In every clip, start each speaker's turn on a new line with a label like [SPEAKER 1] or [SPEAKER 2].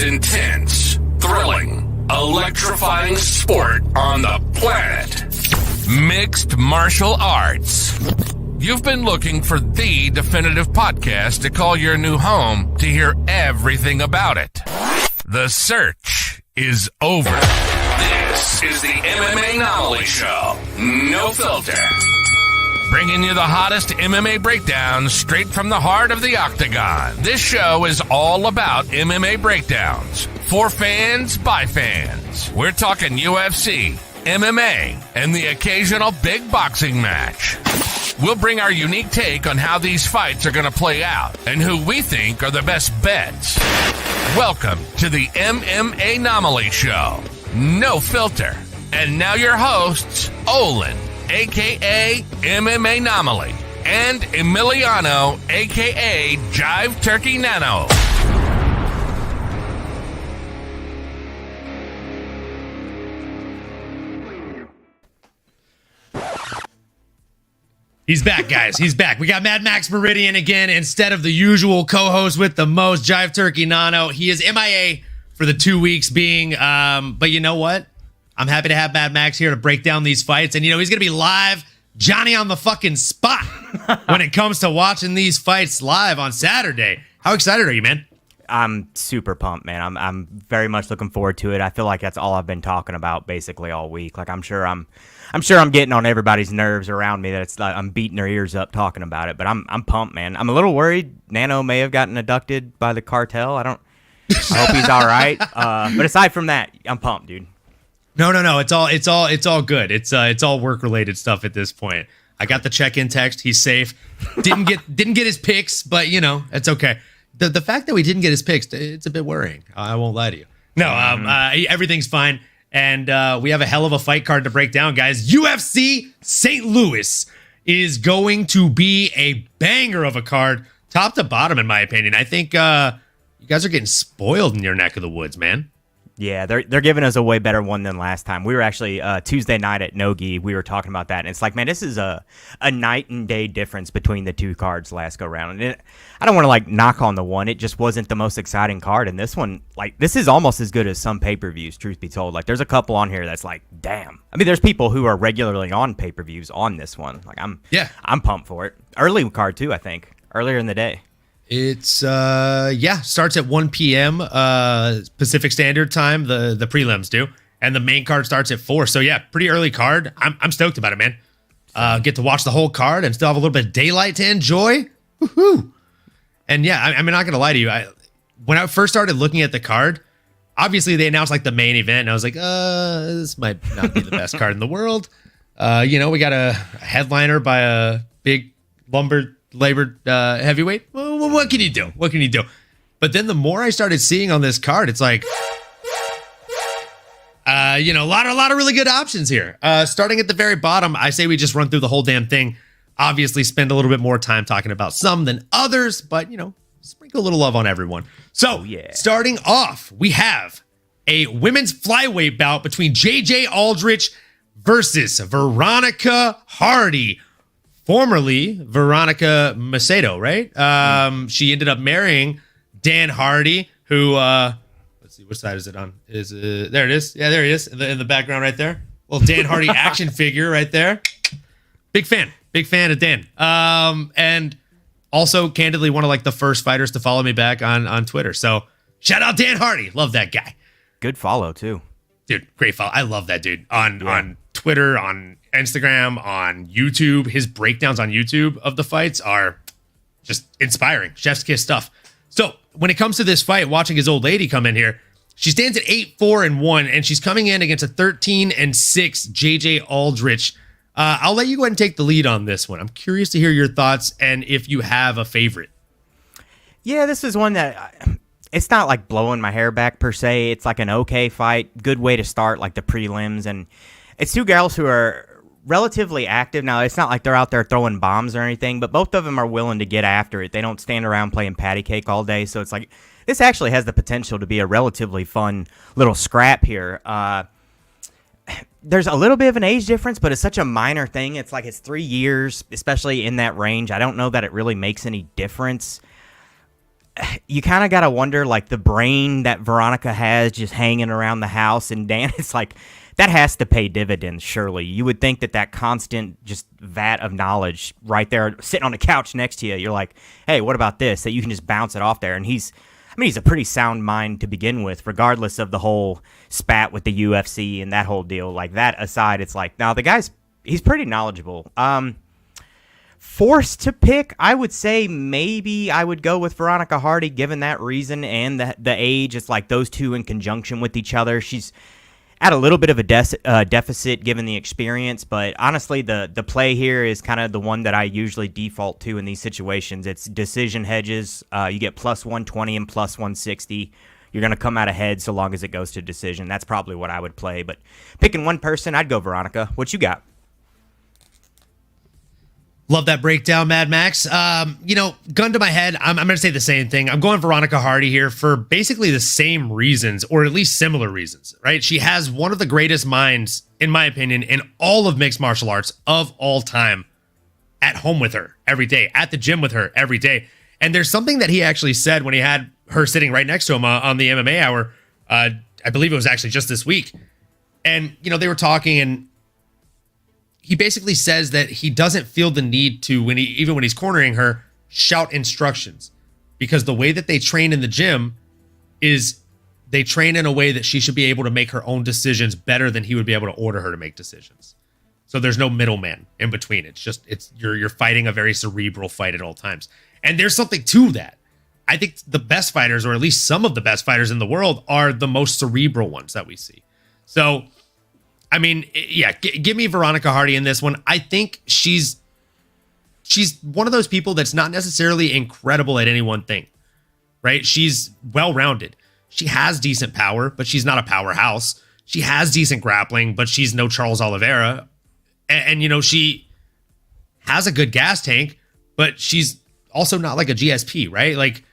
[SPEAKER 1] intense, thrilling, electrifying sport on the planet. Mixed martial arts. You've been looking for the definitive podcast to call your new home to hear everything about it. The search is over. This is the MMAnomaly Show. No filter. Bringing you the hottest MMA breakdowns straight from the heart of the octagon. This show is all about MMA breakdowns. For fans, by fans. We're talking UFC, MMA, and the occasional big boxing match. We'll bring our unique take on how these fights are going to play out and who we think are the best bets. Welcome to the MMAnomaly Show. No filter. And now your hosts, Olin, a.k.a. MMAnomaly, and Emiliano, a.k.a. Jive Turkey Nano.
[SPEAKER 2] He's back, guys. He's back. We got MadMaxMeridian again instead of the usual co-host with the most, Jive Turkey Nano. He is MIA for the 2 weeks being, but you know what? I'm happy to have Mad Max here to break down these fights. And, you know, he's going to be live, Johnny on the fucking spot when it comes to watching these fights live on Saturday. How excited are you, man?
[SPEAKER 3] I'm super pumped, man. I'm very much looking forward to it. I feel like that's all I've been talking about basically all week. Like I'm sure I'm getting on everybody's nerves around me that it's like I'm beating their ears up talking about it. But I'm pumped, man. I'm a little worried Nano may have gotten abducted by the cartel. I hope he's all right. But aside from that, I'm pumped, dude.
[SPEAKER 2] No. It's all good. It's all work related stuff at this point. I got the check-in text. He's safe. Didn't get his picks, but you know, it's okay. The fact that we didn't get his picks, it's a bit worrying. I won't lie to you. No, everything's fine. And we have a hell of a fight card to break down, guys. UFC St. Louis is going to be a banger of a card, top to bottom, in my opinion. I think you guys are getting spoiled in your neck of the woods, man.
[SPEAKER 3] Yeah, they're giving us a way better one than last time. We were actually Tuesday night at Nogi. We were talking about that, and it's like, man, this is a night and day difference between the two cards last go round. And I don't want to like knock on the one; it just wasn't the most exciting card. And this one, like, this is almost as good as some pay-per-views. Truth be told, like, there's a couple on here that's like, damn. I mean, there's people who are regularly on pay-per-views on this one. Like, I'm pumped for it. Early card too, I think, earlier in the day.
[SPEAKER 2] It's starts at 1 p.m. Pacific Standard Time, the prelims do, and the main card starts at 4. So yeah, pretty early card. I'm stoked about it, man. Get to watch the whole card and still have a little bit of daylight to enjoy. Woohoo! And yeah, I'm not gonna lie to you. When I first started looking at the card, obviously they announced like the main event, and I was like, this might not be the best card in the world. You know, we got a headliner by a big labored heavyweight. Well, what can you do? What can you do? But then the more I started seeing on this card, it's like, you know, a lot of really good options here. Starting at the very bottom, I say we just run through the whole damn thing. Obviously, spend a little bit more time talking about some than others, but you know, sprinkle a little love on everyone. So, Starting off, we have a women's flyweight bout between JJ Aldrich versus Veronica Hardy. Formerly Veronica Macedo, right? She ended up marrying Dan Hardy, who let's see, what side is it on? There it is. Yeah, there he is in the background right there. Well, Dan Hardy action figure right there. Big fan of Dan. And also candidly one of like the first fighters to follow me back on Twitter. So shout out Dan Hardy. Love that guy.
[SPEAKER 3] Good follow too.
[SPEAKER 2] Dude, great follow. I love that dude on Twitter, on Instagram, on YouTube. His breakdowns on YouTube of the fights are just inspiring. Chef's kiss stuff. So when it comes to this fight, watching his old lady come in here, she stands at 8-4-1, and she's coming in against a 13-6 JJ Aldrich. I'll let you go ahead and take the lead on this one. I'm curious to hear your thoughts and if you have a favorite.
[SPEAKER 3] Yeah, this is one that it's not like blowing my hair back per se. It's like an okay fight, good way to start like the prelims, and it's two gals who are relatively active. Now, it's not like they're out there throwing bombs or anything, but both of them are willing to get after it. They don't stand around playing patty cake all day. So it's like this actually has the potential to be a relatively fun little scrap here. There's a little bit of an age difference, but it's such a minor thing. It's like it's 3 years, especially in that range. I don't know that it really makes any difference. you kind of got to wonder, like, the brain that Veronica has just hanging around the house. And Dan, it's like, that has to pay dividends, surely. You would think that that constant just vat of knowledge right there sitting on the couch next to you, you're like, hey, what about this? That you can just bounce it off there. And he's a pretty sound mind to begin with, regardless of the whole spat with the UFC and that whole deal. Like, that aside, it's like, now he's pretty knowledgeable. Forced to pick, I would say maybe I would go with Veronica Hardy, given that reason and the age. It's like those two in conjunction with each other. She's at a little bit of a deficit given the experience, but honestly, the play here is kind of the one that I usually default to in these situations. It's decision hedges. You get plus 120 and plus 160. You're going to come out ahead so long as it goes to decision. That's probably what I would play, but picking one person, I'd go Veronica. What you got?
[SPEAKER 2] Love that breakdown, Mad Max. Gun to my head, I'm going to say the same thing. I'm going Veronica Hardy here for basically the same reasons, or at least similar reasons, right? She has one of the greatest minds, in my opinion, in all of mixed martial arts of all time at home with her every day, at the gym with her every day. And there's something that he actually said when he had her sitting right next to him on the MMA Hour. I believe it was actually just this week. And, they were talking, and he basically says that he doesn't feel the need to, even when he's cornering her, shout instructions, because the way that they train in the gym is they train in a way that she should be able to make her own decisions better than he would be able to order her to make decisions. So there's no middleman in between. You're fighting a very cerebral fight at all times. And there's something to that. I think the best fighters, or at least some of the best fighters in the world, are the most cerebral ones that we see. So, I mean, yeah, give me Veronica Hardy in this one. I think she's one of those people that's not necessarily incredible at any one thing, right? She's well-rounded. She has decent power, but she's not a powerhouse. She has decent grappling, but she's no Charles Oliveira. And she has a good gas tank, but she's also not like a GSP, right? Like,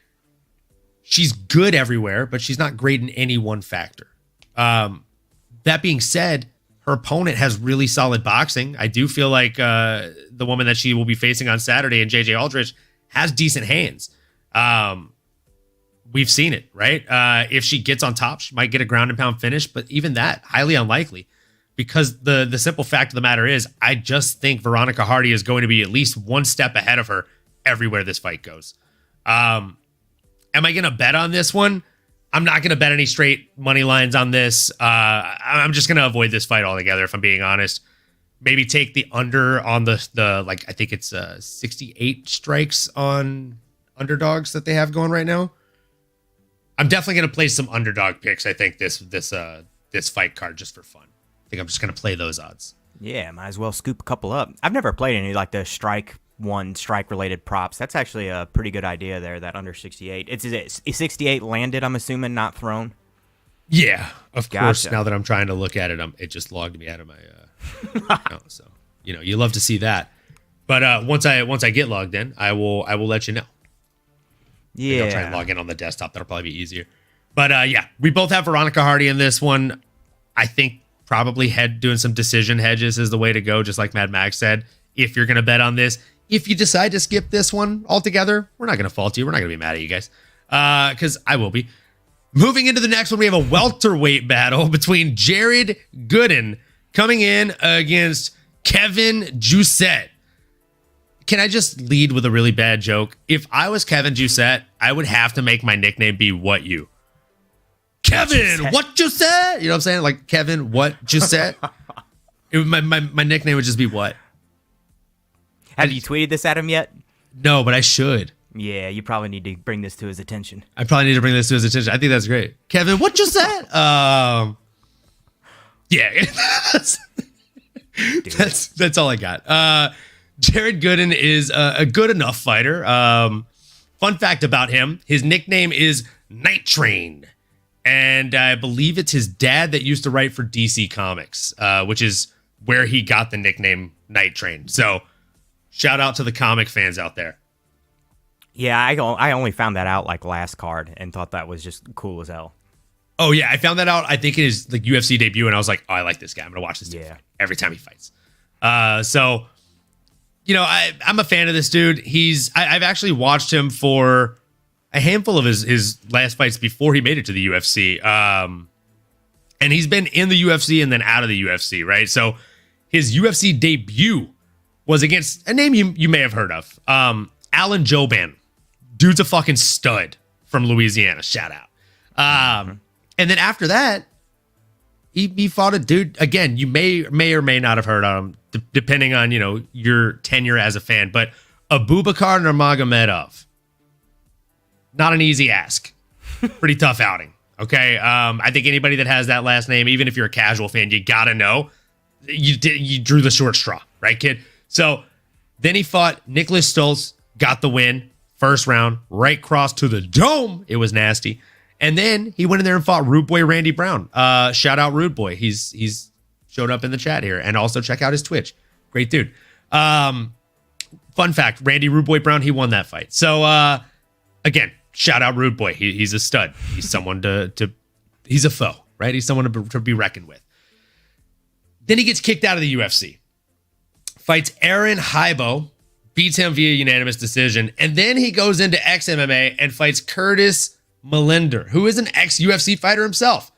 [SPEAKER 2] she's good everywhere, but she's not great in any one factor. That being said, her opponent has really solid boxing. I do feel like the woman that she will be facing on Saturday, and JJ Aldrich, has decent hands. We've seen it, right? If she gets on top, she might get a ground and pound finish, but even that, highly unlikely, because the simple fact of the matter is, I just think Veronica Hardy is going to be at least one step ahead of her everywhere this fight goes. Am I going to bet on this one? I'm not going to bet any straight money lines on this. I'm just going to avoid this fight altogether, if I'm being honest. Maybe take the under on the like, I think it's 68 strikes on underdogs that they have going right now. I'm definitely going to play some underdog picks. I think this fight card, just for fun. I think I'm just going to play those odds.
[SPEAKER 3] Yeah, might as well scoop a couple up. I've never played any like the strike related props. That's actually a pretty good idea there, that under 68. It's 68 landed, I'm assuming, not thrown.
[SPEAKER 2] Yeah, of course. Now that I'm trying to look at it, it just logged me out of my account. So, you love to see that. But once I get logged in, I will let you know.
[SPEAKER 3] Yeah.
[SPEAKER 2] Maybe I'll try and log in on the desktop. That'll probably be easier. But yeah, we both have Veronica Hardy in this one. I think probably doing some decision hedges is the way to go, just like Mad Max said. If you're going to bet on this, if you decide to skip this one altogether, we're not going to fault you. We're not going to be mad at you guys, because I will be. Moving into the next one, we have a welterweight battle between Jared Gooden coming in against Kevin Jousset. Can I just lead with a really bad joke? If I was Kevin Jousset, I would have to make my nickname be What You. Kevin, what you said? You know what I'm saying? Like, Kevin, what you said? My nickname would just be What.
[SPEAKER 3] Have you tweeted this at him yet?
[SPEAKER 2] No, but I should.
[SPEAKER 3] Yeah, you probably need to bring this to his attention.
[SPEAKER 2] I probably need to bring this to his attention. I think that's great. Kevin, what you said? Yeah. that's all I got. Jared Gooden is a good enough fighter. Fun fact about him, his nickname is Night Train. And I believe it's his dad that used to write for DC Comics, which is where he got the nickname Night Train. So shout out to the comic fans out there.
[SPEAKER 3] Yeah, I only found that out like last card and thought that was just cool as hell.
[SPEAKER 2] Oh, yeah, I found that out. I think it is like UFC debut, and I was like, oh, I like this guy. I'm going to watch this dude every time he fights. So, I'm a fan of this dude. I've actually watched him for, a handful of his last fights before he made it to the UFC. And he's been in the UFC and then out of the UFC, right? So his UFC debut was against a name you may have heard of. Alan Jouban. Dude's a fucking stud from Louisiana. Shout out. And then after that, he fought a dude, again, you may or may not have heard of him, depending on, your tenure as a fan, but Abubakar Nurmagomedov. Not an easy ask. Pretty tough outing. Okay. I think anybody that has that last name, even if you're a casual fan, you gotta know you drew the short straw, right, kid? So then he fought Nicholas Stoltz, got the win, first round, right cross to the dome. It was nasty. And then he went in there and fought Rude Boy Randy Brown. Shout out Rude Boy. He's showed up in the chat here. And also check out his Twitch. Great dude. Fun fact, Randy Rude Boy Brown, he won that fight. So again, shout out Rude Boy. He's a stud. He's someone he's a foe, right? He's someone to be reckoned with. Then he gets kicked out of the UFC. Fights Aaron Hybo, beats him via unanimous decision. And then he goes into ex-MMA and fights Curtis Melinder, who is an ex-UFC fighter himself.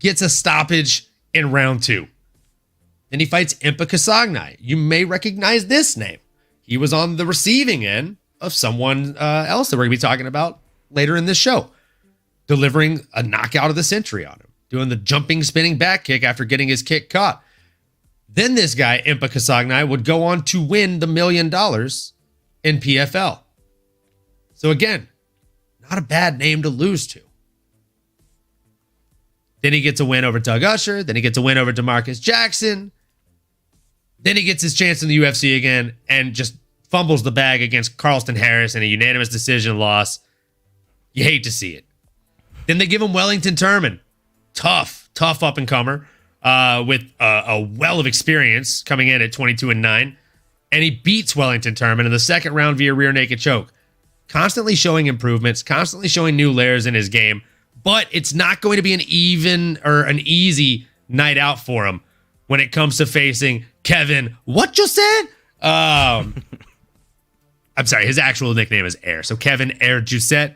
[SPEAKER 2] Gets a stoppage in round 2. Then he fights Impa Kasanganay. You may recognize this name. He was on the receiving end of someone else that we're going to be talking about later in this show, delivering a knockout of the century on him, doing the jumping, spinning back kick after getting his kick caught. Then this guy, Impa Kasanganay, would go on to win the $1 million in PFL. So again, not a bad name to lose to. Then he gets a win over Doug Usher. Then he gets a win over DeMarcus Jackson. Then he gets his chance in the UFC again and just fumbles the bag against Carlston Harris in a unanimous decision loss. You hate to see it. Then they give him Wellington Turman. Tough up-and-comer with a well of experience coming in at 22-9. And he beats Wellington Turman in the second round via rear naked choke. Constantly showing improvements, constantly showing new layers in his game, but it's not going to be an even or an easy night out for him when it comes to facing Kevin. What you said? I'm sorry, his actual nickname is Air. So Kevin Air Jusset.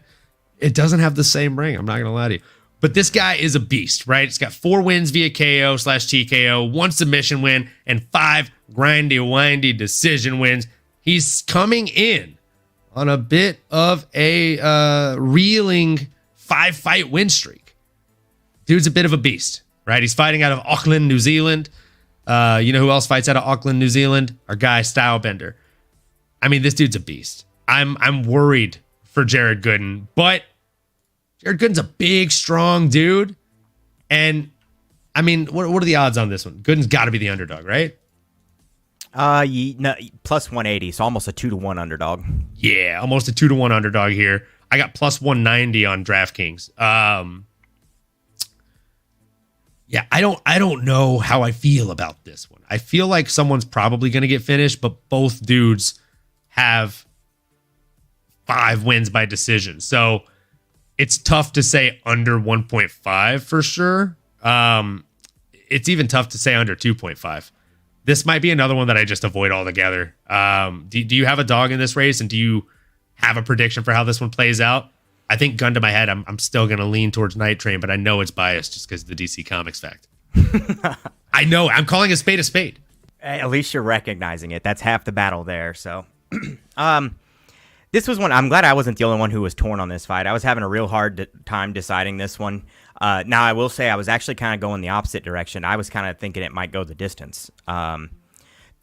[SPEAKER 2] It doesn't have the same ring. I'm not going to lie to you. But this guy is a beast, right? It's got 4 wins via KO/TKO, 1 submission win, and 5 windy decision wins. He's coming in on a bit of a reeling 5-fight win streak. Dude's a bit of a beast, right? He's fighting out of Auckland, New Zealand. You know who else fights out of Auckland, New Zealand? Our guy, Stylebender. I mean, this dude's a beast. I'm worried for Jared Gooden, but Jared Gooden's a big, strong dude. And, I mean, what are the odds on this one? Gooden's got to be the underdog, right?
[SPEAKER 3] No, plus 180, so almost a 2-1 underdog.
[SPEAKER 2] Yeah, almost a 2-1 underdog here. I got plus 190 on DraftKings. Yeah, I don't know how I feel about this one. I feel like someone's probably going to get finished, but both dudes have 5 wins by decision. So it's tough to say under 1.5 for sure. It's even tough to say under 2.5. This might be another one that I just avoid altogether. Do you have a dog in this race, and do you have a prediction for how this one plays out? I think, gun to my head, I'm still going to lean towards Night Train, but I know it's biased just because of the DC Comics fact. I know. I'm calling a spade a spade.
[SPEAKER 3] At least you're recognizing it. That's half the battle there. So, this was one. I'm glad I wasn't the only one who was torn on this fight. I was having a real hard time deciding this one. Now, I will say I was actually kind of going the opposite direction. I was kind of thinking it might go the distance.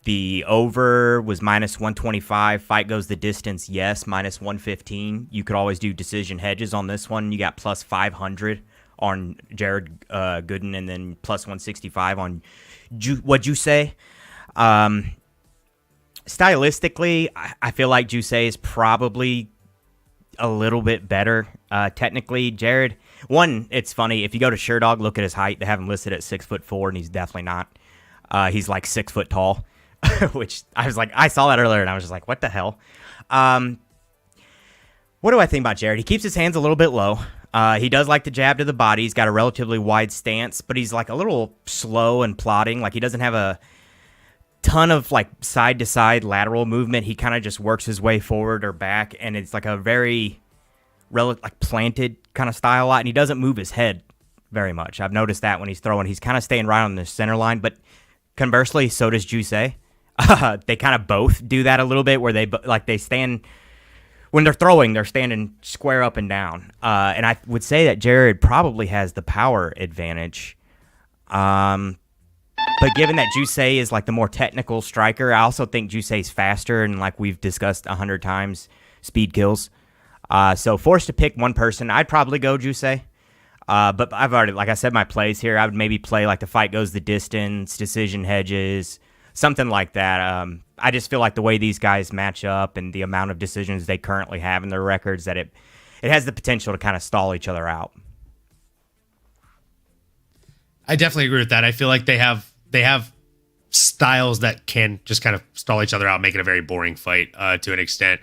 [SPEAKER 3] The over was minus 125. Fight goes the distance, yes, minus 115. You could always do decision hedges on this one. You got plus 500 on Jared Gooden, and then plus 165 on what'd you say? Stylistically, I feel like Jusei is probably a little bit better. Technically, Jared, one, it's funny. If you go to SureDog, look at his height. They have him listed at 6'4", and he's definitely not. He's like 6 foot tall, which I was like, I saw that earlier, and I was just like, what the hell? What do I think about Jared? He keeps his hands a little bit low. He does like to jab to the body. He's got a relatively wide stance, but he's like a little slow and plodding. Like he doesn't have a ton of like side to side lateral movement. He kind of just works his way forward or back, and it's like a very like planted kind of style a lot, and he doesn't move his head very much. I've noticed that when he's throwing, he's kind of staying right on the center line. But conversely, so does Jusei. They kind of both do that a little bit, where they stand when they're throwing, they're standing square up and down. And I would say that Jared probably has the power advantage. But given that Jusei is like the more technical striker, I also think Jusei's faster, and like we've discussed 100 times, speed kills. So forced to pick one person, I'd probably go Jusei. But I've already, like I said, my plays here, I would maybe play like the fight goes the distance, decision hedges, something like that. I just feel like the way these guys match up and the amount of decisions they currently have in their records, that it has the potential to kind of stall each other out.
[SPEAKER 2] I definitely agree with that. I feel like they have styles that can just kind of stall each other out, make it a very boring fight to an extent.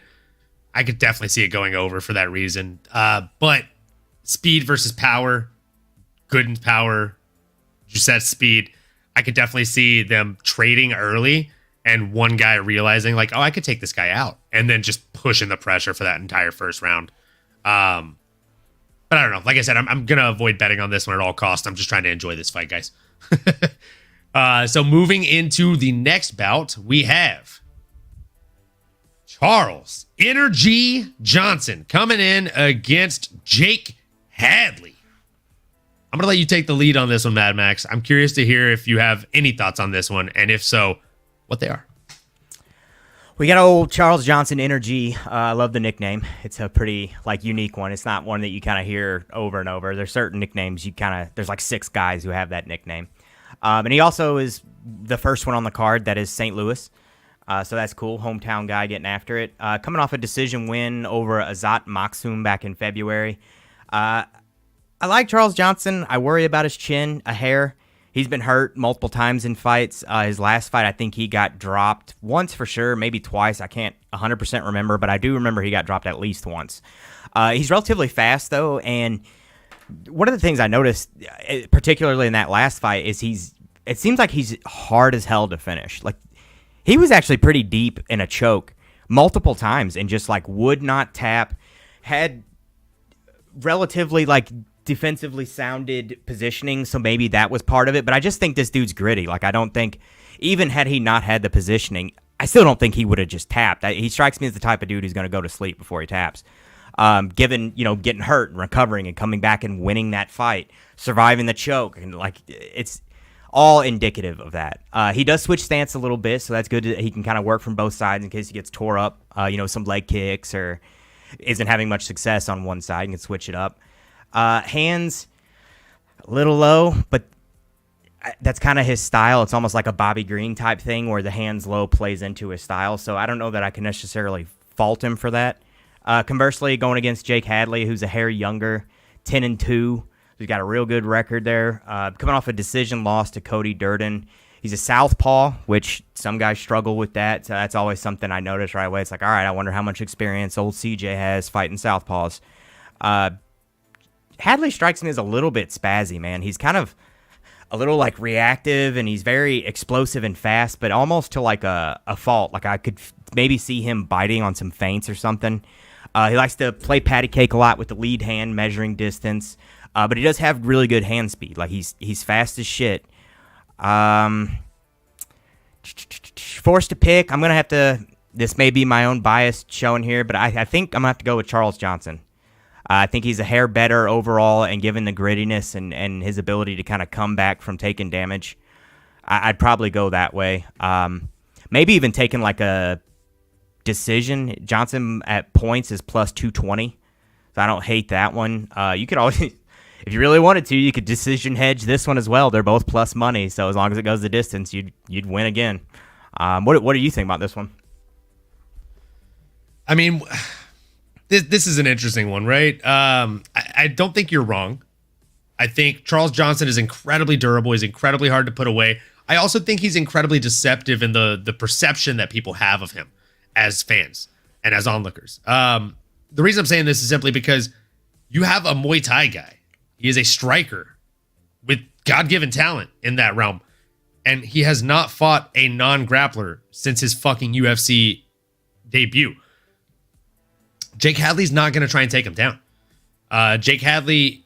[SPEAKER 2] I could definitely see it going over for that reason. But speed versus power, Gooden's power, Giuseppe's speed, I could definitely see them trading early and one guy realizing like, oh, I could take this guy out, and then just pushing the pressure for that entire first round. But I don't know. Like I said, I'm going to avoid betting on this one at all costs. I'm just trying to enjoy this fight, guys. So moving into the next bout, we have Charles Energy Johnson coming in against Jake Hadley. I'm going to let you take the lead on this one, Mad Max. I'm curious to hear if you have any thoughts on this one, and if so, what they are.
[SPEAKER 3] We got old Charles Johnson Energy. I love the nickname. It's a pretty unique one. It's not one that you kind of hear over and over. There's certain nicknames there's like 6 guys who have that nickname. And he also is the first one on the card that is St. Louis. So that's cool. Hometown guy getting after it. Coming off a decision win over Azat Maksum back in February. I like Charles Johnson. I worry about his chin a hair. He's been hurt multiple times in fights. His last fight, I think he got dropped once for sure, maybe twice. I can't 100% remember, but I do remember he got dropped at least once. He's relatively fast, though, and one of the things I noticed, particularly in that last fight, is it seems like he's hard as hell to finish. Like, he was actually pretty deep in a choke multiple times and just, would not tap, had relatively, defensively sounded positioning, so maybe that was part of it. But I just think this dude's gritty. I don't think, even had he not had the positioning, I still don't think he would have just tapped. He strikes me as the type of dude who's going to go to sleep before he taps. Given, getting hurt and recovering and coming back and winning that fight, surviving the choke, and it's all indicative of that. He does switch stance a little bit, so that's good. He can kind of work from both sides in case he gets tore up, some leg kicks or isn't having much success on one side. He can switch it up. Hands a little low, but that's kind of his style. It's almost like a Bobby Green type thing where the hands low plays into his style. So I don't know that I can necessarily fault him for that. Conversely, going against Jake Hadley, who's a hair younger, 10-2, who's got a real good record there. Coming off a decision loss to Cody Durden. He's a southpaw, which some guys struggle with that. So that's always something I notice right away. It's like, all right, I wonder how much experience old CJ has fighting southpaws. Hadley strikes me as a little bit spazzy, man. He's kind of a little reactive, and he's very explosive and fast, but almost to a fault. I could maybe see him biting on some feints or something. He likes to play patty cake a lot with the lead hand, measuring distance, but he does have really good hand speed. He's fast as shit. Forced to pick, I'm gonna have to. This may be my own bias showing here, but I think I'm gonna have to go with Charles Johnson. I think he's a hair better overall, and given the grittiness and his ability to kind of come back from taking damage, I'd probably go that way. Maybe even taking a decision. Johnson at points is plus 220, so I don't hate that one. You could always, if you really wanted to, you could decision hedge this one as well. They're both plus money, so as long as it goes the distance, you'd win again. What do you think about this one?
[SPEAKER 2] I mean, This is an interesting one, right? I don't think you're wrong. I think Charles Johnson is incredibly durable. He's incredibly hard to put away. I also think he's incredibly deceptive in the perception that people have of him as fans and as onlookers. The reason I'm saying this is simply because you have a Muay Thai guy. He is a striker with God-given talent in that realm. And he has not fought a non-grappler since his fucking UFC debut. Jake Hadley's not going to try and take him down. Jake Hadley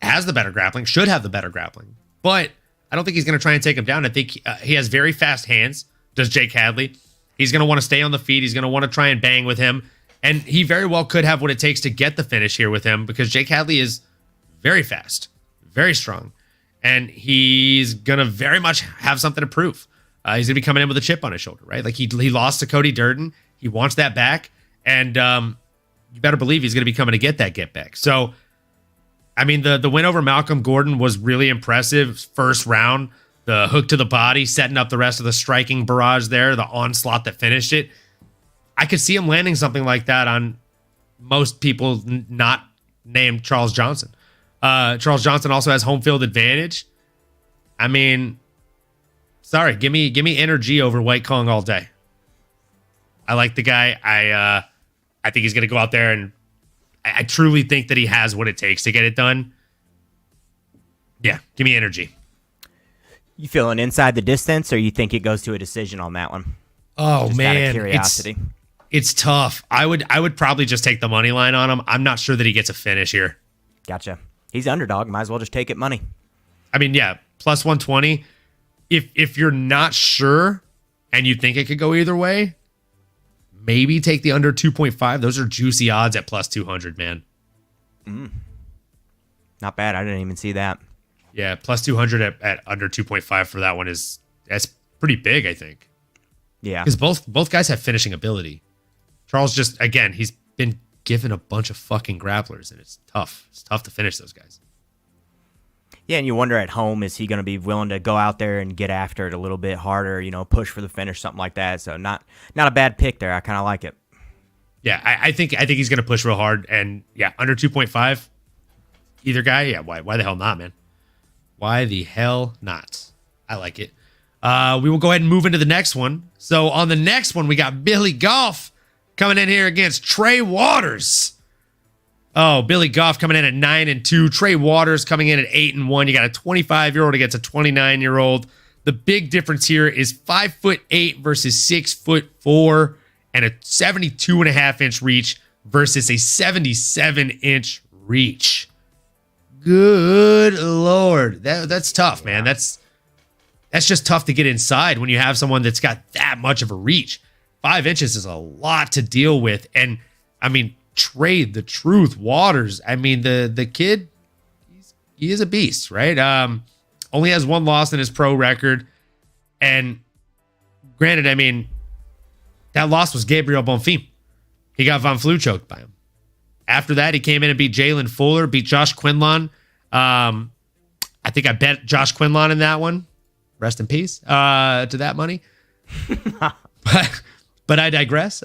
[SPEAKER 2] has the better grappling, should have the better grappling, but I don't think he's going to try and take him down. I think he has very fast hands, does Jake Hadley. He's going to want to stay on the feet. He's going to want to try and bang with him. And he very well could have what it takes to get the finish here with him because Jake Hadley is very fast, very strong. And he's going to very much have something to prove. He's going to be coming in with a chip on his shoulder, right? Like he lost to Cody Durden. He wants that back. And you better believe he's going to be coming to get that get back. So, I mean, the win over Malcolm Gordon was really impressive. First round, the hook to the body, setting up the rest of the striking barrage there, the onslaught that finished it. I could see him landing something like that on most people not named Charles Johnson. Charles Johnson also has home field advantage. I mean, sorry, give me energy over White Kong all day. I like the guy. I think he's going to go out there, and I truly think that he has what it takes to get it done. Yeah, give me energy.
[SPEAKER 3] You feeling inside the distance, or you think it goes to a decision on that one?
[SPEAKER 2] Oh,
[SPEAKER 3] just
[SPEAKER 2] man,
[SPEAKER 3] out of curiosity.
[SPEAKER 2] It's tough. I would probably just take the money line on him. I'm not sure that he gets a finish here.
[SPEAKER 3] Gotcha. He's underdog. Might as well just take it money.
[SPEAKER 2] I mean, yeah, plus 120. If you're not sure and you think it could go either way, maybe take the under 2.5. Those are juicy odds at plus 200, man.
[SPEAKER 3] Not bad. I didn't even see that.
[SPEAKER 2] Yeah, plus 200 at under 2.5 for that one that's pretty big, I think.
[SPEAKER 3] Yeah.
[SPEAKER 2] Because both guys have finishing ability. Charles just, again, he's been given a bunch of fucking grapplers, and it's tough. It's tough to finish those guys.
[SPEAKER 3] Yeah, and you wonder at home, is he going to be willing to go out there and get after it a little bit harder, push for the finish, something like that. So not a bad pick there. I kind of like it.
[SPEAKER 2] Yeah, I think he's going to push real hard, and yeah, under 2.5, either guy. Yeah, why the hell not, man? Why the hell not? I like it. We will go ahead and move into the next one. So on the next one, we got Billy Goff coming in here against Trey Waters. Oh, Billy Goff coming in at 9-2. Trey Waters coming in at 8-1. You got a 25-year-old against a 29-year-old. The big difference here is 5'8" versus 6'4", and a 72.5-inch reach versus a 77-inch reach. Good Lord. That's tough, man. That's just tough to get inside when you have someone that's got that much of a reach. 5 inches is a lot to deal with. And I mean, Trey, the truth, Waters. I mean, the kid, he is a beast, right? Only has one loss in his pro record. And granted, I mean, that loss was Gabriel Bonfim. He got Von Flue choked by him. After that, he came in and beat Jalen Fuller, beat Josh Quinlan. I think I bet Josh Quinlan in that one. Rest in peace to that money. But I digress.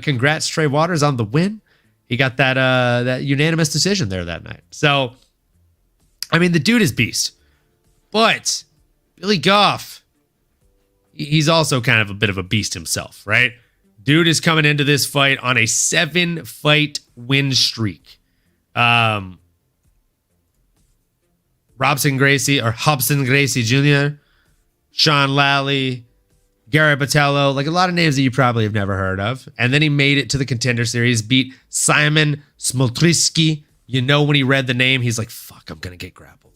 [SPEAKER 2] Congrats, Trey Waters, on the win. He got that unanimous decision there that night. So, I mean, the dude is beast. But Billy Goff, he's also kind of a bit of a beast himself, right? Dude is coming into this fight on a 7-fight win streak. Hobson Gracie Jr., Sean Lally, Gary Botello, like a lot of names that you probably have never heard of. And then he made it to the Contender Series, beat Simon Smoltrisky. You know, when he read the name, he's like, fuck, I'm going to get grappled.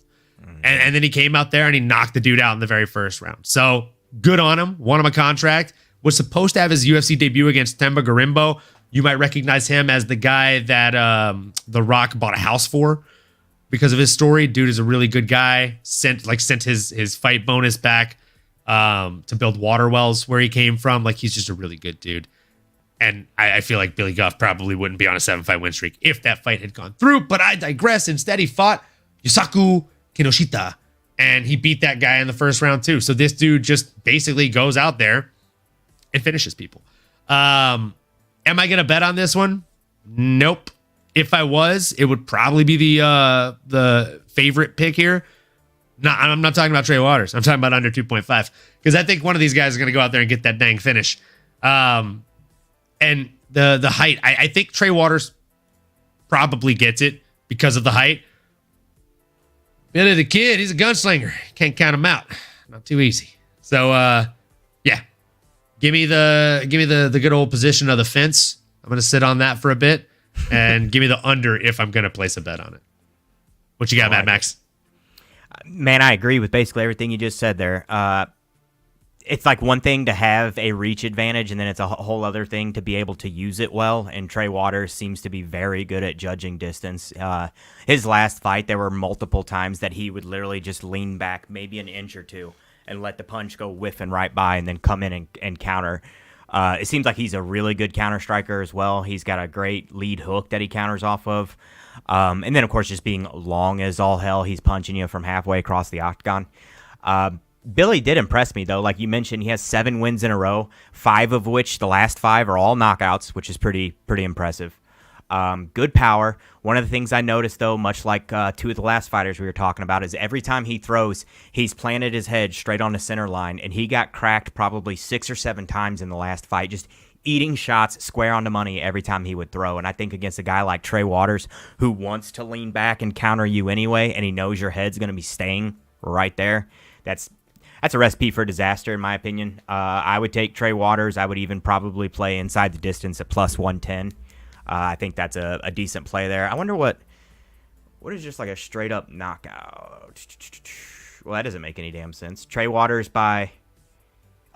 [SPEAKER 2] And then he came out there and he knocked the dude out in the very first round. So good on him. Won him a contract. Was supposed to have his UFC debut against Themba Gorimbo. You might recognize him as the guy that The Rock bought a house for because of his story. Dude is a really good guy. Sent his fight bonus back to build water wells where he came from. Like, he's just a really good dude. And I feel like Billy Goff probably wouldn't be on a 7-fight win streak if that fight had gone through. But I digress. Instead, he fought Yusaku Kinoshita, and he beat that guy in the first round too. So this dude just basically goes out there and finishes people. Am I going to bet on this one? Nope. If I was, it would probably be the favorite pick here. No, I'm not talking about Trey Waters. I'm talking about under 2.5 because I think one of these guys is going to go out there and get that dang finish. And the height, I think Trey Waters probably gets it because of the height. Billy the Kid, he's a gunslinger. Can't count him out. Not too easy. So yeah, give me the good old position of the fence. I'm going to sit on that for a bit. and give me the under if I'm going to place a bet on it. What you got, Mad Max?
[SPEAKER 3] Man, I agree with basically everything you just said there. It's like one thing to have a reach advantage, and then it's a whole other thing to be able to use it well. And Trey Waters seems to be very good at judging distance. His last fight, there were multiple times that he would literally just lean back maybe an inch or two and let the punch go whiffing right by and then come in and counter. It seems like he's a really good counter striker as well. He's got a great lead hook that he counters off of. And then, of course, just being long as all hell, he's punching you from halfway across the octagon. Billy did impress me, though. Like you mentioned, he has 7 wins in a row, 5 of which, the last 5, are all knockouts, which is pretty impressive. Good power. One of the things I noticed, though, much like 2 of the last fighters we were talking about, is every time he throws, he's planted his head straight on the center line, and he got cracked probably 6 or 7 times in the last fight, just eating shots square on the money every time he would throw. And I think against a guy like Trey Waters, who wants to lean back and counter you anyway, and he knows your head's going to be staying right there, that's a recipe for disaster, in my opinion. I would take Trey Waters. I would even probably play inside the distance at plus 110. I think that's a decent play there. I wonder what is just like a straight up knockout. Well, that doesn't make any damn sense. Trey Waters by...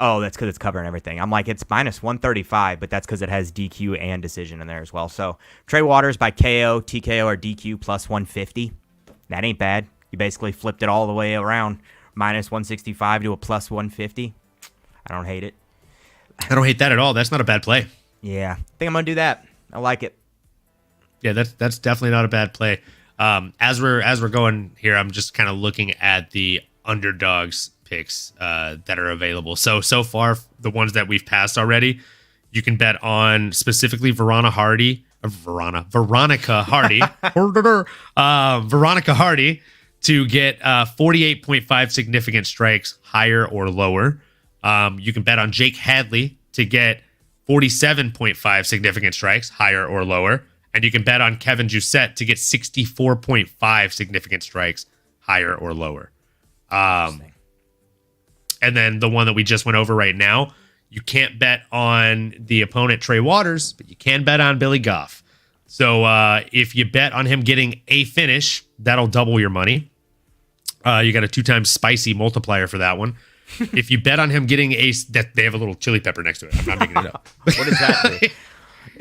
[SPEAKER 3] Oh, that's because it's covering everything. I'm like, it's minus 135, but that's because it has DQ and decision in there as well. So Trey Waters by KO, TKO, or DQ plus 150. That ain't bad. You basically flipped it all the way around. Minus 165 to a plus 150. I don't hate it.
[SPEAKER 2] I don't hate that at all. That's not a bad play.
[SPEAKER 3] Yeah, I think I'm going to do that. I like it.
[SPEAKER 2] Yeah, that's definitely not a bad play. As we're going here, I'm just kind of looking at the underdogs picks that are available. So far, the ones that we've passed already, you can bet on specifically Veronica Hardy, Veronica Hardy to get 48.5 significant strikes, higher or lower. You can bet on Jake Hadley to get 47.5 significant strikes, higher or lower. And you can bet on Kevin Jousset to get 64.5 significant strikes, higher or lower. And then the one that we just went over right now, you can't bet on the opponent Trey Waters, but you can bet on Billy Goff. So if you bet on him getting a finish, that'll double your money. You got a 2 times spicy multiplier for that one. If you bet on him getting that they have a little chili pepper next to it. I'm not making it up.
[SPEAKER 3] What does that do?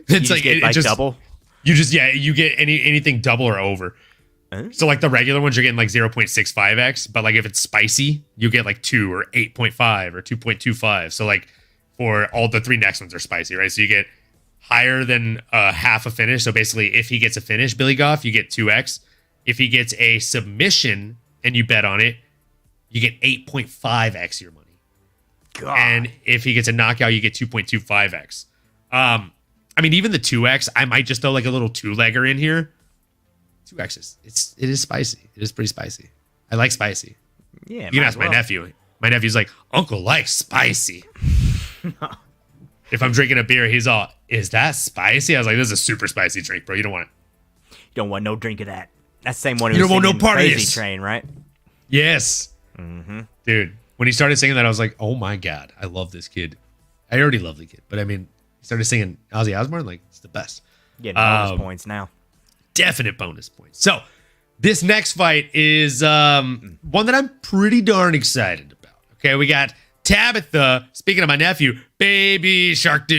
[SPEAKER 2] It's like
[SPEAKER 3] it just double.
[SPEAKER 2] You get anything double or over. So like the regular ones, you're getting like 0.65x, but like if it's spicy, you get like 2 or 8.5 or 2.25. So like for all the 3 next ones are spicy, right? So you get higher than half a finish. So basically, if he gets a finish, Billy Goff, you get 2x. If he gets a submission and you bet on it, you get 8.5x your money. God. And if he gets a knockout, you get 2.25x. I mean, even the 2x, I might just throw like a little 2-legger in here. 2x it is spicy. It is pretty spicy. I like spicy.
[SPEAKER 3] Yeah,
[SPEAKER 2] you can ask my nephew. My nephew's like, Uncle likes spicy. If I'm drinking a beer, he's all, is that spicy? I was like, this is a super spicy drink, bro. You don't want it.
[SPEAKER 3] You don't want no drink of that. That's the same one who
[SPEAKER 2] you
[SPEAKER 3] was
[SPEAKER 2] don't want no
[SPEAKER 3] Crazy
[SPEAKER 2] parties.
[SPEAKER 3] Train, right?
[SPEAKER 2] Yes.
[SPEAKER 3] Mm-hmm.
[SPEAKER 2] Dude, when he started singing that, I was like, oh my God, I love this kid. I already love the kid. But I mean, he started singing Ozzy Osbourne, like, it's the best.
[SPEAKER 3] Getting bonus points now.
[SPEAKER 2] Definite bonus points. So, this next fight is one that I'm pretty darn excited about. Okay, we got Tabitha, speaking of my nephew, Baby Shark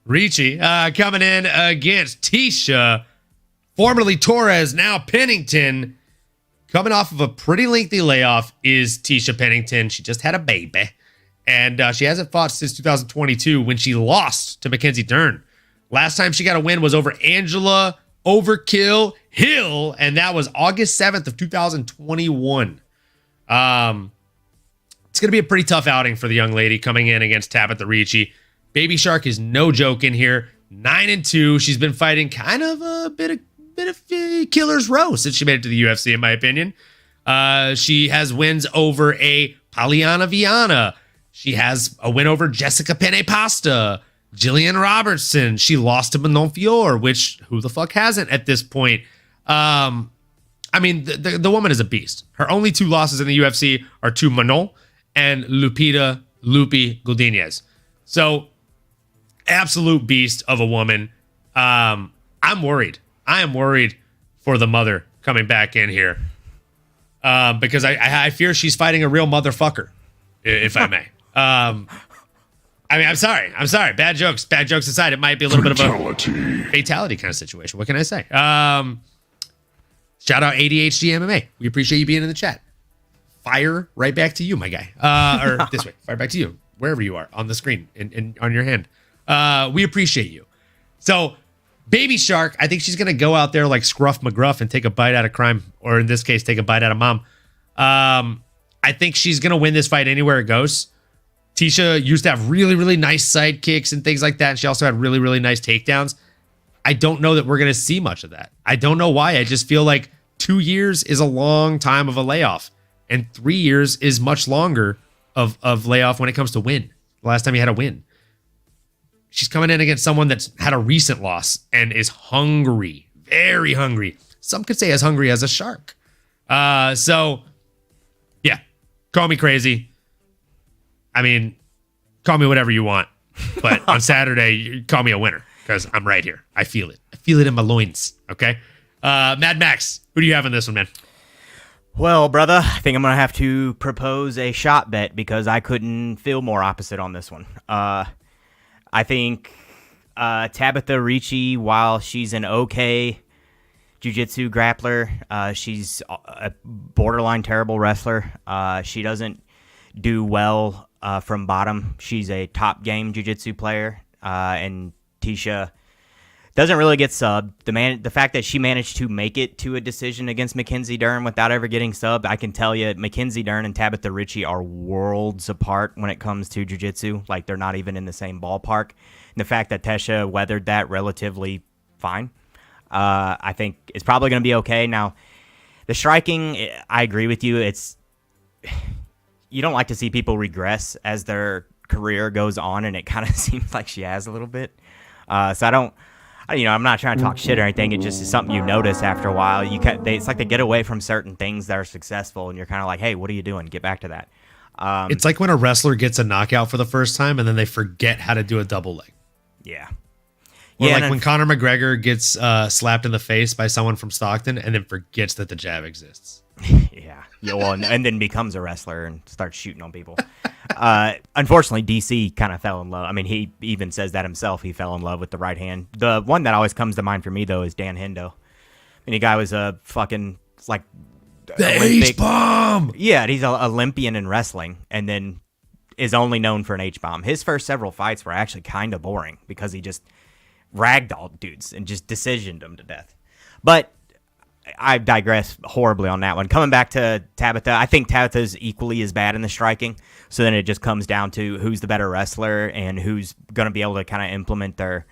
[SPEAKER 2] Ricci, coming in against Tisha, formerly Torres, now Pennington. Coming off of a pretty lengthy layoff is Tisha Pennington. She just had a baby, and she hasn't fought since 2022 when she lost to Mackenzie Dern. Last time she got a win was over Angela Overkill Hill, and that was August 7th of 2021. It's going to be a pretty tough outing for the young lady coming in against Tabitha Ricci. Baby Shark is no joke in here. 9-2. She's been fighting kind of a bit of killer's row since she made it to the UFC, in my opinion. She has wins over a Poliana Viana. She has a win over Jessica Penne Pasta. Jillian Robertson. She lost to Manon Fior, which who the fuck hasn't at this point? I mean, the woman is a beast. Her only 2 losses in the UFC are to Manon and Lupi Godinez. So, absolute beast of a woman. I'm worried. I am worried for the mother coming back in here because I fear she's fighting a real motherfucker, if I may. I mean, I'm sorry. Bad jokes aside, it might be a little bit of a fatality kind of situation. What can I say? Shout out ADHD MMA. We appreciate you being in the chat. Fire right back to you, my guy. Or this way. Fire back to you, wherever you are on the screen and on your hand. We appreciate you. So, Baby Shark, I think she's going to go out there like Scruff McGruff and take a bite out of crime, or in this case, take a bite out of mom. I think she's going to win this fight anywhere it goes. Tisha used to have really, really nice sidekicks and things like that, and she also had really, really nice takedowns. I don't know that we're going to see much of that. I don't know why. I just feel like 2 years is a long time of a layoff, and 3 years is much longer of layoff when it comes to win. The last time you had a win. She's coming in against someone that's had a recent loss and is hungry, very hungry. Some could say as hungry as a shark. So, yeah, call me crazy. I mean, call me whatever you want. But on Saturday, you call me a winner because I'm right here. I feel it. I feel it in my loins. Okay. Mad Max, who do you have in this one, man?
[SPEAKER 3] Well, brother, I think I'm going to have to propose a shot bet because I couldn't feel more opposite on this one. I think Tabitha Ricci, while she's an okay jiu-jitsu grappler, she's a borderline terrible wrestler. She doesn't do well from bottom. She's a top game jiu-jitsu player, and Tisha doesn't really get subbed. The fact that she managed to make it to a decision against Mackenzie Dern without ever getting subbed, I can tell you, Mackenzie Dern and Tabitha Ricci are worlds apart when it comes to jiu-jitsu. Like, they're not even in the same ballpark. And the fact that Tisha weathered that relatively fine, I think it's probably going to be okay. Now, the striking, I agree with you. You don't like to see people regress as their career goes on, and it kind of seems like she has a little bit. So I'm not trying to talk shit or anything. It just is something you notice after a while. It's like they get away from certain things that are successful, and you're kind of like, hey, what are you doing? Get back to that.
[SPEAKER 2] It's like when a wrestler gets a knockout for the first time, and then they forget how to do a double leg.
[SPEAKER 3] Yeah.
[SPEAKER 2] Or like when Conor McGregor gets slapped in the face by someone from Stockton, and then forgets that the jab exists.
[SPEAKER 3] Yeah. Well, and then becomes a wrestler and starts shooting on people. Unfortunately, DC kind of fell in love. I mean, he even says that himself. He fell in love with the right hand. The one that always comes to mind for me, though, is Dan Hendo. I mean, the guy was a fucking, like...
[SPEAKER 2] The H-bomb!
[SPEAKER 3] Yeah, he's an Olympian in wrestling, and then is only known for an H-bomb. His first several fights were actually kind of boring because he just ragdolled dudes and just decisioned them to death. But I digress horribly on that one. Coming back to Tabitha, I think Tabitha's equally as bad in the striking. So then it just comes down to who's the better wrestler and who's going to be able to kind of implement their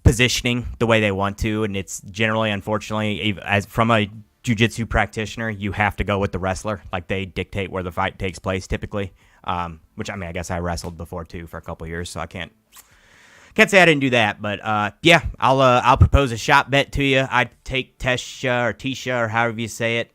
[SPEAKER 3] positioning the way they want to. And it's generally, unfortunately, as from a jiu-jitsu practitioner, you have to go with the wrestler. Like, they dictate where the fight takes place typically. Which, I mean, I guess I wrestled before too for a couple of years, so I can't say I didn't do that, but yeah, I'll propose a shot bet to you. I'd take Tisha or however you say it.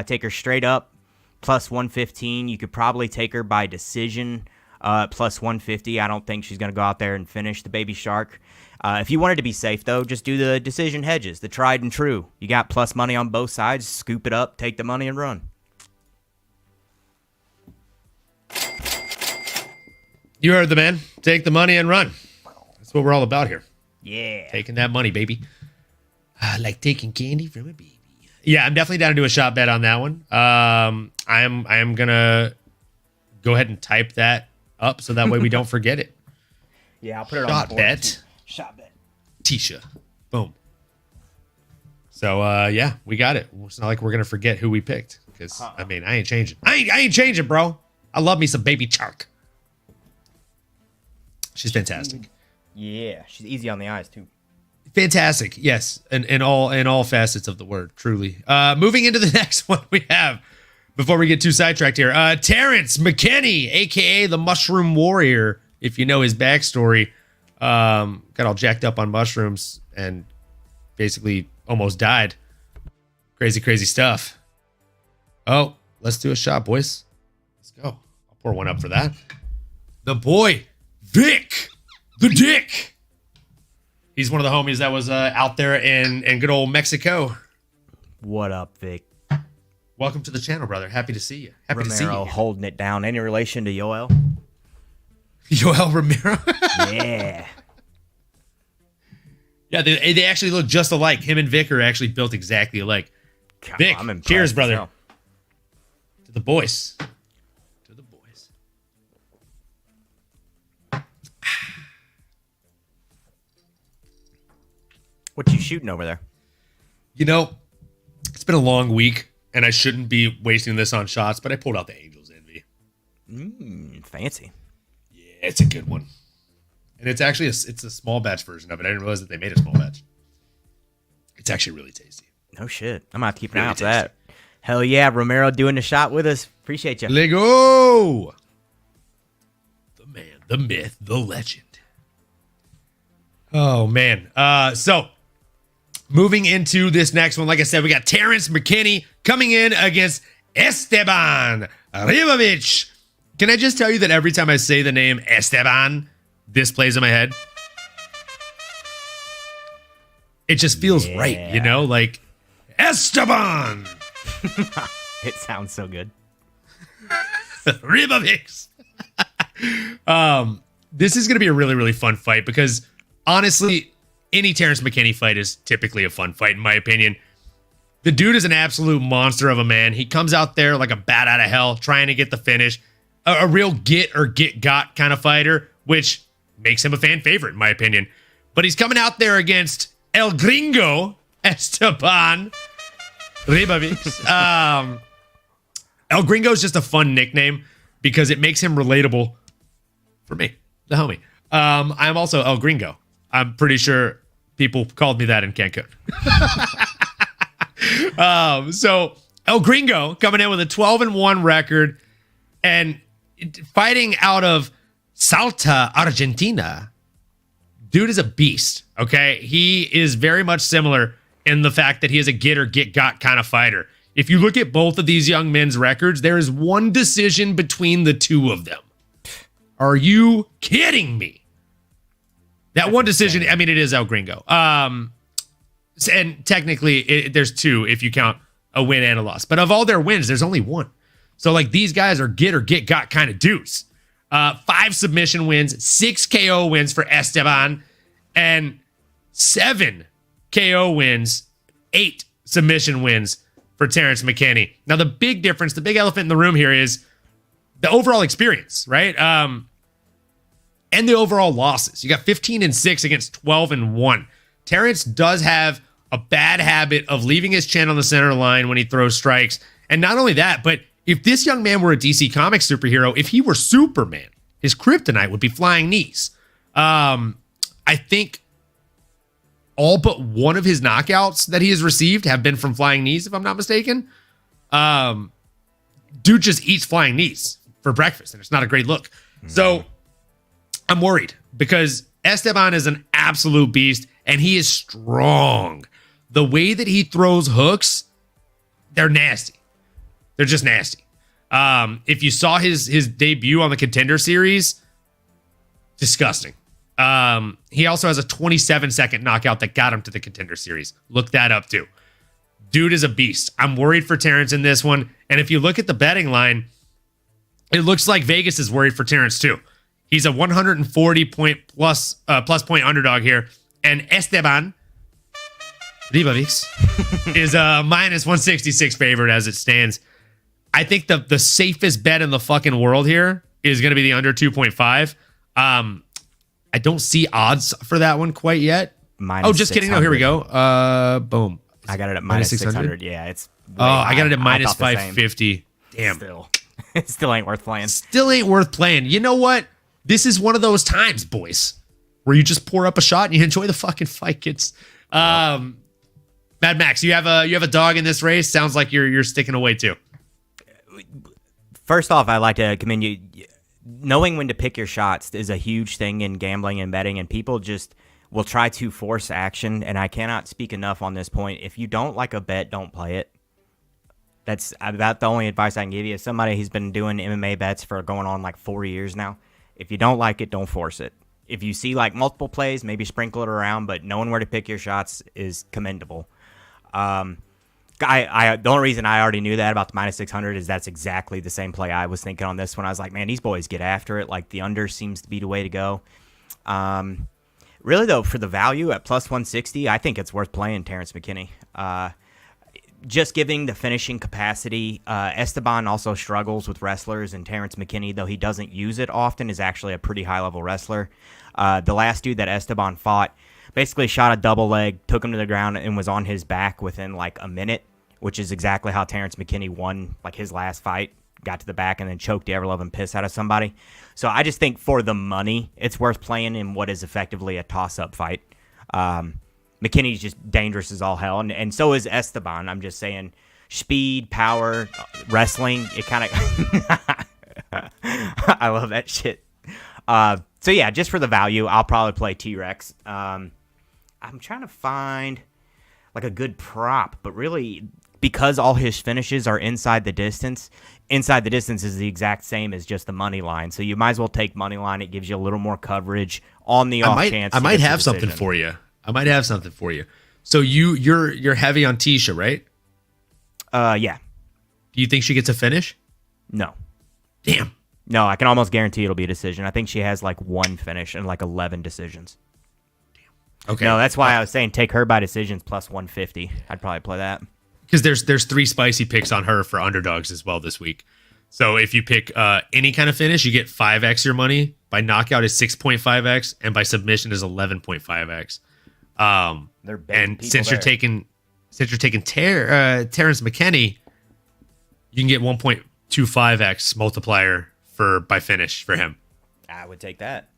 [SPEAKER 3] Take her straight up, plus 115. You could probably take her by decision, plus 150. I don't think she's going to go out there and finish the Baby Shark. If you wanted to be safe, though, just do the decision hedges, the tried and true. You got plus money on both sides. Scoop it up, take the money, and run.
[SPEAKER 2] You heard the man. Take the money and run. That's what we're all about here.
[SPEAKER 3] Yeah.
[SPEAKER 2] Taking that money, baby. Like taking candy from a baby. Yeah, I'm definitely down to do a shot bet on that one. I am gonna go ahead and type that up so that way we don't forget it.
[SPEAKER 3] Yeah, I'll put it on
[SPEAKER 2] shot
[SPEAKER 3] the board.
[SPEAKER 2] bet.
[SPEAKER 3] Shot bet.
[SPEAKER 2] Tisha. Boom. So yeah, we got it. It's not like we're gonna forget who we picked. Because I mean, I ain't changing. I ain't changing, bro. I love me some Baby Shark. She's fantastic.
[SPEAKER 3] Yeah, she's easy on the eyes too.
[SPEAKER 2] Fantastic, yes, in all facets of the word, truly. Moving into the next one we have, before we get too sidetracked here, Terrence McKinney, aka the Mushroom Warrior. If you know his backstory, got all jacked up on mushrooms and basically almost died. Crazy, crazy stuff. Oh, let's do a shot, boys. Let's go. I'll pour one up for that. The boy, Vic, the Dick. He's one of the homies that was out there in good old Mexico.
[SPEAKER 3] What up, Vic?
[SPEAKER 2] Welcome to the channel, brother. Happy to see you. Happy to see you.
[SPEAKER 3] Romero holding it down. Any relation to Yoel?
[SPEAKER 2] Yoel Romero?
[SPEAKER 3] Yeah.
[SPEAKER 2] Yeah, they actually look just alike. Him and Vic are actually built exactly alike.
[SPEAKER 3] God,
[SPEAKER 2] Vic,
[SPEAKER 3] I'm impressed
[SPEAKER 2] cheers,
[SPEAKER 3] as
[SPEAKER 2] brother.
[SPEAKER 3] hell.
[SPEAKER 2] To the boys. To the boys.
[SPEAKER 3] What you shooting over there?
[SPEAKER 2] You know, it's been a long week, and I shouldn't be wasting this on shots, but I pulled out the Angels Envy.
[SPEAKER 3] Fancy.
[SPEAKER 2] Yeah, it's a good one. And it's actually it's a small batch version of it. I didn't realize that they made a small batch. It's actually really tasty.
[SPEAKER 3] No shit. I'm going to have to keep an eye
[SPEAKER 2] Really
[SPEAKER 3] out for that. Hell yeah, Romero doing the shot with us. Appreciate you.
[SPEAKER 2] Lego! The man, the myth, the legend. Oh, man. So, moving into this next one, like I said, we got Terrence McKinney coming in against Esteban Ribovic. Can I just tell you that every time I say the name Esteban, this plays in my head? It just feels right, you know? Like, Esteban!
[SPEAKER 3] It sounds so good.
[SPEAKER 2] Ribovic. This is going to be a really, really fun fight because, honestly, any Terrence McKinney fight is typically a fun fight, in my opinion. The dude is an absolute monster of a man. He comes out there like a bat out of hell, trying to get the finish. A real get or get got kind of fighter, which makes him a fan favorite, in my opinion. But he's coming out there against El Gringo, Esteban Ribovic. El Gringo is just a fun nickname because it makes him relatable for me, the homie. I'm also El Gringo. I'm pretty sure people called me that in Cancun. So El Gringo coming in with a 12-1 record and fighting out of Salta, Argentina. Dude is a beast, okay? He is very much similar in the fact that he is a get or get got kind of fighter. If you look at both of these young men's records, there is one decision between the two of them. Are you kidding me? That one decision, I mean, it is El Gringo. And technically, there's two if you count a win and a loss. But of all their wins, there's only one. So, like, these guys are get or get got kind of dudes. 5 submission wins, 6 KO wins for Esteban, and 7 KO wins, 8 submission wins for Terrence McKinney. Now, the big difference, the big elephant in the room here is the overall experience, right? And the overall losses. You got 15-6 against 12-1. Terrence does have a bad habit of leaving his chin on the center line when he throws strikes. And not only that, but if this young man were a DC Comics superhero, if he were Superman, his kryptonite would be flying knees. I think all but one of his knockouts that he has received have been from flying knees, if I'm not mistaken. Dude just eats flying knees for breakfast, and it's not a great look. So I'm worried because Esteban is an absolute beast, and he is strong. The way that he throws hooks, they're nasty. They're just nasty. If you saw his debut on the Contender Series, disgusting. He also has a 27-second knockout that got him to the Contender Series. Look that up too. Dude is a beast. I'm worried for Terrence in this one. And if you look at the betting line, it looks like Vegas is worried for Terrence too. He's a 140 point plus point underdog here. And Esteban Ribovic is a minus 166 favorite as it stands. I think the safest bet in the fucking world here is going to be the under 2.5. I don't see odds for that one quite yet.
[SPEAKER 3] Minus
[SPEAKER 2] just kidding. No, here we go. Boom.
[SPEAKER 3] I got it at minus 600. Yeah, it's.
[SPEAKER 2] I got it at minus 550. Damn.
[SPEAKER 3] Still, it still ain't worth playing.
[SPEAKER 2] Still ain't worth playing. You know what? This is one of those times, boys, where you just pour up a shot and you enjoy the fucking fight, kids. Mad Max, you have a dog in this race. Sounds like you're sticking away too.
[SPEAKER 3] First off, I'd like to commend you. Knowing when to pick your shots is a huge thing in gambling and betting, and people just will try to force action, and I cannot speak enough on this point. If you don't like a bet, don't play it. That's about the only advice I can give you. As somebody who's been doing MMA bets for going on like 4 years now, if you don't like it, don't force it. If you see like multiple plays, maybe sprinkle it around, but knowing where to pick your shots is commendable. The only reason I already knew that about the -600 is that's exactly the same play I was thinking on this one. I was like, man, these boys get after it. Like the under seems to be the way to go. Really though, for the value at +160, I think it's worth playing Terrence McKinney. Just giving the finishing capacity. Esteban also struggles with wrestlers, and Terrence McKinney, though he doesn't use it often, is actually a pretty high-level wrestler. The last dude that Esteban fought basically shot a double leg, took him to the ground, and was on his back within like a minute, which is exactly how Terrence McKinney won like his last fight. Got to the back and then choked the ever-loving piss out of somebody. So I just think for the money, it's worth playing in what is effectively a toss-up fight. McKinney's just dangerous as all hell, and so is Esteban. I'm just saying, speed, power, wrestling, it kind of... I love that shit. So yeah, just for the value, I'll probably play T-Rex. I'm trying to find like a good prop, but really, because all his finishes are inside the distance is the exact same as just the money line. So you might as well take money line. It gives you a little more coverage on the off chance.
[SPEAKER 2] I might have something for you. So you're heavy on Tisha, right?
[SPEAKER 3] Yeah.
[SPEAKER 2] Do you think she gets a finish?
[SPEAKER 3] No.
[SPEAKER 2] Damn.
[SPEAKER 3] No, I can almost guarantee it'll be a decision. I think she has like one finish and like 11 decisions. Damn. Okay. No, that's why I was saying take her by decisions +150. I'd probably play that.
[SPEAKER 2] Because there's 3 spicy picks on her for underdogs as well this week. So if you pick any kind of finish, you get 5x your money. By knockout is 6.5x, and by submission is 11.5x. And since you're taking Terrence McKinney, you can get 1.25x multiplier by finish for him.
[SPEAKER 3] I would take that.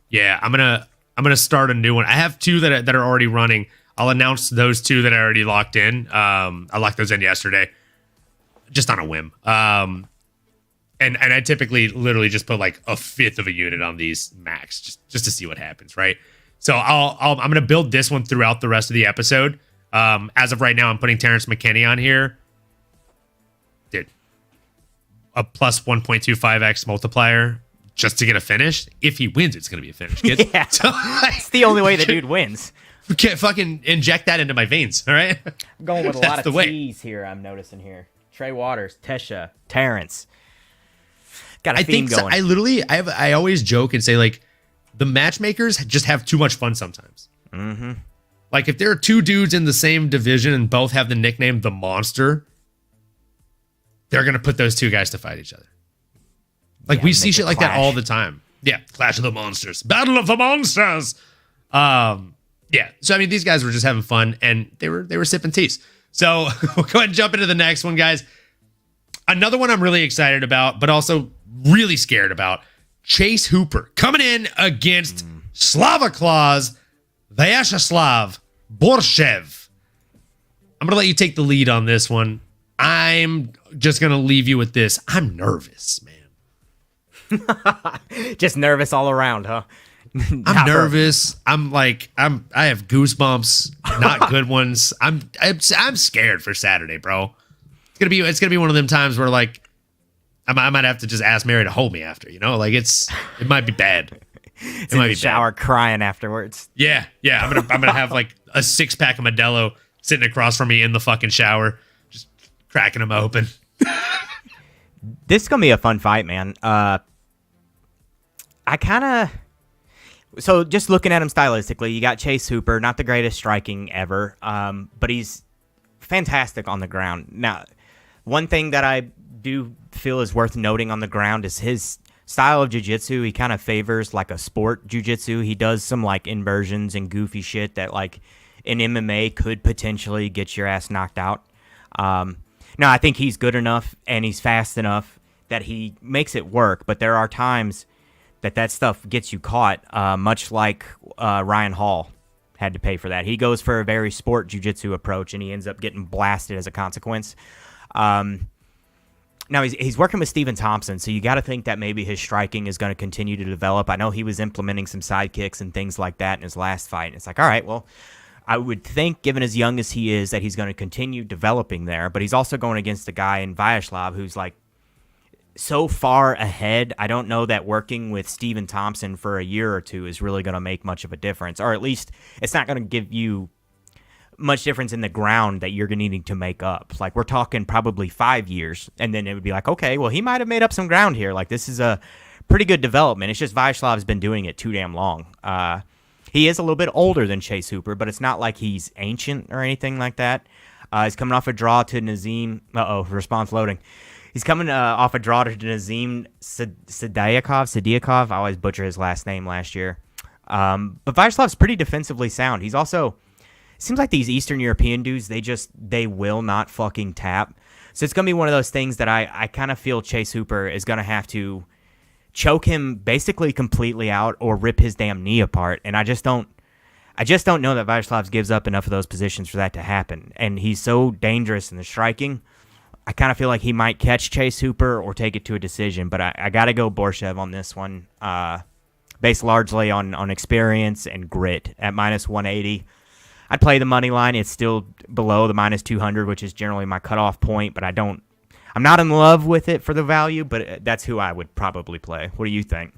[SPEAKER 2] Yeah, I'm gonna start a new one. I have 2 that are already running. I'll announce those 2 that I already locked in. I locked those in yesterday, just on a whim. And I typically literally just put like a fifth of a unit on these max just to see what happens, right? So I'm gonna build this one throughout the rest of the episode. As of right now, I'm putting Terrence McKinney on here. Dude, a +1.25x multiplier just to get a finish. If he wins, it's gonna be a finish, kid.
[SPEAKER 3] Yeah, so, it's the only way the dude wins.
[SPEAKER 2] Can't fucking inject that into my veins, all right?
[SPEAKER 3] I'm going with a lot of T's here. I'm noticing here. Trey Waters, Tesha, Terrence. Got a theme going.
[SPEAKER 2] I always joke and say like the matchmakers just have too much fun sometimes.
[SPEAKER 3] Mm-hmm.
[SPEAKER 2] Like if there are 2 dudes in the same division and both have the nickname The Monster, they're gonna put those 2 guys to fight each other. Like we see shit like that all the time. Yeah, Clash of the Monsters, Battle of the Monsters. Yeah. So I mean, these guys were just having fun, and they were sipping teas. So we'll go ahead and jump into the next one, guys. Another one I'm really excited about, but also really scared about. Chase Hooper coming in against Slavaklaus Vyacheslav Borshev. I'm going to let you take the lead on this one. I'm just going to leave you with this. I'm nervous, man.
[SPEAKER 3] Just nervous all around, huh?
[SPEAKER 2] I'm nervous. I have goosebumps, not good ones. I'm scared for Saturday, bro. It's gonna be one of them times where like I might have to just ask Mary to hold me after, like it might be bad.
[SPEAKER 3] It might be shower bad. Crying afterwards.
[SPEAKER 2] Yeah. I'm gonna have like a 6-pack of Modelo sitting across from me in the fucking shower, just cracking them open.
[SPEAKER 3] This is gonna be a fun fight, man. So just looking at him stylistically, you got Chase Hooper, not the greatest striking ever, but he's fantastic on the ground. Now, one thing that I do feel is worth noting on the ground is his style of jiu-jitsu. He kind of favors like a sport jiu-jitsu. He does some like inversions and goofy shit that like in MMA could potentially get your ass knocked out. Now, I think he's good enough and he's fast enough that he makes it work, but there are times that stuff gets you caught, much like Ryan Hall had to pay for that. He goes for a very sport jiu-jitsu approach, and he ends up getting blasted as a consequence. Now, he's working with Stephen Thompson, so you got to think that maybe his striking is going to continue to develop. I know he was implementing some side kicks and things like that in his last fight. And it's like, all right, well, I would think, given as young as he is, that he's going to continue developing there. But he's also going against a guy in Vyacheslav who's like so far ahead. I don't know that working with Steven Thompson for a year or two is really going to make much of a difference, or at least it's not going to give you much difference in the ground that you're needing to make up. Like, we're talking probably 5 years, and then it would be like, okay, well, he might have made up some ground here. Like, this is a pretty good development. It's just Vaislav's been doing it too damn long. He is a little bit older than Chase Hooper, but it's not like he's ancient or anything like that. He's coming off a draw to Nazim. Response loading. He's coming off a draw to Nazim Sadiakov. I always butcher his last name last year. But Vaislav's pretty defensively sound. He's also, seems like these Eastern European dudes, they will not fucking tap. So it's going to be one of those things that I kind of feel Chase Hooper is going to have to choke him basically completely out or rip his damn knee apart. And I just don't know that Vaislavs gives up enough of those positions for that to happen. And he's so dangerous in the striking. I kind of feel like he might catch Chase Hooper or take it to a decision, but I got to go Borshev on this one, based largely on experience and grit at minus 180. I'd play the money line. It's still below the minus 200, which is generally my cutoff point, but I'm not in love with it for the value, but that's who I would probably play. What do you think?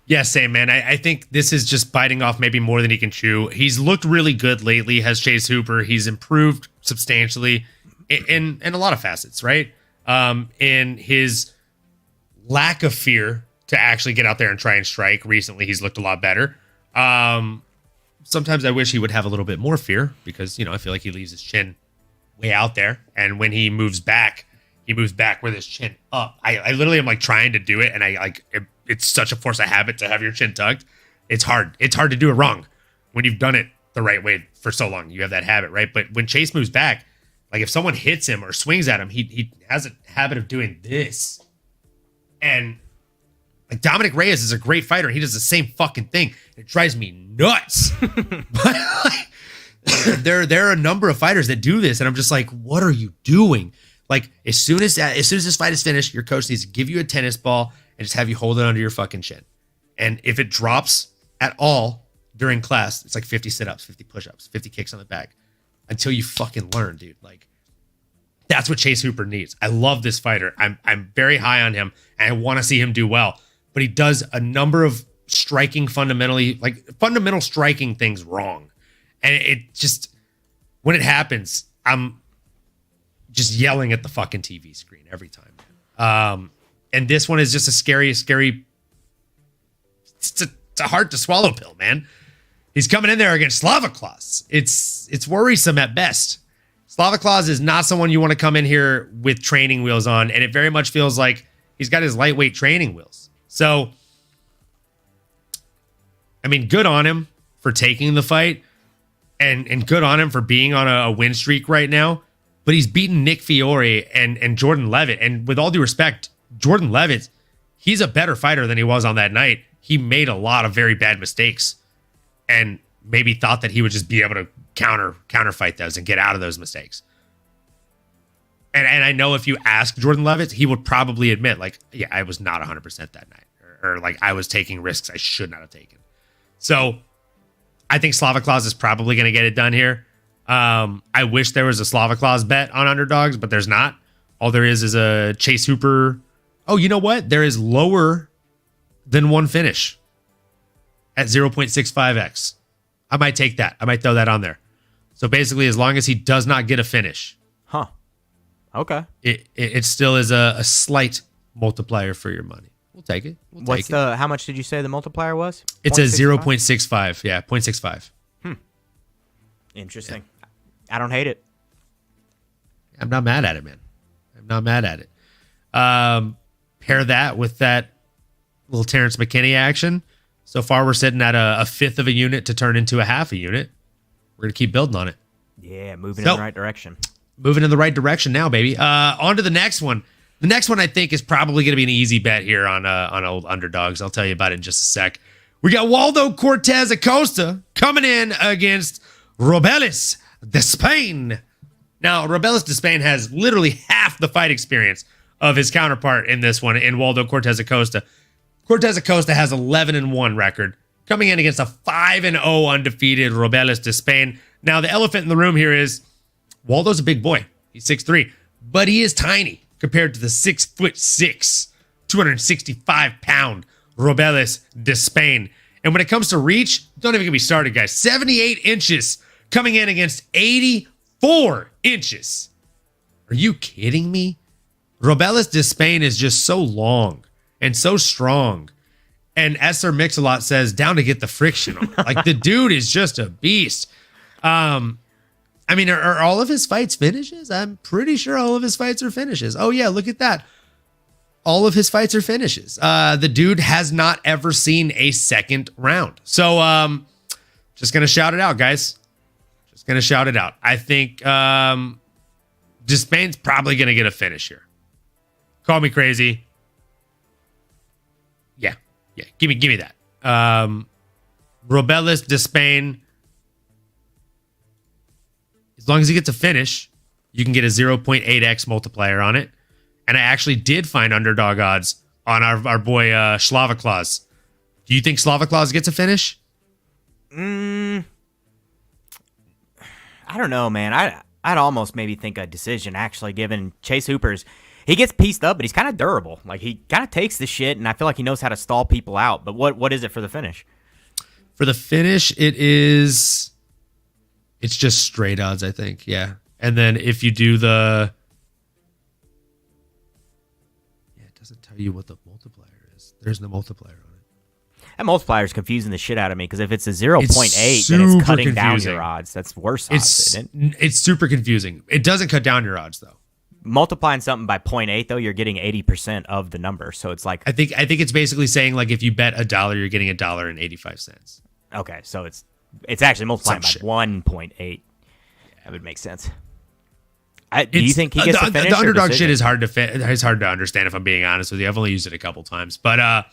[SPEAKER 2] Yeah, same, man. I think this is just biting off maybe more than he can chew. He's looked really good lately, has Chase Hooper. He's improved substantially in a lot of facets, right? In his lack of fear to actually get out there and try and strike. Recently, he's looked a lot better. Sometimes I wish he would have a little bit more fear because, I feel like he leaves his chin way out there. And when he moves back with his chin up. I literally am like trying to do it. And it's such a force of habit to have your chin tucked. It's hard. It's hard to do it wrong when you've done it the right way for so long. You have that habit, right? But when Chase moves back, like if someone hits him or swings at him, he has a habit of doing this. And like Dominic Reyes is a great fighter. He does the same fucking thing. It drives me nuts. But there are a number of fighters that do this, and I'm just like, what are you doing? Like as soon as this fight is finished, your coach needs to give you a tennis ball and just have you hold it under your fucking chin. And if it drops at all during class, it's like 50 sit-ups, 50 push-ups, 50 kicks on the back until you fucking learn, dude. Like that's what Chase Hooper needs. I love this fighter. I'm very high on him, and I want to see him do well. But he does a number of fundamental striking things wrong. And it just, when it happens, I'm just yelling at the fucking TV screen every time. And this one is just a scary, it's a hard to swallow pill, man. He's coming in there against Slavoclaus. It's worrisome at best. Slavoclaus is not someone you want to come in here with training wheels on, and it very much feels like he's got his lightweight training wheels. So, I mean, good on him for taking the fight, and good on him for being on a win streak right now. But he's beaten Nick Fiore and Jordan Levitt. And with all due respect, Jordan Levitt, he's a better fighter than he was on that night. He made a lot of very bad mistakes and maybe thought that he would just be able to counter fight those and get out of those mistakes. And I know if you ask Jordan Levitt, he would probably admit, like, yeah, I was not 100% that night. Or like, I was taking risks I should not have taken. So I think Slavoclaus is probably going to get it done here. I wish there was a Slavoclaus bet on underdogs, but there's not. All there is a Chase Hooper. Oh, you know what? There is lower than one finish at 0.65x. I might take that. I might throw that on there. So basically, as long as he does not get a finish.
[SPEAKER 3] Huh. Okay.
[SPEAKER 2] It still is a slight multiplier for your money. We'll take it.
[SPEAKER 3] How much did you say the multiplier was?
[SPEAKER 2] It's a 0.65. Yeah, 0.65.
[SPEAKER 3] Interesting. Yeah. I don't hate it.
[SPEAKER 2] I'm not mad at it, man. I'm not mad at it. Pair that with that little Terrence McKinney action. So far, we're sitting at a fifth of a unit to turn into a half a unit. We're going to keep building on it.
[SPEAKER 3] Yeah, moving in the right direction.
[SPEAKER 2] Moving in the right direction now, baby. On to the next one. The next one I think is probably going to be an easy bet here on old underdogs. I'll tell you about it in just a sec. We got Waldo Cortez Acosta coming in against Robelis de Spain. Now, Robelis de Spain has literally half the fight experience of his counterpart in this one, in Waldo Cortez Acosta. Cortez Acosta has 11-1 record, coming in against a 5-0 undefeated Robelis de Spain. Now, the elephant in the room here is Waldo's a big boy. He's 6'3", but he is tiny compared to the 6'6", 265-pound Robeles de Spain. And when it comes to reach, don't even get me started, guys. 78 inches coming in against 84 inches. Are you kidding me? Robeles de Spain is just so long and so strong. And Esser Mix-a-Lot says, down to get the friction on. Like, the dude is just a beast. I mean, are all of his fights finishes? I'm pretty sure all of his fights are finishes. Oh, yeah, look at that. All of his fights are finishes. The dude has not ever seen a second round. So, just going to shout it out, guys. Just going to shout it out. I think Despain's probably going to get a finish here. Call me crazy. Yeah, give me that. Robeles de Spain. As long as he gets a finish, you can get a 0.8x multiplier on it. And I actually did find underdog odds on our boy Slava Claus. Do you think Slava Claus gets a finish?
[SPEAKER 3] I don't know, man. I'd almost maybe think a decision, actually, given Chase Hooper's. He gets pieced up, but he's kind of durable. Like, he kind of takes the shit, and I feel like he knows how to stall people out. But what is it for the finish?
[SPEAKER 2] For the finish, it's just straight odds, I think. Yeah. And then if you do it doesn't tell you what the multiplier is. There's no multiplier on it.
[SPEAKER 3] That multiplier is confusing the shit out of me, because if it's a 0.8, then it's cutting down your odds. That's worse odds, isn't it?
[SPEAKER 2] It's super confusing. It doesn't cut down your odds, though.
[SPEAKER 3] Multiplying something by 0.8, though, you're getting 80% of the number. So it's like,
[SPEAKER 2] I think it's basically saying, like, if you bet $1, you're getting $1.85.
[SPEAKER 3] Okay, so it's actually multiplying by
[SPEAKER 2] Some shit.
[SPEAKER 3] 1.8. That would make sense. Do you think he gets the finish?
[SPEAKER 2] The underdog shit is hard to understand, if I'm being honest with you. I've only used it a couple times, but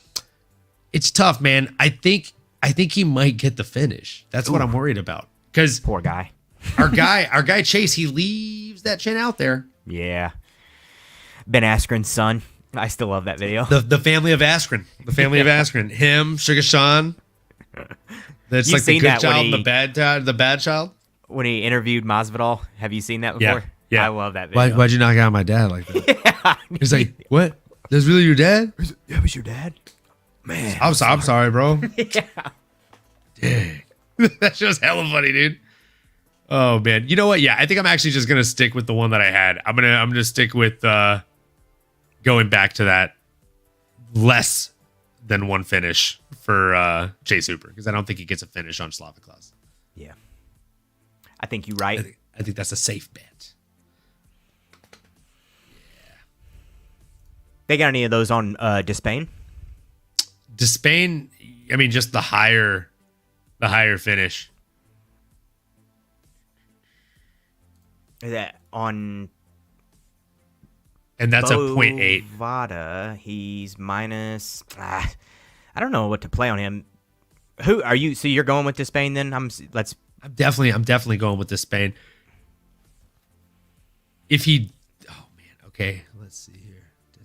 [SPEAKER 2] it's tough, man. I think he might get the finish. That's what I'm worried about. Because
[SPEAKER 3] poor guy.
[SPEAKER 2] our guy Chase, he leaves that chin out there.
[SPEAKER 3] Yeah. Ben Askren's son. I still love that video.
[SPEAKER 2] The family of Askren. The family of Askren. Him, Sugar Sean. That's
[SPEAKER 3] You've
[SPEAKER 2] like the
[SPEAKER 3] seen
[SPEAKER 2] good
[SPEAKER 3] that
[SPEAKER 2] child and the bad child.
[SPEAKER 3] When he interviewed Masvidal, have you seen that before?
[SPEAKER 2] Yeah.
[SPEAKER 3] I love that video.
[SPEAKER 2] Why'd you knock out my dad like that?
[SPEAKER 3] Yeah.
[SPEAKER 2] He's like, what? That's really your dad?
[SPEAKER 3] Yeah, it was your dad? Man.
[SPEAKER 2] I'm sorry, bro.
[SPEAKER 3] Yeah.
[SPEAKER 2] Dang. That show's hella funny, dude. Oh man. You know what? Yeah, I think I'm actually just gonna stick with the one that I had. I'm gonna stick with going back to that less than one finish for Chase Hooper, because I don't think he gets a finish on Slava Claus.
[SPEAKER 3] Yeah. I think you're right.
[SPEAKER 2] I think that's a safe bet. Yeah.
[SPEAKER 3] They got any of those on Despain?
[SPEAKER 2] Despain, I mean, just the higher finish.
[SPEAKER 3] Is that on?
[SPEAKER 2] And that's a 0.8.
[SPEAKER 3] Bovada, he's minus. I don't know what to play on him. Who are you? So you're going with Despain then? I'm
[SPEAKER 2] definitely going with Despain. If he, oh man, okay, let's see here.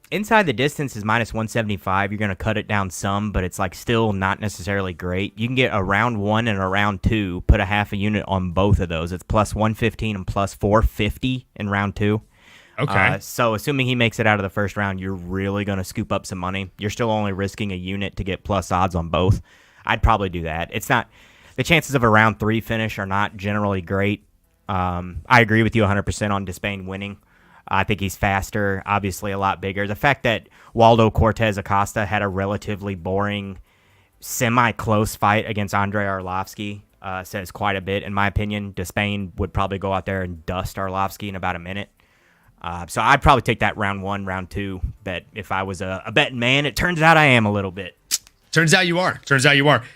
[SPEAKER 3] Inside the distance is minus 175. You're going to cut it down some, but it's like still not necessarily great. You can get a round 1 and a round 2, put a half a unit on both of those. It's plus 115 and plus 450 in round 2.
[SPEAKER 2] Okay.
[SPEAKER 3] So assuming he makes it out of the first round, you're really going to scoop up some money. You're still only risking a unit to get plus odds on both. I'd probably do that. It's not, the chances of a round 3 finish are not generally great. I agree with you 100% on Despain winning. I think he's faster, obviously a lot bigger. The fact that Waldo Cortez Acosta had a relatively boring, semi-close fight against Andrei Arlovsky says quite a bit, in my opinion. Despain would probably go out there and dust Arlovsky in about a minute. So I'd probably take that round 1, round 2 bet if I was a betting man. It turns out I am a little bit.
[SPEAKER 2] Turns out you are.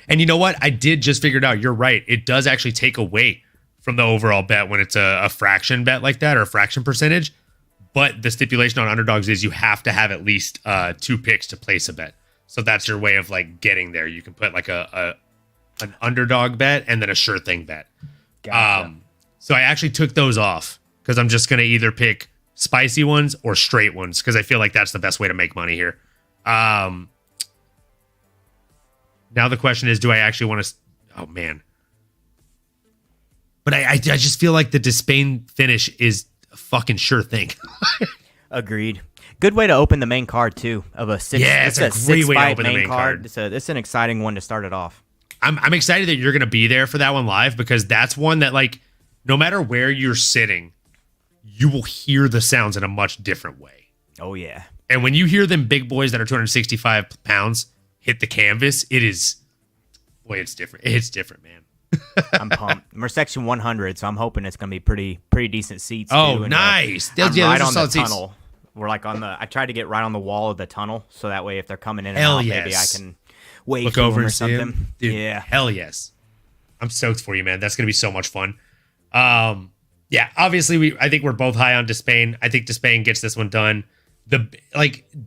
[SPEAKER 2] And you know what? I did just figure it out. You're right. It does actually take away from the overall bet when it's a fraction bet like that, or a fraction percentage. But the stipulation on underdogs is you have to have at least 2 picks to place a bet. So that's your way of like getting there. You can put like an underdog bet and then a sure thing bet.
[SPEAKER 3] Gotcha.
[SPEAKER 2] So I actually took those off because I'm just going to either pick spicy ones or straight ones, because I feel like that's the best way to make money here. Now the question is, do I actually want to... Oh, man. But I just feel like the Despain finish is a fucking sure thing.
[SPEAKER 3] Agreed. Good way to open the main card too. Of a six.
[SPEAKER 2] Yeah, it's a great way to open the main card.
[SPEAKER 3] It's an exciting one to start it off.
[SPEAKER 2] I'm excited that you're going to be there for that one live, because that's one that, like, no matter where you're sitting, you will hear the sounds in a much different way.
[SPEAKER 3] Oh, yeah.
[SPEAKER 2] And when you hear them big boys that are 265 pounds hit the canvas, it's different. It's different, man.
[SPEAKER 3] I'm pumped. We're section 100, so I'm hoping it's going to be pretty decent seats.
[SPEAKER 2] Oh,
[SPEAKER 3] too. And,
[SPEAKER 2] nice.
[SPEAKER 3] I'm
[SPEAKER 2] Yeah,
[SPEAKER 3] right on the
[SPEAKER 2] solid seats.
[SPEAKER 3] tunnel. We're like I tried to get right on the wall of the tunnel, so that way if they're coming in and
[SPEAKER 2] Hell
[SPEAKER 3] out,
[SPEAKER 2] yes.
[SPEAKER 3] maybe I can wave
[SPEAKER 2] Look
[SPEAKER 3] to
[SPEAKER 2] over
[SPEAKER 3] them or
[SPEAKER 2] and see
[SPEAKER 3] something.
[SPEAKER 2] him. Dude,
[SPEAKER 3] Yeah.
[SPEAKER 2] hell yes. I'm stoked for you, man. That's going to be so much fun. Yeah, obviously, I think we're both high on Despain. I think Despain gets this one done.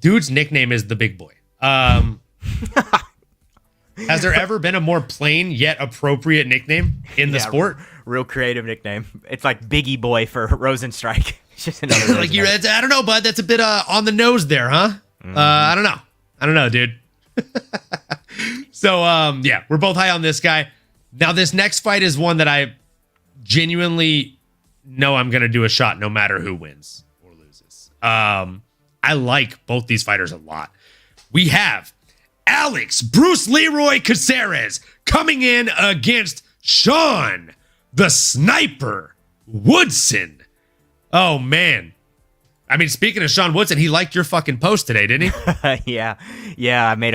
[SPEAKER 2] Dude's nickname is the Big Boy. Has there ever been a more plain yet appropriate nickname in the sport?
[SPEAKER 3] Real creative nickname. It's like Biggie Boy for Rosenstrike. It's just another
[SPEAKER 2] Like I don't know, bud. That's a bit on the nose there, huh? I don't know, dude. So yeah, we're both high on this guy. Now this next fight is one that I genuinely know I'm gonna do a shot no matter who wins or loses. I like both these fighters a lot. We have Alex Bruce Leroy Caceres coming in against Sean the Sniper Woodson. Oh, man. I mean, speaking of Sean Woodson, he liked your fucking post today, didn't he?
[SPEAKER 3] Yeah. I made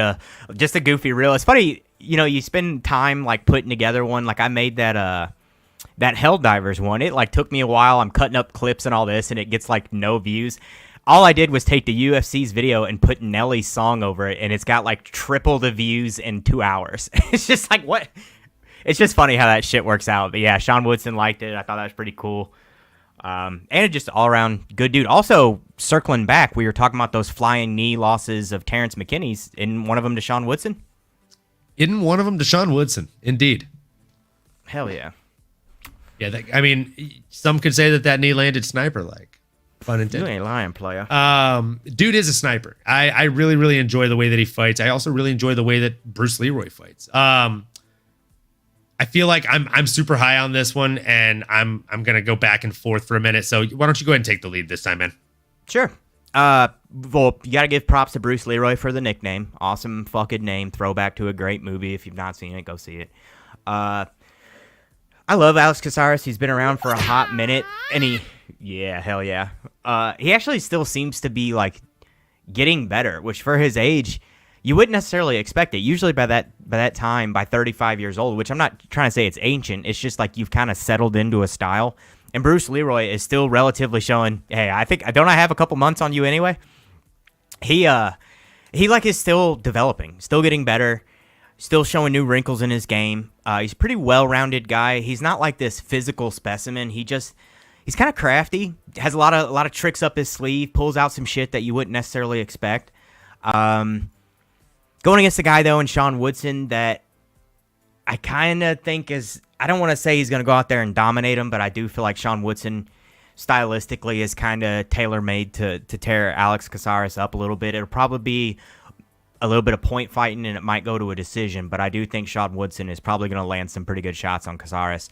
[SPEAKER 3] just a goofy reel. It's funny, you spend time like putting together one. Like I made that Helldivers one. It like took me a while. I'm cutting up clips and all this, and it gets like no views. All I did was take the UFC's video and put Nelly's song over it, and it's got like triple the views in 2 hours. It's just like, what? It's just funny how that shit works out. But yeah, Sean Woodson liked it. I thought that was pretty cool. And just all around good dude. Also, circling back, we were talking about those flying knee losses of Terrence McKinney's. Isn't one of them to Sean Woodson?
[SPEAKER 2] Isn't one of them to Sean Woodson? Indeed.
[SPEAKER 3] Hell yeah.
[SPEAKER 2] Yeah, I mean, some could say that knee landed sniper-like. Fun intended.
[SPEAKER 3] You ain't lying, player.
[SPEAKER 2] Dude is a sniper. I really, really enjoy the way that he fights. I also really enjoy the way that Bruce Leroy fights. I feel like I'm super high on this one, and I'm gonna go back and forth for a minute. So why don't you go ahead and take the lead this time, man?
[SPEAKER 3] Sure. Well, you gotta give props to Bruce Leroy for the nickname. Awesome fucking name. Throwback to a great movie. If you've not seen it, go see it. I love Alex Caceres. He's been around for a hot minute, and hell yeah. He actually still seems to be like getting better, which for his age, you wouldn't necessarily expect it. Usually by that time, by 35 years old, which I'm not trying to say it's ancient, it's just like you've kind of settled into a style. And Bruce Leroy is still relatively showing, hey, I have a couple months on you anyway. He like is still developing, still getting better, still showing new wrinkles in his game. He's a pretty well-rounded guy. He's not like this physical specimen. He's kind of crafty, has a lot of tricks up his sleeve, pulls out some shit that you wouldn't necessarily expect. Going against a guy, though, in Sean Woodson that I kind of think I don't want to say he's going to go out there and dominate him, but I do feel like Sean Woodson stylistically is kind of tailor-made to tear Alex Caceres up a little bit. It'll probably be a little bit of point fighting, and it might go to a decision, but I do think Sean Woodson is probably going to land some pretty good shots on Caceres.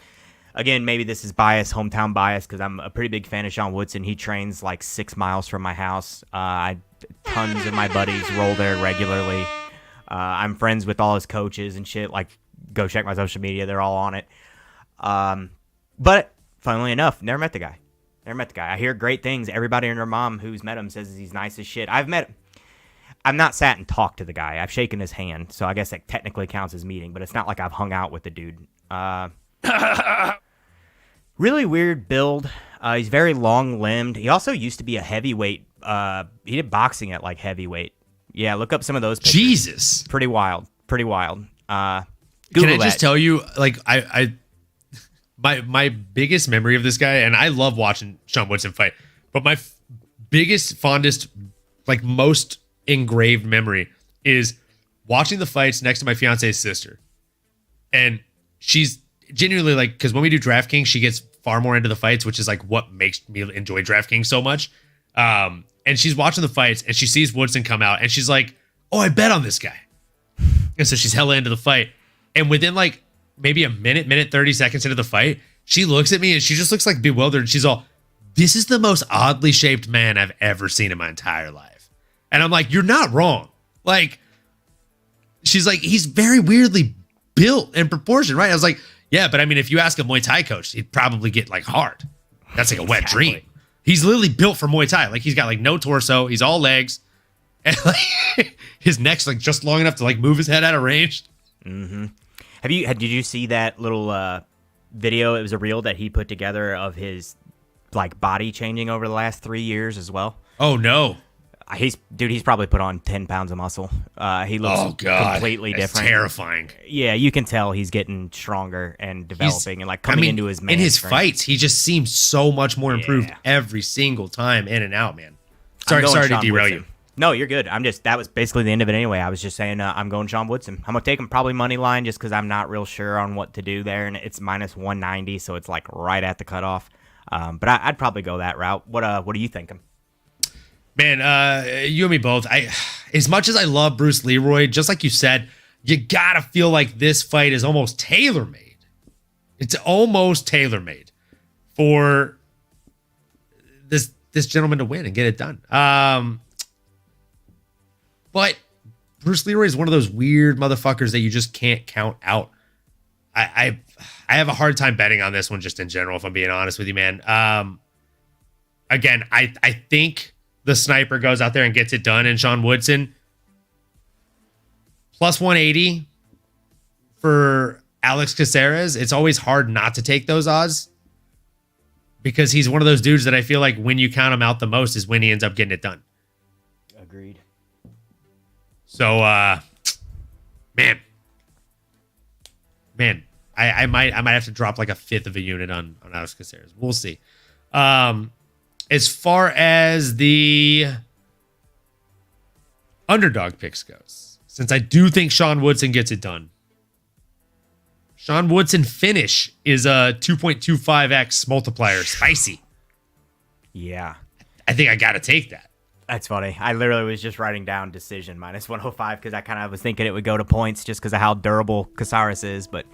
[SPEAKER 3] Again, maybe this is hometown bias, because I'm a pretty big fan of Sean Woodson. He trains like 6 miles from my house. Tons of my buddies roll there regularly. I'm friends with all his coaches and shit. Like, go check my social media. They're all on it. But funnily enough, never met the guy. I hear great things. Everybody and their mom who's met him says he's nice as shit. I've not sat and talked to the guy. I've shaken his hand, so I guess that technically counts as meeting, but it's not like I've hung out with the dude. Really weird build. He's very long-limbed. He also used to be a heavyweight. He did boxing at like heavyweight. Yeah, look up some of those pictures.
[SPEAKER 2] Jesus.
[SPEAKER 3] Pretty wild. Google
[SPEAKER 2] Can I
[SPEAKER 3] that.
[SPEAKER 2] just tell you, like, my biggest memory of this guy, and I love watching Sean Woodson fight, but my biggest, fondest, like most engraved memory is watching the fights next to my fiance's sister. And she's genuinely like, because when we do DraftKings, she gets far more into the fights, which is like what makes me enjoy DraftKings so much. And she's watching the fights and she sees Woodson come out and she's like, oh, I bet on this guy. And so she's hella into the fight. And within like maybe a minute 30 seconds into the fight, she looks at me and she just looks like bewildered. She's all, this is the most oddly shaped man I've ever seen in my entire life. And I'm like, you're not wrong. Like, she's like, he's very weirdly built and proportioned, right? I was like, yeah, but I mean, if you ask a Muay Thai coach, he'd probably get like hard. That's like a wet dream. He's literally built for Muay Thai. Like, he's got like no torso. He's all legs. And like his neck's like just long enough to like move his head out of range.
[SPEAKER 3] Mm-hmm. Did you see that little video? It was a reel that he put together of his like body changing over the last 3 years as well.
[SPEAKER 2] Oh no.
[SPEAKER 3] He's probably put on 10 pounds of muscle. He looks completely different.
[SPEAKER 2] Terrifying.
[SPEAKER 3] Yeah, you can tell he's getting stronger and developing and like coming into his man.
[SPEAKER 2] In his
[SPEAKER 3] strength.
[SPEAKER 2] fights, he just seems so much more improved every single time in and out, man. Sorry to derail you.
[SPEAKER 3] No, you're good. That was basically the end of it anyway. I was just saying I'm going Sean Woodson. I'm going to take him probably money line just because I'm not real sure on what to do there, and it's minus 190, so it's like right at the cutoff. But I'd probably go that route. What are you thinking?
[SPEAKER 2] Man, you and me both. As much as I love Bruce Leroy, just like you said, you gotta feel like this fight is almost tailor-made. It's almost tailor-made for this gentleman to win and get it done. But Bruce Leroy is one of those weird motherfuckers that you just can't count out. I have a hard time betting on this one just in general, if I'm being honest with you, man. Again, I think the sniper goes out there and gets it done, and Sean Woodson plus 180 for Alex Caceres. It's always hard not to take those odds because he's one of those dudes that I feel like when you count him out the most is when he ends up getting it done.
[SPEAKER 3] Agreed.
[SPEAKER 2] So, man, I might have to drop like a fifth of a unit on Alex Caceres. We'll see. As far as the underdog picks goes, since I do think Sean Woodson gets it done, Sean Woodson finish is a 2.25x multiplier. Spicy.
[SPEAKER 3] Yeah.
[SPEAKER 2] I think I got to take that.
[SPEAKER 3] That's funny. I literally was just writing down decision minus 105 because I kind of was thinking it would go to points just because of how durable Caceres is, but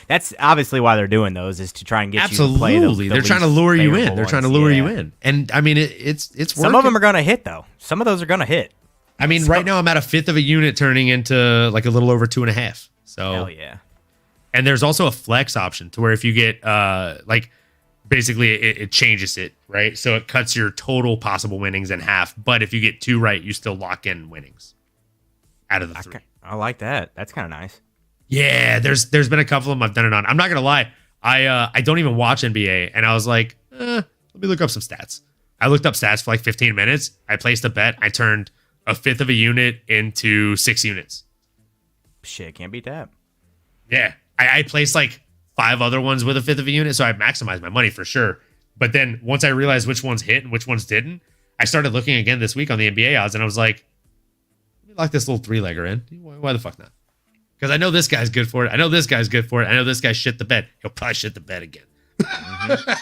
[SPEAKER 3] that's obviously why they're doing those is to try and get you to play the
[SPEAKER 2] They're trying to lure you in. They're trying to lure you in. And I mean, it's working.
[SPEAKER 3] Some of them are going to hit though. Some of those are going to hit.
[SPEAKER 2] I mean, right now I'm at a fifth of a unit turning into like a little over 2.5. So
[SPEAKER 3] hell yeah.
[SPEAKER 2] And there's also a flex option to where if you get like basically it changes it, right? So it cuts your total possible winnings in half. But if you get 2 right, you still lock in winnings out of the 3.
[SPEAKER 3] I like that. That's kind of nice.
[SPEAKER 2] Yeah, there's been a couple of them I've done it on. I'm not gonna lie, I don't even watch NBA, and I was like, let me look up some stats. I looked up stats for like 15 minutes. I placed a bet. I turned a fifth of a unit into 6 units.
[SPEAKER 3] Shit, can't beat that.
[SPEAKER 2] Yeah, I placed like 5 other ones with a fifth of a unit, so I maximized my money for sure. But then once I realized which ones hit and which ones didn't, I started looking again this week on the NBA odds, and I was like, let me lock this little 3-legger in. Why the fuck not? Because I know this guy's good for it. I know this guy's good for it. I know this guy shit the bed. He'll probably shit the bed again. Mm-hmm.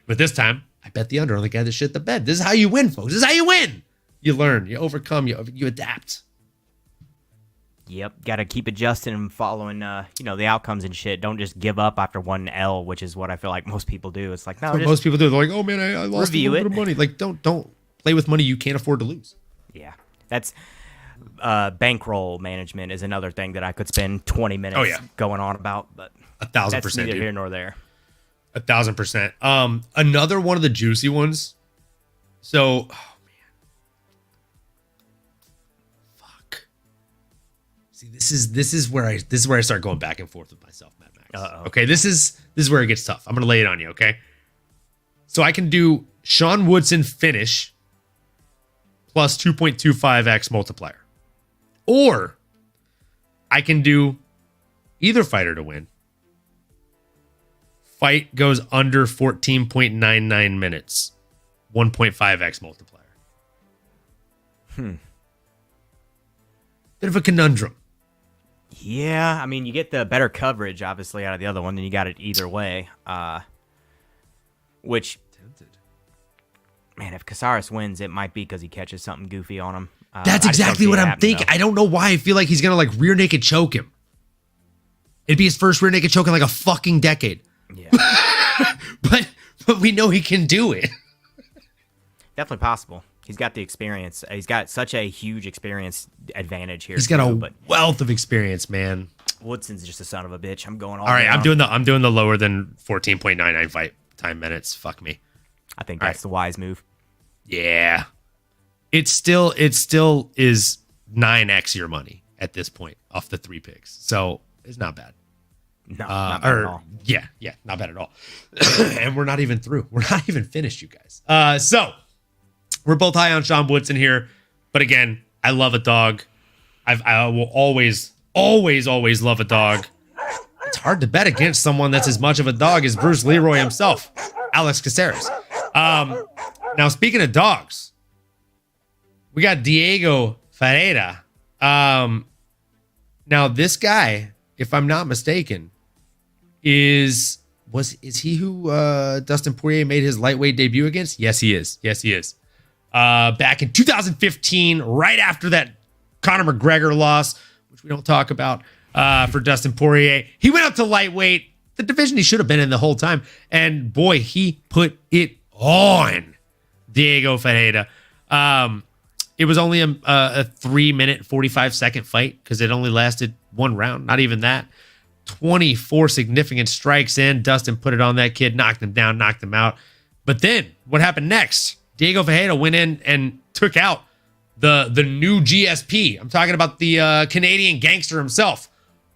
[SPEAKER 2] But this time, I bet the under on the guy that shit the bed. This is how you win, folks. This is how you win. You learn. You overcome. You adapt.
[SPEAKER 3] Yep. Got to keep adjusting and following, the outcomes and shit. Don't just give up after one L, which is what I feel like most people do. It's like, no,
[SPEAKER 2] most people do. They're like, oh, man, I lost a little bit of money. Like, don't play with money you can't afford to lose.
[SPEAKER 3] Yeah. That's... bankroll management is another thing that I could spend 20 minutes going on about, but
[SPEAKER 2] 1,000%,
[SPEAKER 3] that's neither here nor there.
[SPEAKER 2] 1,000%. Another one of the juicy ones. So, oh man, fuck. See, this is where I start going back and forth with myself, MadMax. Okay, this is where it gets tough. I'm gonna lay it on you. Okay, so I can do Sean Woodson finish plus 2.25x multiplier. Or I can do either fighter to win. Fight goes under 14.99 minutes. 1.5x multiplier. Bit of a conundrum.
[SPEAKER 3] Yeah, I mean, you get the better coverage, obviously, out of the other one, and you got it either way. Which, man, if Caceres wins, it might be because he catches something goofy on him.
[SPEAKER 2] That's exactly what I'm thinking. I don't know why I feel like he's going to like rear naked choke him. It'd be his first rear naked choke in like a fucking decade.
[SPEAKER 3] Yeah.
[SPEAKER 2] but we know he can do it.
[SPEAKER 3] Definitely possible. He's got the experience. He's got such a huge experience advantage here.
[SPEAKER 2] He's got a wealth of experience, man.
[SPEAKER 3] Woodson's just a son of a bitch. I'm going
[SPEAKER 2] all right.
[SPEAKER 3] down.
[SPEAKER 2] I'm doing the lower than 14.99 fight time minutes. Fuck me.
[SPEAKER 3] I think that's the wise move.
[SPEAKER 2] Yeah. It still is 9x your money at this point off the 3 picks. So it's not bad.
[SPEAKER 3] No, not bad at all.
[SPEAKER 2] Yeah, not bad at all. And we're not even through. We're not even finished, you guys. So we're both high on Sean Woodson here. But again, I love a dog. I will always love a dog. It's hard to bet against someone that's as much of a dog as Bruce Leroy himself, Alex Caceres. Now, speaking of dogs, we got Diego Ferreira. Now, this guy, if I'm not mistaken, is he who Dustin Poirier made his lightweight debut against? Yes, he is. Back in 2015, right after that Conor McGregor loss, which we don't talk about, for Dustin Poirier. He went up to lightweight, the division he should have been in the whole time. And boy, he put it on Diego Ferreira. It was only a 3-minute, 45-second fight because it only lasted 1 round. Not even that. 24 significant strikes in. Dustin put it on that kid, knocked him down, knocked him out. But then what happened next? Diego Ferreira went in and took out the new GSP. I'm talking about the Canadian gangster himself,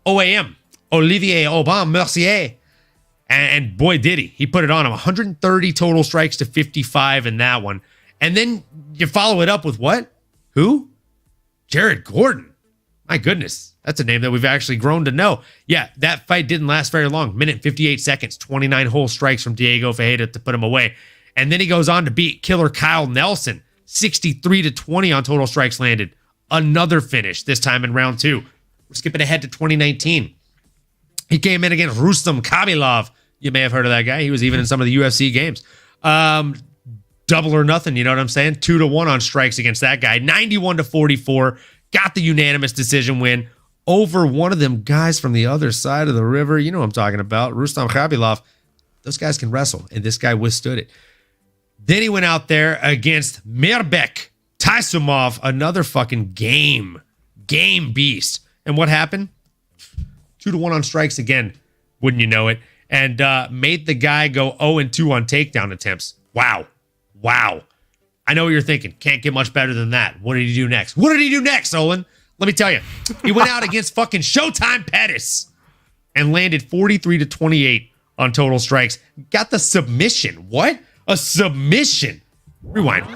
[SPEAKER 2] OAM, Olivier Aubin Mercier. And boy, did he. He put it on him. 130 total strikes to 55 in that one. And then you follow it up with what? Who? Jared Gordon. My goodness. That's a name that we've actually grown to know. Yeah, that fight didn't last very long. Minute 58 seconds, 29 whole strikes from Diego Ferreira to put him away. And then he goes on to beat killer Kyle Nelson. 63-20 on total strikes landed. Another finish, this time in round 2. We're skipping ahead to 2019. He came in against Rustam Khabilov. You may have heard of that guy. He was even in some of the UFC games. Double or nothing, you know what I'm saying? 2-1 on strikes against that guy. 91-44. Got the unanimous decision win over one of them guys from the other side of the river. You know what I'm talking about. Rustam Khabilov. Those guys can wrestle, and this guy withstood it. Then he went out there against Mirbek Taisumov, another fucking game beast. And what happened? 2-1 on strikes again, wouldn't you know it? And made the guy go 0-2 on takedown attempts. Wow. I know what you're thinking. Can't get much better than that. What did he do next? Olin? Let me tell you. He went out against fucking Showtime Pettis and landed 43-28 on total strikes. Got the submission. What? A submission. Rewind.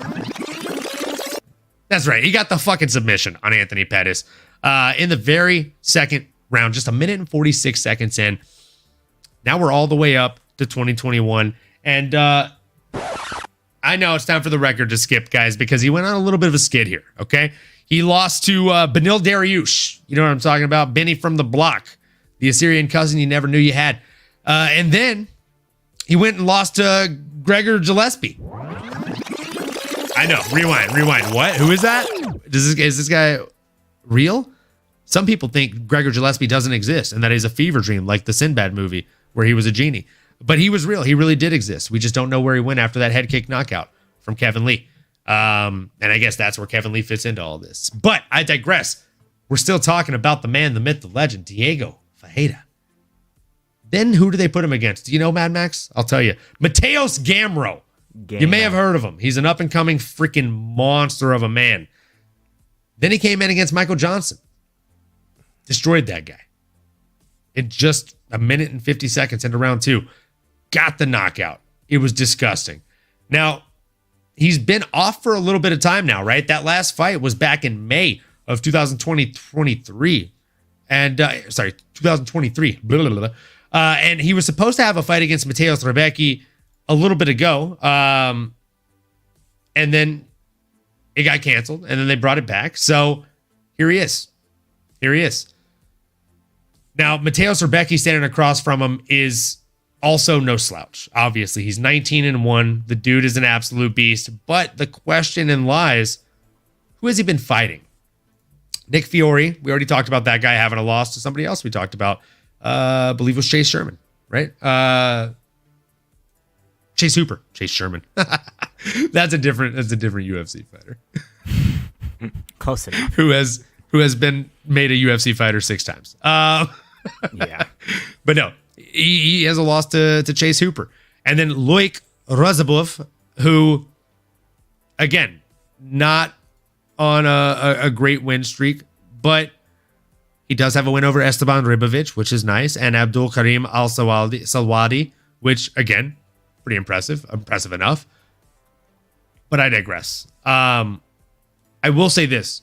[SPEAKER 2] That's right. He got the fucking submission on Anthony Pettis in the very second round, just 1 minute and 46 seconds in. Now we're all the way up to 2021. And I know it's time for the record to skip, guys, because he went on a little bit of a skid here, okay? He lost to Benil Dariush. You know what I'm talking about? Benny from the block, the Assyrian cousin you never knew you had. And then he went and lost to Gregor Gillespie. I know. Rewind. What? Who is that? Is this guy real? Some people think Gregor Gillespie doesn't exist and that he's a fever dream like the Sinbad movie where he was a genie. But he was real. He really did exist. We just don't know where he went after that head kick knockout from Kevin Lee. And I guess that's where Kevin Lee fits into all this. But I digress. We're still talking about the man, the myth, the legend, Diego Ferreira. Then who do they put him against? Do you know, Mad Max? I'll tell you. Mateos Gamro. You may have heard of him. He's an up-and-coming freaking monster of a man. Then he came in against Michael Johnson. Destroyed that guy. In just 1 minute and 50 seconds into round 2. Got the knockout. It was disgusting. Now, he's been off for a little bit of time now, right? That last fight was back in May of 2023. And, 2023. Blah, blah, blah. And he was supposed to have a fight against Mateos Rebecki a little bit ago. And then it got canceled. And then they brought it back. So here he is. Now, Mateos Rebecki standing across from him is also no slouch. Obviously, he's 19-1. The dude is an absolute beast. But the question lies, who has he been fighting? Nick Fiore. We already talked about that guy having a loss to somebody else we talked about. I believe it was Chase Sherman, right? Chase Hooper, Chase Sherman. That's a different UFC fighter.
[SPEAKER 3] Close enough.
[SPEAKER 2] who has been made a UFC fighter 6 times.
[SPEAKER 3] Yeah.
[SPEAKER 2] But no, he has a loss to Chase Hooper. And then Loic Rozabov, who, again, not on a great win streak, but he does have a win over Esteban Ribovic, which is nice, and Abdul Karim Salwadi, which, again, pretty impressive enough. But I digress. I will say this.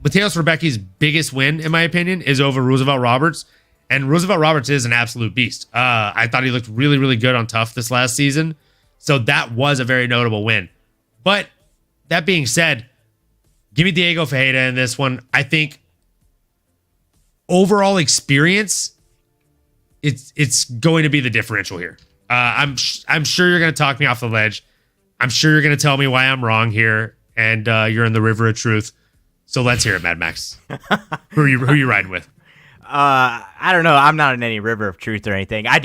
[SPEAKER 2] Mateus Rebecki's biggest win, in my opinion, is over Roosevelt Roberts. And Roosevelt Roberts is an absolute beast. I thought he looked really, really good on Tough this last season. So that was a very notable win. But that being said, give me Diego Ferreira in this one. I think overall experience, it's going to be the differential here. I'm sure you're going to talk me off the ledge. I'm sure you're going to tell me why I'm wrong here, and you're in the river of truth. So let's hear it, Mad Max. Who are you riding with?
[SPEAKER 3] I don't know. I'm not in any river of truth or anything. I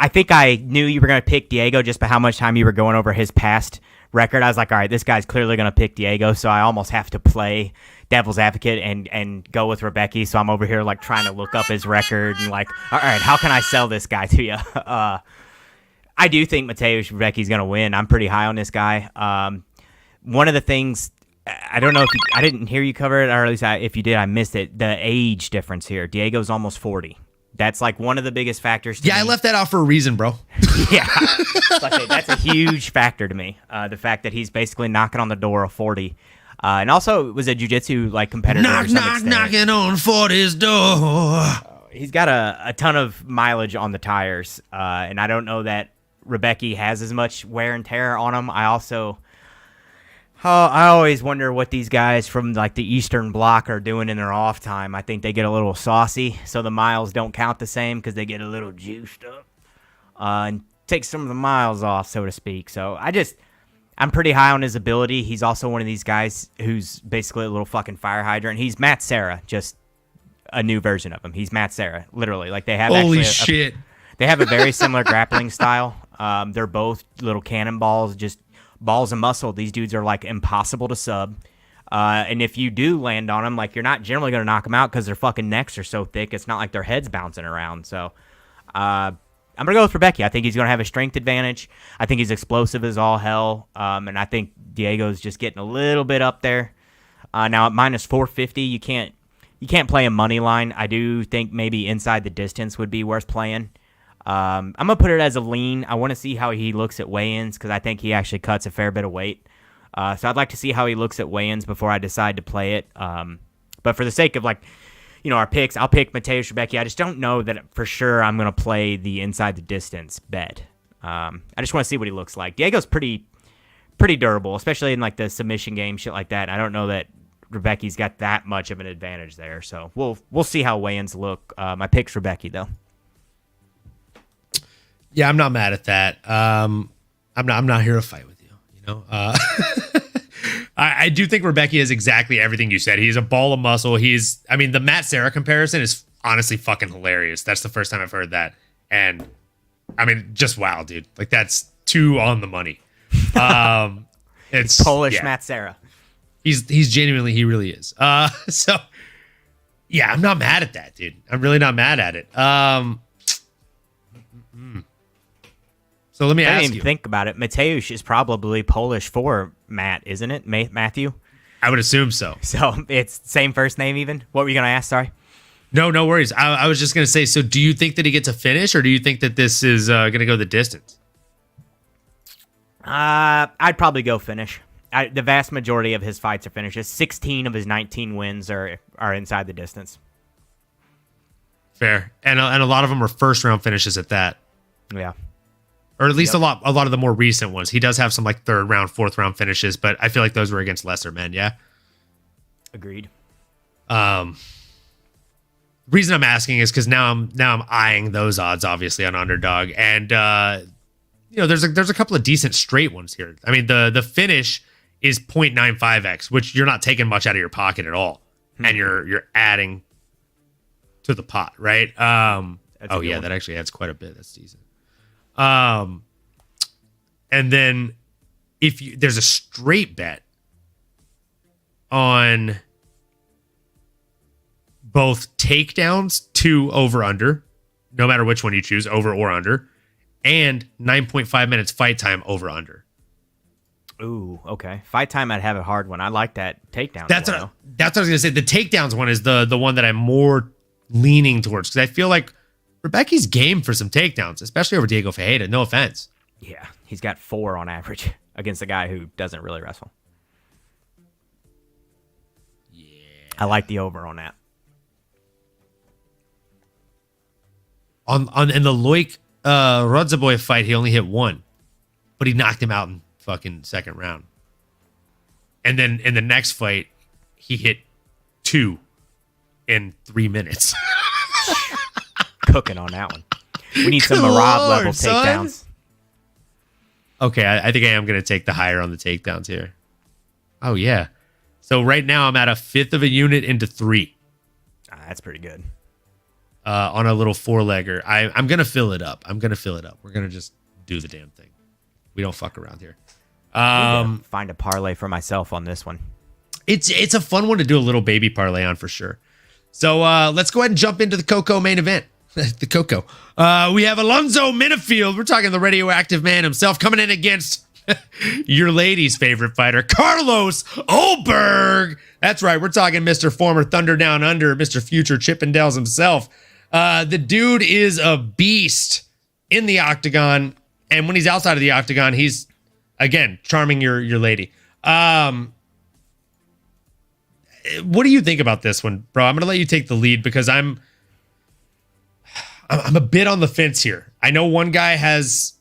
[SPEAKER 3] think I knew you were going to pick Diego just by how much time you were going over his past record. I was like, all right, this guy's clearly going to pick Diego, so I almost have to play devil's advocate and go with Rebecki. So I'm over here like trying to look up his record and like, all right, how can I sell this guy to you? I do think Mateusz Rebecki's going to win. I'm pretty high on this guy. One of the things, I don't know if I didn't hear you cover it, or at least if you did, I missed it. The age difference here. Diego's almost 40. That's like one of the biggest factors to me.
[SPEAKER 2] I left that out for a reason, bro.
[SPEAKER 3] Yeah. That's a huge factor to me. The fact that he's basically knocking on the door of 40. And also was a jiu-jitsu like competitor.
[SPEAKER 2] Knocking on 40's door.
[SPEAKER 3] He's got a ton of mileage on the tires. And I don't know that Rebecki has as much wear and tear on him. I always wonder what these guys from like the Eastern Bloc are doing in their off time. I think they get a little saucy, so the miles don't count the same because they get a little juiced up and take some of the miles off, so to speak. So I'm pretty high on his ability. He's also one of these guys who's basically a little fucking fire hydrant. He's Matt Serra, just a new version of him. He's Matt Serra, literally. Like they have
[SPEAKER 2] holy shit.
[SPEAKER 3] They have a very similar grappling style. They're both little cannonballs, just balls of muscle. These dudes are like impossible to sub. And if you do land on them, like you're not generally going to knock them out because their fucking necks are so thick. It's not like their head's bouncing around. So I'm going to go with Rebecki. I think he's going to have a strength advantage. I think he's explosive as all hell. And I think Diego's just getting a little bit up there. Now at minus 450, you can't play a money line. I do think maybe inside the distance would be worth playing. I'm going to put it as a lean. I want to see how he looks at weigh-ins because I think he actually cuts a fair bit of weight. So I'd like to see how he looks at weigh-ins before I decide to play it. But for the sake of our picks, I'll pick Mateusz Rebecki. I just don't know that for sure I'm going to play the inside the distance bet. I just want to see what he looks like. Diego's pretty durable, especially in like the submission game, shit like that. I don't know that Rebecki's got that much of an advantage there. So we'll see how weigh-ins look. My pick's Rebecki though.
[SPEAKER 2] Yeah, I'm not mad at that. I'm not here to fight with you. I do think Rebecki is exactly everything you said. He's a ball of muscle. The Matt Serra comparison is honestly fucking hilarious. That's the first time I've heard that. And just wow, dude. Like that's too on the money. It's
[SPEAKER 3] Polish Matt Serra.
[SPEAKER 2] He's genuinely, he really is. So yeah, I'm not mad at that, dude. I'm really not mad at it. So let me ask you.
[SPEAKER 3] Think about it. Mateusz is probably Polish for Matt, isn't it? Matthew?
[SPEAKER 2] I would assume so.
[SPEAKER 3] So it's same first name even? What were you going to ask? Sorry.
[SPEAKER 2] No worries. I was just going to say, so do you think that he gets a finish or do you think that this is going to go the distance?
[SPEAKER 3] I'd probably go finish. The vast majority of his fights are finishes. 16 of his 19 wins are inside the distance.
[SPEAKER 2] Fair. And a lot of them are first round finishes at that.
[SPEAKER 3] Yeah.
[SPEAKER 2] Or at least a lot of the more recent ones. He does have some like third round, fourth round finishes, but I feel like those were against lesser men. Yeah.
[SPEAKER 3] Agreed.
[SPEAKER 2] Reason I'm asking is because now I'm eyeing those odds obviously on underdog, and there's a couple of decent straight ones here. I mean the finish is 0.95x, which you're not taking much out of your pocket at all, and you're adding to the pot, right? That actually adds quite a bit. That's decent. And then there's a straight bet on both takedowns, 2 over under, no matter which one you choose, over or under, and 9.5 minutes fight time over under.
[SPEAKER 3] Ooh, okay. Fight time, I'd have a hard one. I like that takedown.
[SPEAKER 2] That's what I was gonna say. The takedowns one is the one that I'm more leaning towards, because I feel like Rebecca's game for some takedowns, especially over Diego Ferreira. No offense.
[SPEAKER 3] Yeah, he's got 4 on average against a guy who doesn't really wrestle. Yeah, I like the over on that.
[SPEAKER 2] In the Loic Rodzaboy fight, he only hit 1, but he knocked him out in fucking second round. And then in the next fight, he hit 2 in 3 minutes.
[SPEAKER 3] Cooking on that one. We need some Marab level takedowns.
[SPEAKER 2] Okay, I think I am going to take the higher on the takedowns here. Oh, yeah. So right now I'm at a 1/5 of a unit into 3.
[SPEAKER 3] That's pretty good.
[SPEAKER 2] On a little 4-legger. I'm going to fill it up. We're going to just do the damn thing. We don't fuck around here.
[SPEAKER 3] Find a parlay for myself on this one.
[SPEAKER 2] It's a fun one to do a little baby parlay on for sure. So let's go ahead and jump into the Coco main event. The Coco. We have Alonzo Minifield. We're talking the radioactive man himself coming in against your lady's favorite fighter, Carlos Ulberg. That's right. We're talking Mr. Former Thunder Down Under, Mr. Future Chippendales himself. The dude is a beast in the octagon. And when he's outside of the octagon, he's, again, charming your lady. What do you think about this one, bro? I'm going to let you take the lead because I'm a bit on the fence here. I know one guy has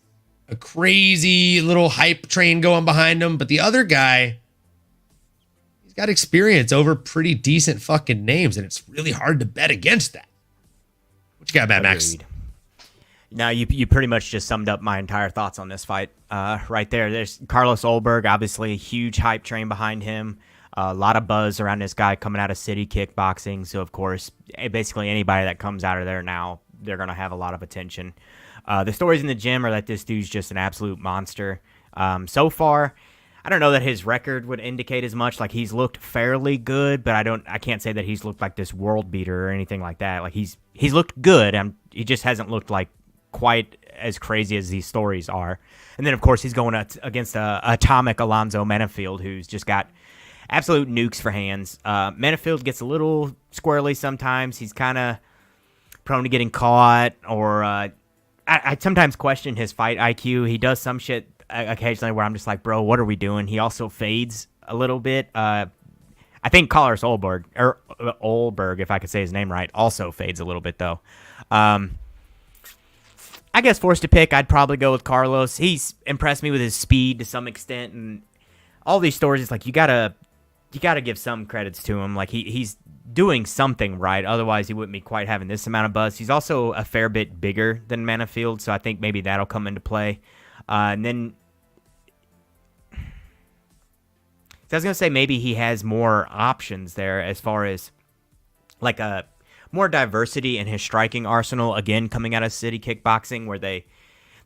[SPEAKER 2] a crazy little hype train going behind him, but the other guy, he's got experience over pretty decent fucking names, and it's really hard to bet against that. What you got, Mad Max?
[SPEAKER 3] Now, you pretty much just summed up my entire thoughts on this fight right there. There's Carlos Ulberg, obviously a huge hype train behind him. A lot of buzz around this guy coming out of City Kickboxing. So, of course, basically anybody that comes out of there now, they're going to have a lot of attention. The stories in the gym are that this dude's just an absolute monster. So far, I don't know that his record would indicate as much. Like, he's looked fairly good, but I can't say that he's looked like this world beater or anything like that. Like, he's looked good. He just hasn't looked like quite as crazy as these stories are. And then, of course, he's going against atomic Alonzo Menifield, who's just got absolute nukes for hands. Menifield gets a little squirrely sometimes. He's kind of prone to getting caught, or I sometimes question his fight IQ. He does some shit occasionally where I'm just like, bro, what are we doing? He also fades a little bit. I think Carlos Ulberg, if I could say his name right, also fades a little bit, though. I guess forced to pick, I'd probably go with Carlos. He's impressed me with his speed to some extent, and all these stories, it's like you gotta give some credits to him. Like he's doing something right, otherwise he wouldn't be quite having this amount of buzz. He's also a fair bit bigger than Menifield, so I think maybe that'll come into play. And then I was gonna say maybe he has more options there as far as like a more diversity in his striking arsenal, again, coming out of City Kickboxing, where they're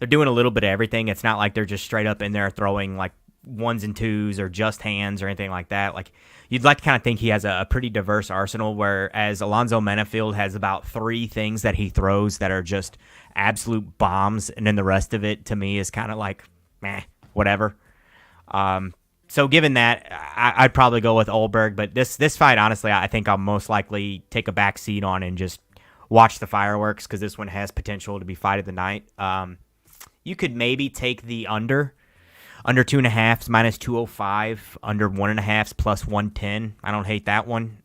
[SPEAKER 3] doing a little bit of everything. It's not like they're just straight up in there throwing like 1s and 2s or just hands or anything like that. Like, you'd like to kind of think he has a pretty diverse arsenal, whereas Alonzo Menifield has about 3 things that he throws that are just absolute bombs, and then the rest of it, to me, is kind of like, meh, whatever. So given that, I'd probably go with Ulberg, but this fight, honestly, I think I'll most likely take a back seat on and just watch the fireworks, because this one has potential to be fight of the night. You could maybe take the under 2.5s minus 205, under 1.5s plus 110. I don't hate that one.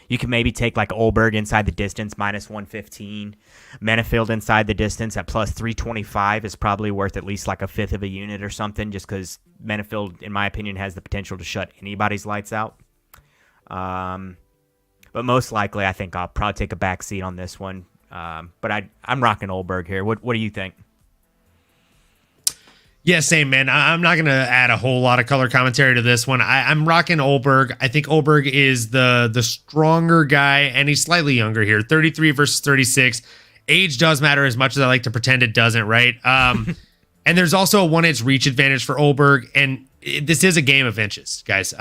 [SPEAKER 3] You can maybe take like Ulberg inside the distance minus 115. Menifield inside the distance at plus 325 is probably worth at least like a 1/5 of a unit or something, just because Menifield, in my opinion, has the potential to shut anybody's lights out. But most likely, I think I'll probably take a back seat on this one. But I'm rocking Ulberg here. What do you think?
[SPEAKER 2] Yeah, same, man. I'm not going to add a whole lot of color commentary to this one. I'm rocking Ulberg. I think Ulberg is the stronger guy, and he's slightly younger here. 33 versus 36. age does matter as much as I like to pretend it doesn't, right? And there's also a 1-inch reach advantage for Olberg, and this is a game of inches, guys.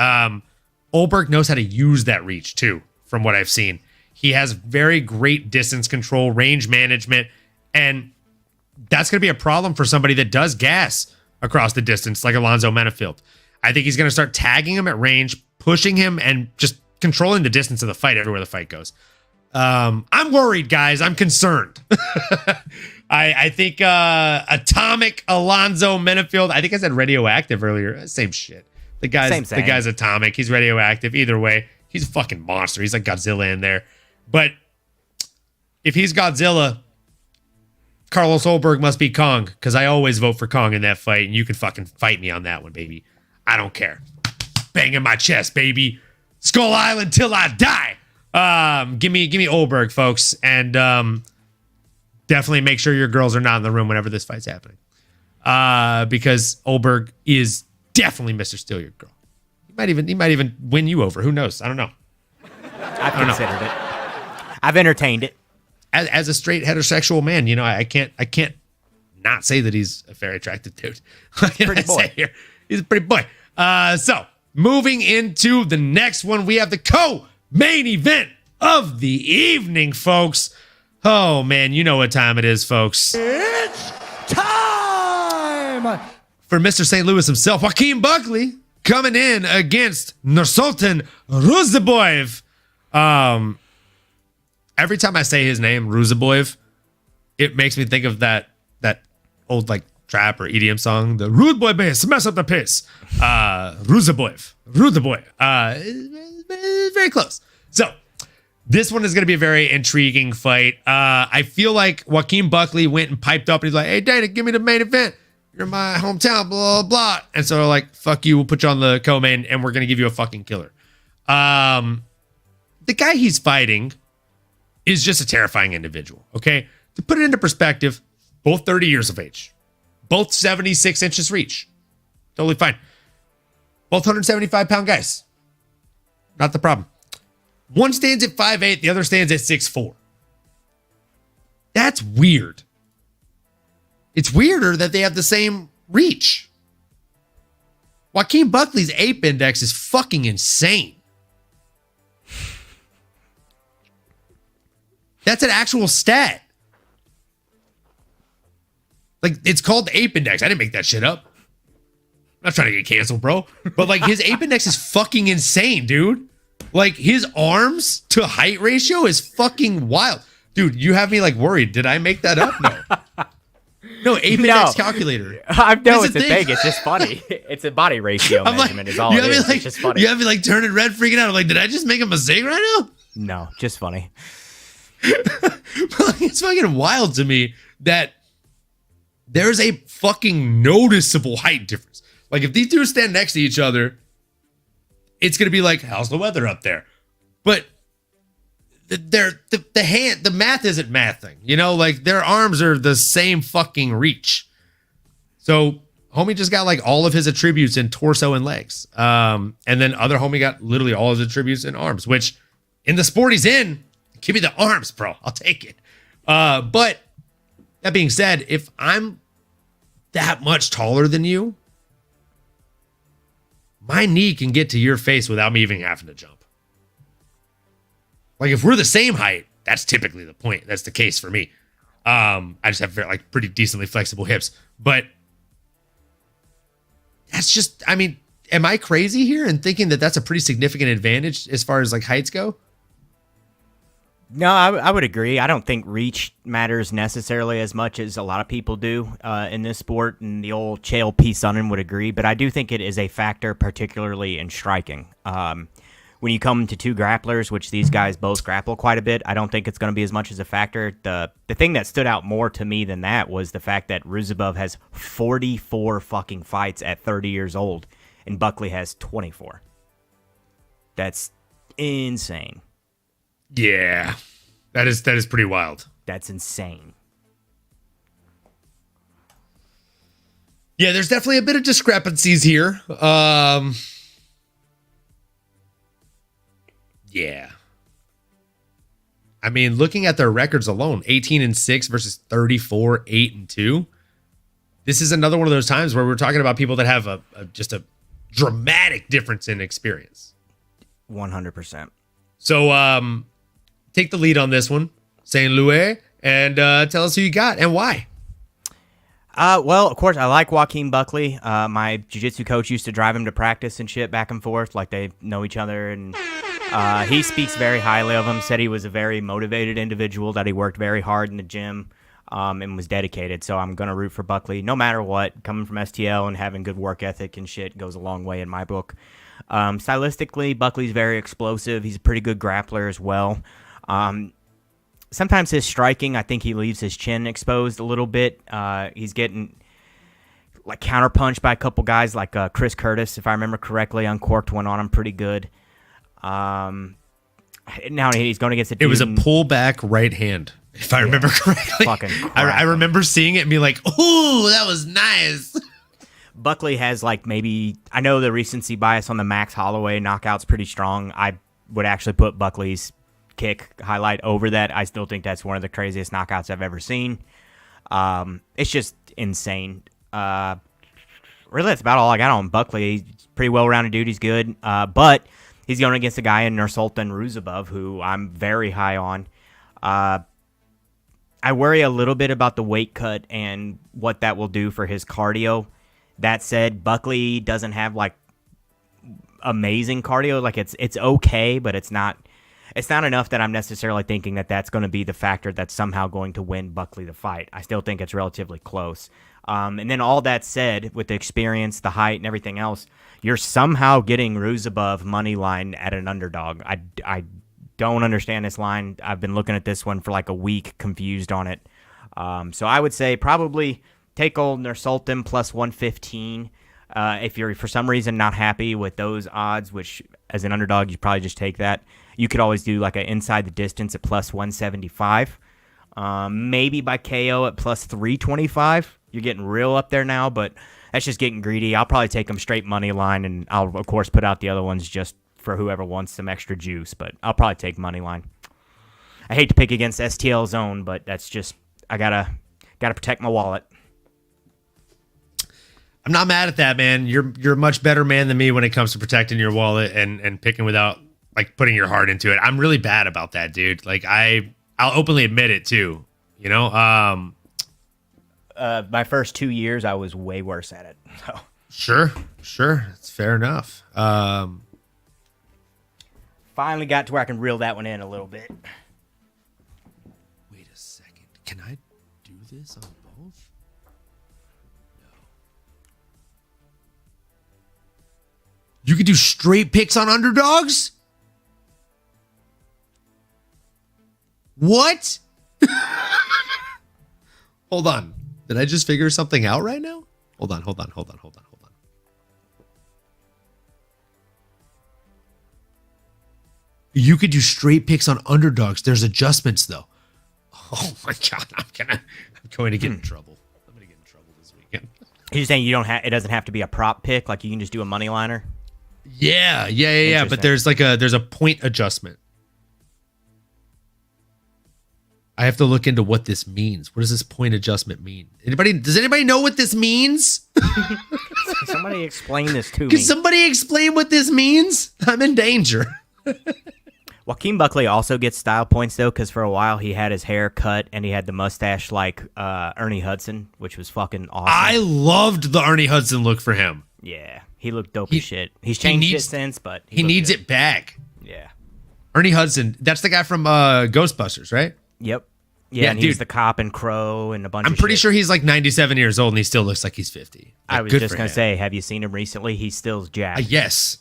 [SPEAKER 2] Olberg knows how to use that reach too, from what I've seen. He has very great distance control, range management, and that's going to be a problem for somebody that does gas across the distance like Alonzo Menafield. I think he's going to start tagging him at range, pushing him, and just controlling the distance of the fight everywhere the fight goes. I'm worried, guys. I'm concerned. I think Atomic Alonzo Menafield. I think I said radioactive earlier. Same shit. The guy's atomic. He's radioactive. Either way, he's a fucking monster. He's like Godzilla in there. But if he's Godzilla, Carlos Olberg must be Kong, because I always vote for Kong in that fight, and you can fucking fight me on that one, baby. I don't care. Banging my chest, baby. Skull Island till I die. Give me Olberg, folks, and definitely make sure your girls are not in the room whenever this fight's happening, because Olberg is definitely Mr. Steal Your Girl. He might even win you over. Who knows? I don't know.
[SPEAKER 3] I've considered it. I've entertained it.
[SPEAKER 2] As a straight heterosexual man, I can't not say that he's a very attractive dude. Pretty boy. He's a pretty boy. So moving into the next one, we have the co-main event of the evening, folks. Oh man, you know what time it is, folks.
[SPEAKER 4] It's time
[SPEAKER 2] for Mr. St. Louis himself, Joaquin Buckley, coming in against Nursultan Ruziboyev. Every time I say his name, Ruziboyev, it makes me think of that old like trap or EDM song, the Rude Boy Bass, mess up the piss. Ruziboyev. Very close. So this one is going to be a very intriguing fight. I feel like Joaquin Buckley went and piped up and he's like, hey, Dana, give me the main event. You're in my hometown, blah, blah, blah. And so they're like, fuck you, we'll put you on the co-main and we're going to give you a fucking killer. The guy he's fighting is just a terrifying individual, okay? To put it into perspective, both 30 years of age, both 76 inches reach. Totally fine. Both 175-pound guys. Not the problem. One stands at 5'8", the other stands at 6'4". That's weird. It's weirder that they have the same reach. Joaquin Buckley's ape index is fucking insane. That's an actual stat. Like, it's called the ape index. I didn't make that shit up. I'm not trying to get canceled, bro. But like, his ape index is fucking insane, dude. Like, his arms to height ratio is fucking wild. Dude, you have me like worried. Did I make that up? No. No, ape index calculator.
[SPEAKER 3] I know it's a thing. It's just funny. It's a body ratio measurement is all it is. It's just funny.
[SPEAKER 2] You have me like turning red, freaking out. I'm like, did I just make a mistake right now?
[SPEAKER 3] No, just funny.
[SPEAKER 2] It's fucking wild to me that there's a fucking noticeable height difference. Like, if these two stand next to each other, it's gonna be like, how's the weather up there? But the math isn't mathing, like their arms are the same fucking reach. So homie just got like all of his attributes in torso and legs. And then other homie got literally all his attributes in arms, which in the sport he's in, give me the arms, bro. I'll take it. But that being said, if I'm that much taller than you, my knee can get to your face without me even having to jump. Like, if we're the same height, that's typically the point. That's the case for me. I just have pretty decently flexible hips. But that's just, am I crazy here in thinking that that's a pretty significant advantage as far as like heights go?
[SPEAKER 3] No, I would agree. I don't think reach matters necessarily as much as a lot of people do in this sport, and the old Chael P. Sonnen would agree, but I do think it is a factor, particularly in striking. When you come to two grapplers, which these guys both grapple quite a bit, I don't think it's going to be as much as a factor. The thing that stood out more to me than that was the fact that Ruzibov has 44 fucking fights at 30 years old, and Buckley has 24. That's insane.
[SPEAKER 2] Yeah, that is pretty wild.
[SPEAKER 3] That's insane.
[SPEAKER 2] Yeah, there's definitely a bit of discrepancies here. Yeah. I mean, looking at their records alone, 18-6 versus 34-8-2. This is another one of those times where we're talking about people that have just a dramatic difference in experience.
[SPEAKER 3] 100%.
[SPEAKER 2] So take the lead on this one, St. Louis, and tell us who you got and why.
[SPEAKER 3] Well, of course, I like Joaquin Buckley. My jiu-jitsu coach used to drive him to practice and shit back and forth, like they know each other. And he speaks very highly of him, said he was a very motivated individual, that he worked very hard in the gym and was dedicated. So I'm going to root for Buckley no matter what. Coming from STL and having good work ethic and shit goes a long way in my book. Stylistically, Buckley's very explosive. He's a pretty good grappler as well. Sometimes his striking, I think he leaves his chin exposed a little bit. He's getting like counterpunched by a couple guys like Chris Curtis, if I remember correctly, uncorked one on him pretty good. Now he's going against a dude.
[SPEAKER 2] It was a pullback right hand, if I remember correctly.
[SPEAKER 3] Fucking
[SPEAKER 2] I remember seeing it and being like, "Ooh, that was nice."
[SPEAKER 3] Buckley has like maybe, I know the recency bias on the Max Holloway knockout's pretty strong. I would actually put Buckley's kick highlight over that. I still think that's one of the craziest knockouts I've ever seen. It's just insane. Really, that's about all I got on Buckley. He's pretty well-rounded dude. He's good. But he's going against a guy in Nursultan Ruzabov, who I'm very high on. I worry a little bit about the weight cut and what that will do for his cardio. That said, Buckley doesn't have like amazing cardio. Like it's okay, but it's not enough that I'm necessarily thinking that that's going to be the factor that's somehow going to win Buckley the fight. I still think it's relatively close. And then all that said, with the experience, the height, and everything else, you're somehow getting Ruzabov money line at an underdog. I don't understand this line. I've been looking at this one for like a week, confused on it. So I would say probably take old Nursultan plus 115. If you're for some reason not happy with those odds, which as an underdog you probably just take that. You could always do like an inside the distance at plus 175. Maybe by KO at plus 325. You're getting real up there now, but that's just getting greedy. I'll probably take them straight money line, and I'll of course put out the other ones just for whoever wants some extra juice. But I'll probably take money line. I hate to pick against STL zone, but that's just I gotta protect my wallet.
[SPEAKER 2] I'm not mad at that, man. You're a much better man than me when it comes to protecting your wallet and picking without like putting your heart into it. I'm really bad about that, dude. Like I'll openly admit it too. You know,
[SPEAKER 3] my first 2 years, I was way worse at it. So.
[SPEAKER 2] Sure, it's fair enough.
[SPEAKER 3] Finally got to where I can reel that one in a little bit.
[SPEAKER 2] Wait a second. Can I do this on both? No. You could do straight picks on underdogs? What? Hold on. Did I just figure something out right now? Hold on. You could do straight picks on underdogs. There's adjustments though. Oh my God. I'm going to get in trouble. I'm going to get in trouble this weekend.
[SPEAKER 3] You're saying it doesn't have to be a prop pick, like you can just do a money liner?
[SPEAKER 2] Yeah. But there's a point adjustment. I have to look into what this means. What does this point adjustment mean? Does anybody know what this means?
[SPEAKER 3] Somebody explain this to me.
[SPEAKER 2] Can somebody explain what this means? I'm in danger.
[SPEAKER 3] Joaquin Buckley also gets style points, though, because for a while he had his hair cut and he had the mustache like Ernie Hudson, which was fucking awesome.
[SPEAKER 2] I loved the Ernie Hudson look for him.
[SPEAKER 3] Yeah, he looked dope as shit. He's changed it since, but
[SPEAKER 2] he needs it back.
[SPEAKER 3] Yeah.
[SPEAKER 2] Ernie Hudson, that's the guy from Ghostbusters, right?
[SPEAKER 3] Yep. Yeah, and he's the cop in Crow and a bunch of shit.
[SPEAKER 2] I'm pretty sure he's like 97 years old and he still looks like he's 50. Like,
[SPEAKER 3] I was just going to say, have you seen him recently? He's still jacked.
[SPEAKER 2] Yes.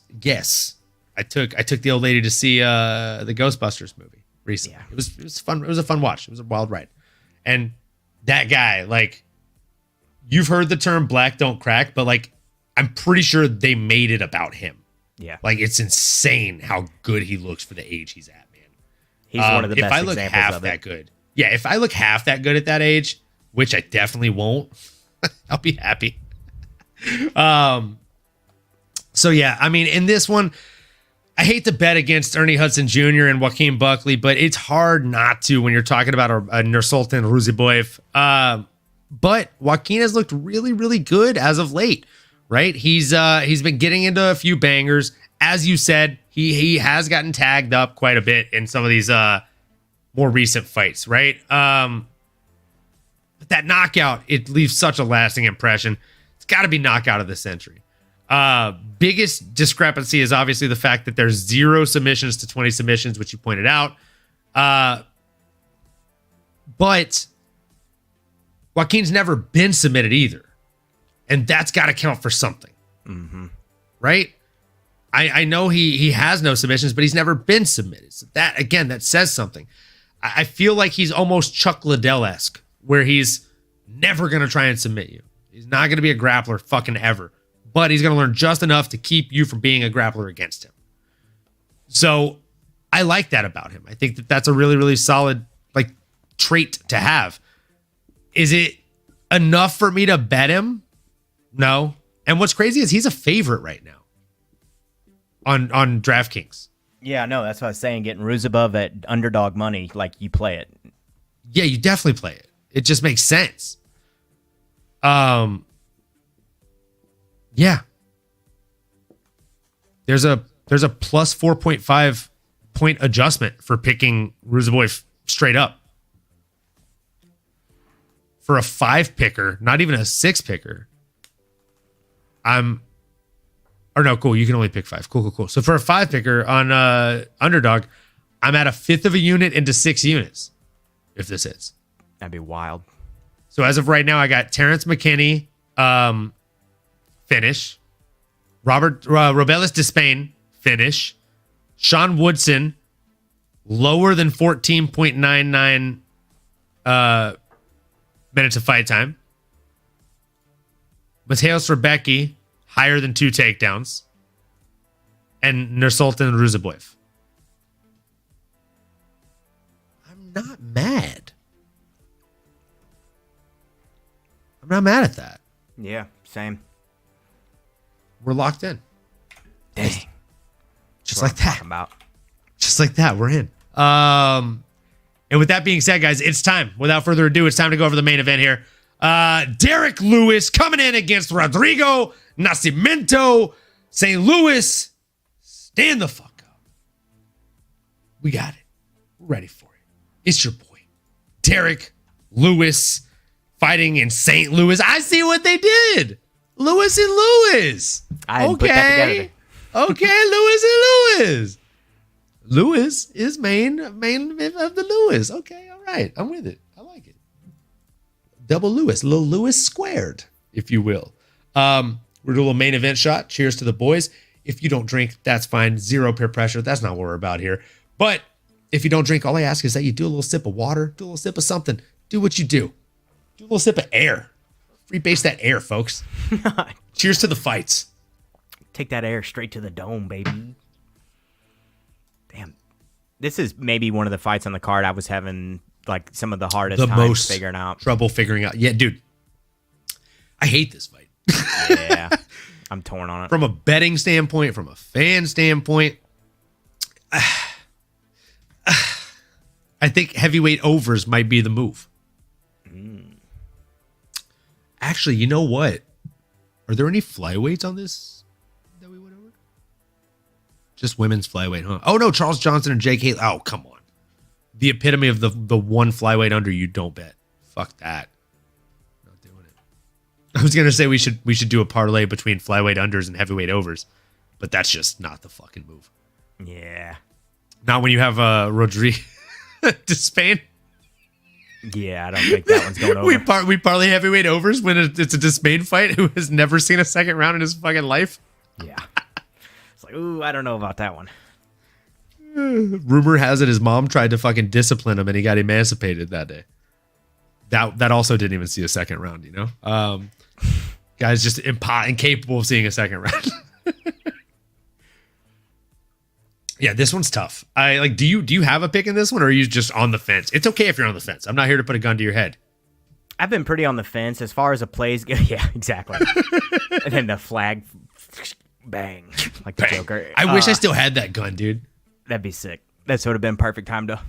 [SPEAKER 2] I took the old lady to see the Ghostbusters movie recently. Yeah. It was fun. It was a fun watch. It was a wild ride. And that guy, like, you've heard the term black don't crack, but like, I'm pretty sure they made it about him.
[SPEAKER 3] Yeah.
[SPEAKER 2] Like, it's insane how good he looks for the age he's at, man.
[SPEAKER 3] He's one of the best examples of it.
[SPEAKER 2] If I look half that good. Yeah, if I look half that good at that age, which I definitely won't, I'll be happy. So yeah, I mean, in this one, I hate to bet against Ernie Hudson Jr. and Joaquin Buckley, but it's hard not to when you're talking about a Nursultan Ruziboyev. But Joaquin has looked really, really good as of late, right? He's been getting into a few bangers. As you said, he has gotten tagged up quite a bit in some of these more recent fights, right? But that knockout, it leaves such a lasting impression. It's got to be knockout of the century. Biggest discrepancy is obviously the fact that there's 0 submissions to 20 submissions, which you pointed out. But Joaquin's never been submitted either. And that's got to count for something. Mm-hmm. Right? I know he has no submissions, but he's never been submitted. So that, again, that says something. I feel like he's almost Chuck Liddell-esque, where he's never going to try and submit you. He's not going to be a grappler fucking ever. But he's going to learn just enough to keep you from being a grappler against him. So I like that about him. I think that that's a really, really solid like trait to have. Is it enough for me to bet him? No. And what's crazy is he's a favorite right now on DraftKings.
[SPEAKER 3] Yeah, no, that's what I was saying. Getting Ruzabov at underdog money, like you play it.
[SPEAKER 2] Yeah, you definitely play it. It just makes sense. Yeah. There's a plus 4.5 point adjustment for picking Ruziboyev straight up. For a 5 picker, not even a 6 picker. Cool. You can only pick 5. Cool. So for a 5 picker on underdog, I'm at a 1/5 of a unit into 6 units. If this is,
[SPEAKER 3] that'd be wild.
[SPEAKER 2] So as of right now, I got Terrence McKinney, finish. Robelis Despain, finish. Sean Woodson, lower than 14.99 minutes of fight time. Mateus Rebecki, higher than 2 takedowns. And Nursultan Ruziboyev. I'm not mad. I'm not mad at that.
[SPEAKER 3] Yeah, same.
[SPEAKER 2] We're locked in.
[SPEAKER 3] Dang.
[SPEAKER 2] Just like that.
[SPEAKER 3] About.
[SPEAKER 2] Just like that, we're in. And with that being said, guys, it's time. Without further ado, it's time to go over the main event here. Derek Lewis coming in against Rodrigo Nascimento. St. Louis, stand the fuck up. We got it. We're ready for it. It's your boy, Derek Lewis, fighting in St. Louis. I see what they did. Lewis and Lewis.
[SPEAKER 3] I put that together.
[SPEAKER 2] Okay, Lewis and Lewis. Lewis is main of the Lewis. Okay, all right. I'm with it. I like it. Double Lewis, little Lewis squared, if you will. We're doing a little main event shot. Cheers to the boys. If you don't drink, that's fine. 0 peer pressure. That's not what we're about here. But if you don't drink, all I ask is that you do a little sip of water, do a little sip of something. Do what you do. Do a little sip of air. Free base that air, folks. Cheers to the fights.
[SPEAKER 3] Take that air straight to the dome, baby. Damn. This is maybe one of the fights on the card I was having like some of the hardest times figuring out.
[SPEAKER 2] Trouble figuring out. Yeah, dude. I hate this fight.
[SPEAKER 3] Yeah. I'm torn on it.
[SPEAKER 2] From a betting standpoint, from a fan standpoint, I think heavyweight overs might be the move. Actually, you know what? Are there any flyweights on this that we went over? Just women's flyweight, huh? Oh, no, Charles Johnson and Jake Haley. Oh, come on. The epitome of the one flyweight under you don't bet. Fuck that. Not doing it. I was going to say we should do a parlay between flyweight unders and heavyweight overs, but that's just not the fucking move.
[SPEAKER 3] Yeah.
[SPEAKER 2] Not when you have Rodrigo Despain.
[SPEAKER 3] Yeah, I don't think that one's going over.
[SPEAKER 2] We parlay heavyweight overs when it's a Despain fight who has never seen a second round in his fucking life.
[SPEAKER 3] Yeah. It's like, ooh, I don't know about that one.
[SPEAKER 2] Rumor has it his mom tried to fucking discipline him and he got emancipated that day. That also didn't even see a second round, you know? Guy's just incapable of seeing a second round. Yeah, this one's tough. Do you have a pick in this one, or are you just on the fence? It's okay if you're on the fence. I'm not here to put a gun to your head.
[SPEAKER 3] I've been pretty on the fence as far as the plays go. Yeah, exactly. And then the flag bang, like the Joker.
[SPEAKER 2] I wish I still had that gun, dude.
[SPEAKER 3] That'd be sick. That would have been perfect time to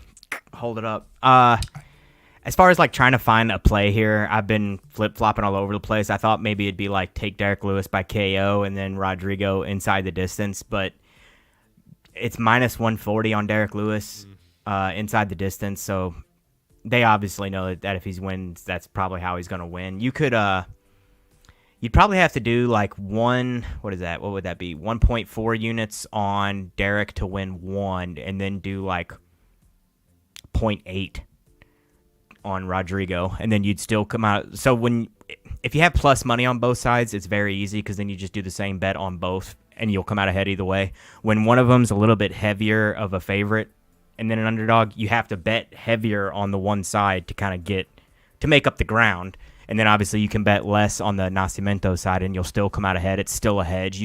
[SPEAKER 3] hold it up. As far as like trying to find a play here, I've been flip-flopping all over the place. I thought maybe it'd be like take Derek Lewis by KO and then Rodrigo inside the distance, but it's minus 140 on Derek Lewis inside the distance, so they obviously know that if he wins, that's probably how he's going to win. You could you'd probably have to do like what is that? What would that be? 1.4 units on Derek to win 1, and then do like 0.8 on Rodrigo, and then you'd still come out. So if you have plus money on both sides, it's very easy because then you just do the same bet on both, and you'll come out ahead either way. When one of them's a little bit heavier of a favorite and then an underdog, you have to bet heavier on the one side to kind of to make up the ground. And then obviously you can bet less on the Nascimento side and you'll still come out ahead. It's still a hedge.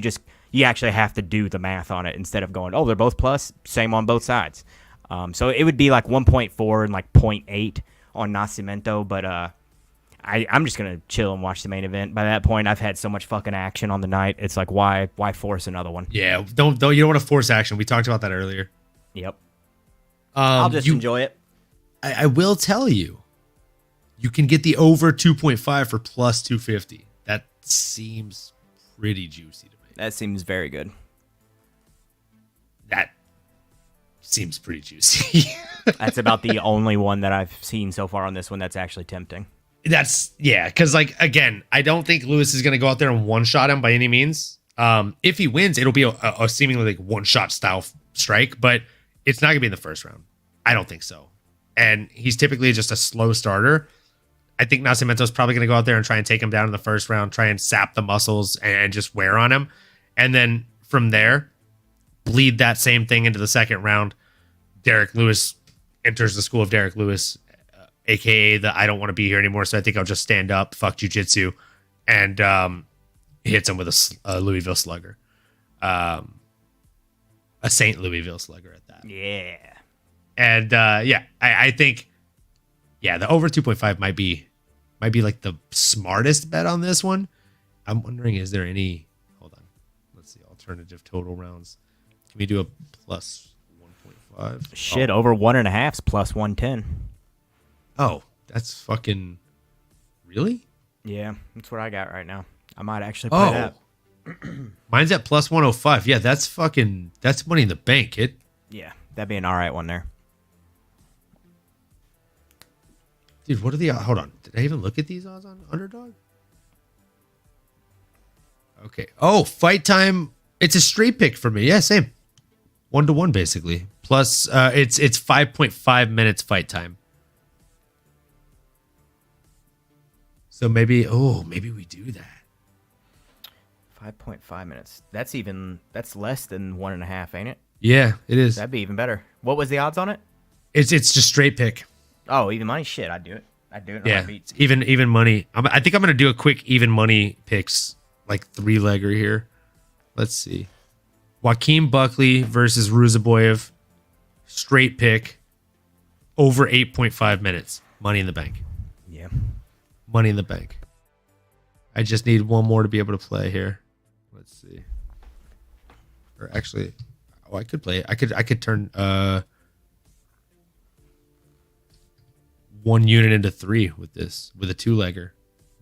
[SPEAKER 3] You actually have to do the math on it instead of going, oh, they're both plus, same on both sides. So it would be like 1.4 and like 0.8 on Nascimento, but I'm just gonna chill and watch the main event. By that point, I've had so much fucking action on the night. It's like, why force another one?
[SPEAKER 2] Yeah, don't you don't want to force action. We talked about that earlier.
[SPEAKER 3] Yep. I'll just enjoy it.
[SPEAKER 2] I will tell you, you can get the over 2.5 for plus 250. That seems pretty juicy to me.
[SPEAKER 3] That seems very good.
[SPEAKER 2] That seems pretty juicy.
[SPEAKER 3] That's about the only one that I've seen so far on this one that's actually tempting.
[SPEAKER 2] Because like again, I don't think Lewis is going to go out there and one shot him by any means. If he wins, it'll be a seemingly like one shot style strike, but it's not going to be in the first round. I don't think so. And he's typically just a slow starter. I think Nascimento's probably going to go out there and try and take him down in the first round, try and sap the muscles and just wear on him, and then from there bleed that same thing into the second round. Derek Lewis enters the school of Derek Lewis, aka the I don't want to be here anymore, so I think I'll just stand up, fuck jiu-jitsu, and hits him with a Louisville slugger. A St. Louisville slugger at that.
[SPEAKER 3] Yeah.
[SPEAKER 2] And I think the over 2.5 might be like the smartest bet on this one. I'm wondering, is there any let's see, alternative total rounds. Can we do a plus 1.5?
[SPEAKER 3] Shit, over 1.5's plus 110.
[SPEAKER 2] Oh, that's fucking really?
[SPEAKER 3] Yeah, that's what I got right now. I might actually play that.
[SPEAKER 2] Mine's at plus 105. Yeah, that's money in the bank, kid.
[SPEAKER 3] Yeah, that'd be an all right one there.
[SPEAKER 2] Dude, what are the hold on? Did I even look at these odds on Underdog? Okay. Oh, fight time. It's a straight pick for me. Yeah, same. 1-1 basically. Plus it's 5.5 minutes fight time. So maybe we do that.
[SPEAKER 3] 5.5 minutes. That's less than 1.5, ain't it?
[SPEAKER 2] Yeah, it is.
[SPEAKER 3] That'd be even better. What was the odds on it?
[SPEAKER 2] It's just straight pick.
[SPEAKER 3] Oh, even money? Shit, I'd do it.
[SPEAKER 2] Yeah, even money. I think I'm gonna do a quick even money picks, like 3-legger here. Let's see. Joaquin Buckley versus Ruzaboyev. Straight pick. Over 8.5 minutes. Money in the bank.
[SPEAKER 3] Yeah.
[SPEAKER 2] Money in the bank. I just need one more to be able to play here. Let's see. Or actually, I could play. I could turn 1 unit into 3 with this, with a 2-legger.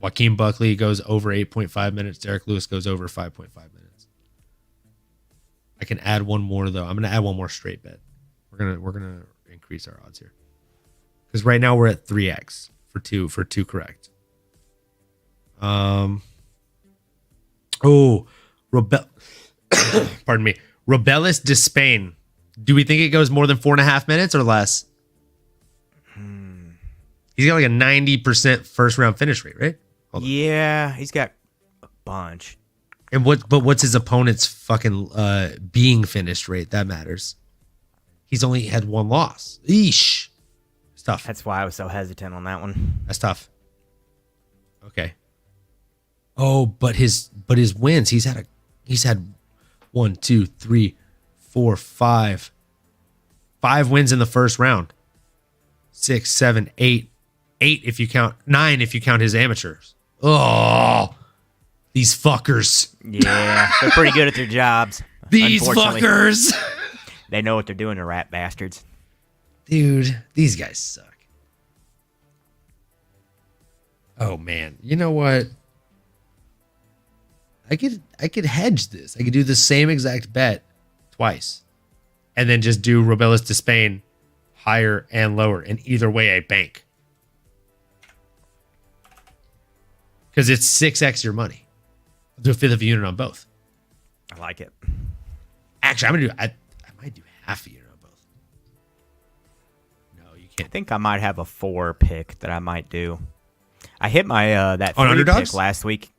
[SPEAKER 2] Joaquin Buckley goes over 8.5 minutes. Derek Lewis goes over 5.5 minutes. I can add one more though. I'm gonna add one more straight bet. We're gonna increase our odds here because right now we're at 3x for two correct. Pardon me. Robelis de Spain. Do we think it goes more than 4.5 minutes or less? He's got like a 90% first round finish rate, right?
[SPEAKER 3] Yeah, he's got a bunch.
[SPEAKER 2] And what's his opponent's fucking being finished rate? That matters. He's only had 1 loss. Eesh. It's tough.
[SPEAKER 3] That's why I was so hesitant on that one.
[SPEAKER 2] That's tough. Okay. Oh, but his wins. He's had 1, 2, 3, 4, 5 wins in the first round. 6, 7, 8 if you count 9 if you count his amateurs. Oh, These fuckers.
[SPEAKER 3] Yeah, they're pretty good at their jobs.
[SPEAKER 2] These
[SPEAKER 3] Unfortunately,
[SPEAKER 2] fuckers.
[SPEAKER 3] they know what they're doing, the rat bastards.
[SPEAKER 2] Dude, these guys suck. Oh man, you know what? I could hedge this. I could do the same exact bet twice, and then just do Robelis to Spain higher and lower, and either way I bank because it's 6x your money. I'll do a fifth of a unit on both.
[SPEAKER 3] I like it.
[SPEAKER 2] Actually, I'm gonna do. I might do half a unit on both. No, you
[SPEAKER 3] I
[SPEAKER 2] can't.
[SPEAKER 3] think I might have a 4 pick that I might do. I hit my that
[SPEAKER 2] On
[SPEAKER 3] 3
[SPEAKER 2] underdogs?
[SPEAKER 3] pick last week.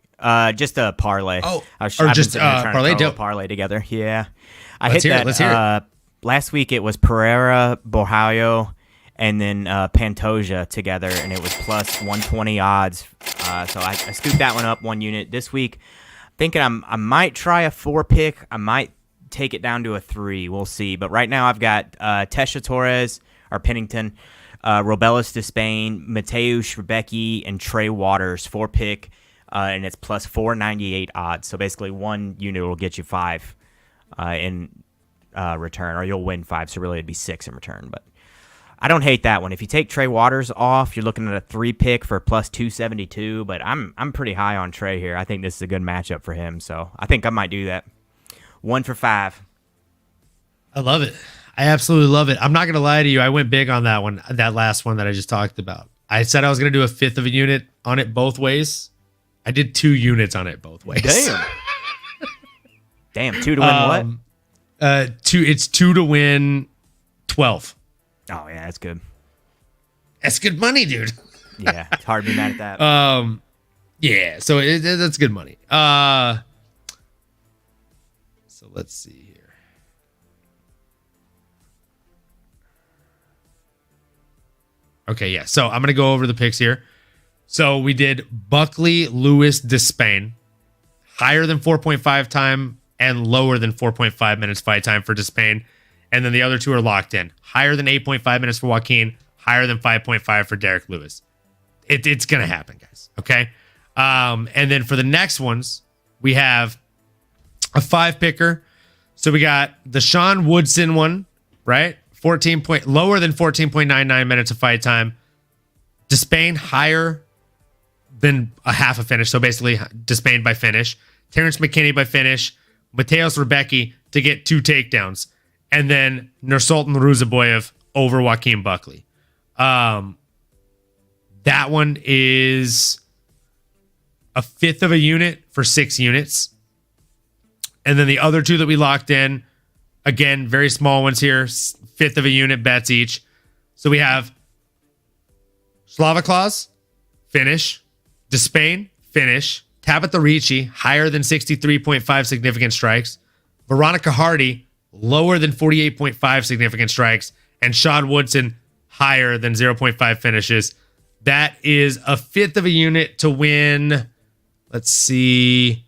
[SPEAKER 3] Just a parlay.
[SPEAKER 2] Oh,
[SPEAKER 3] I've
[SPEAKER 2] or
[SPEAKER 3] been
[SPEAKER 2] just,
[SPEAKER 3] sitting there trying to
[SPEAKER 2] parlay?
[SPEAKER 3] throw a
[SPEAKER 2] Dope.
[SPEAKER 3] parlay together. Yeah, I
[SPEAKER 2] Let's
[SPEAKER 3] hit
[SPEAKER 2] hear it,
[SPEAKER 3] that.
[SPEAKER 2] let's hear it.
[SPEAKER 3] Last week it was Pereira, Borjallo, and then Pantoja together, and it was plus 120 odds. So I scooped that one up 1 unit. This week, thinking I might try a 4 pick. I might take it down to a 3. We'll see. But right now I've got Tesha Torres or Pennington, Robelis to Spain, Mateusz Rebecki, and Trey Waters 4 pick, and it's plus 498 odds. So basically 1 unit will get you 5 in return, or you'll win 5. So really it'd be 6 in return. But I don't hate that one. If you take Trey Waters off, you're looking at a 3 pick for plus 272. But I'm pretty high on Trey here. I think this is a good matchup for him. So I think I might do that. 1 for 5.
[SPEAKER 2] I love it. I absolutely love it. I'm not going to lie to you. I went big on that one, that last one that I just talked about. I said I was going to do a fifth of a unit on it both ways. I did 2 units on it both ways.
[SPEAKER 3] Damn. Damn, 2 to win what?
[SPEAKER 2] 2. It's 2 to win 12.
[SPEAKER 3] Oh, yeah, that's good.
[SPEAKER 2] That's good money, dude.
[SPEAKER 3] Yeah, it's hard to be mad at that.
[SPEAKER 2] Yeah, so that's good money. So let's see here. Okay, yeah. So I'm going to go over the picks here. So we did Buckley, Lewis, Despain. Higher than 4.5 time and lower than 4.5 minutes fight time for Despain. And then the other 2 are locked in. Higher than 8.5 minutes for Joaquin. Higher than 5.5 for Derek Lewis. It's going to happen, guys. Okay? And then for the next ones, we have a 5 picker. So we got the Sean Woodson one, right? Lower than 14.99 minutes of fight time. Despain higher than a half a finish. So basically Despain by finish. Terrence McKinney by finish. Mateusz Rebecki to get 2 takedowns. And then Nursultan Ruzaboyev over Joaquin Buckley. That one is a fifth of a unit for 6 units. And then the other 2 that we locked in, again, very small ones here, fifth of a unit bets each. So we have Slavaklaus, finish. Despain, finish. Tabitha Ricci, higher than 63.5 significant strikes. Veronica Hardy, lower than 48.5 significant strikes. And Sean Woodson, higher than 0.5 finishes. That is a fifth of a unit to win, let's see,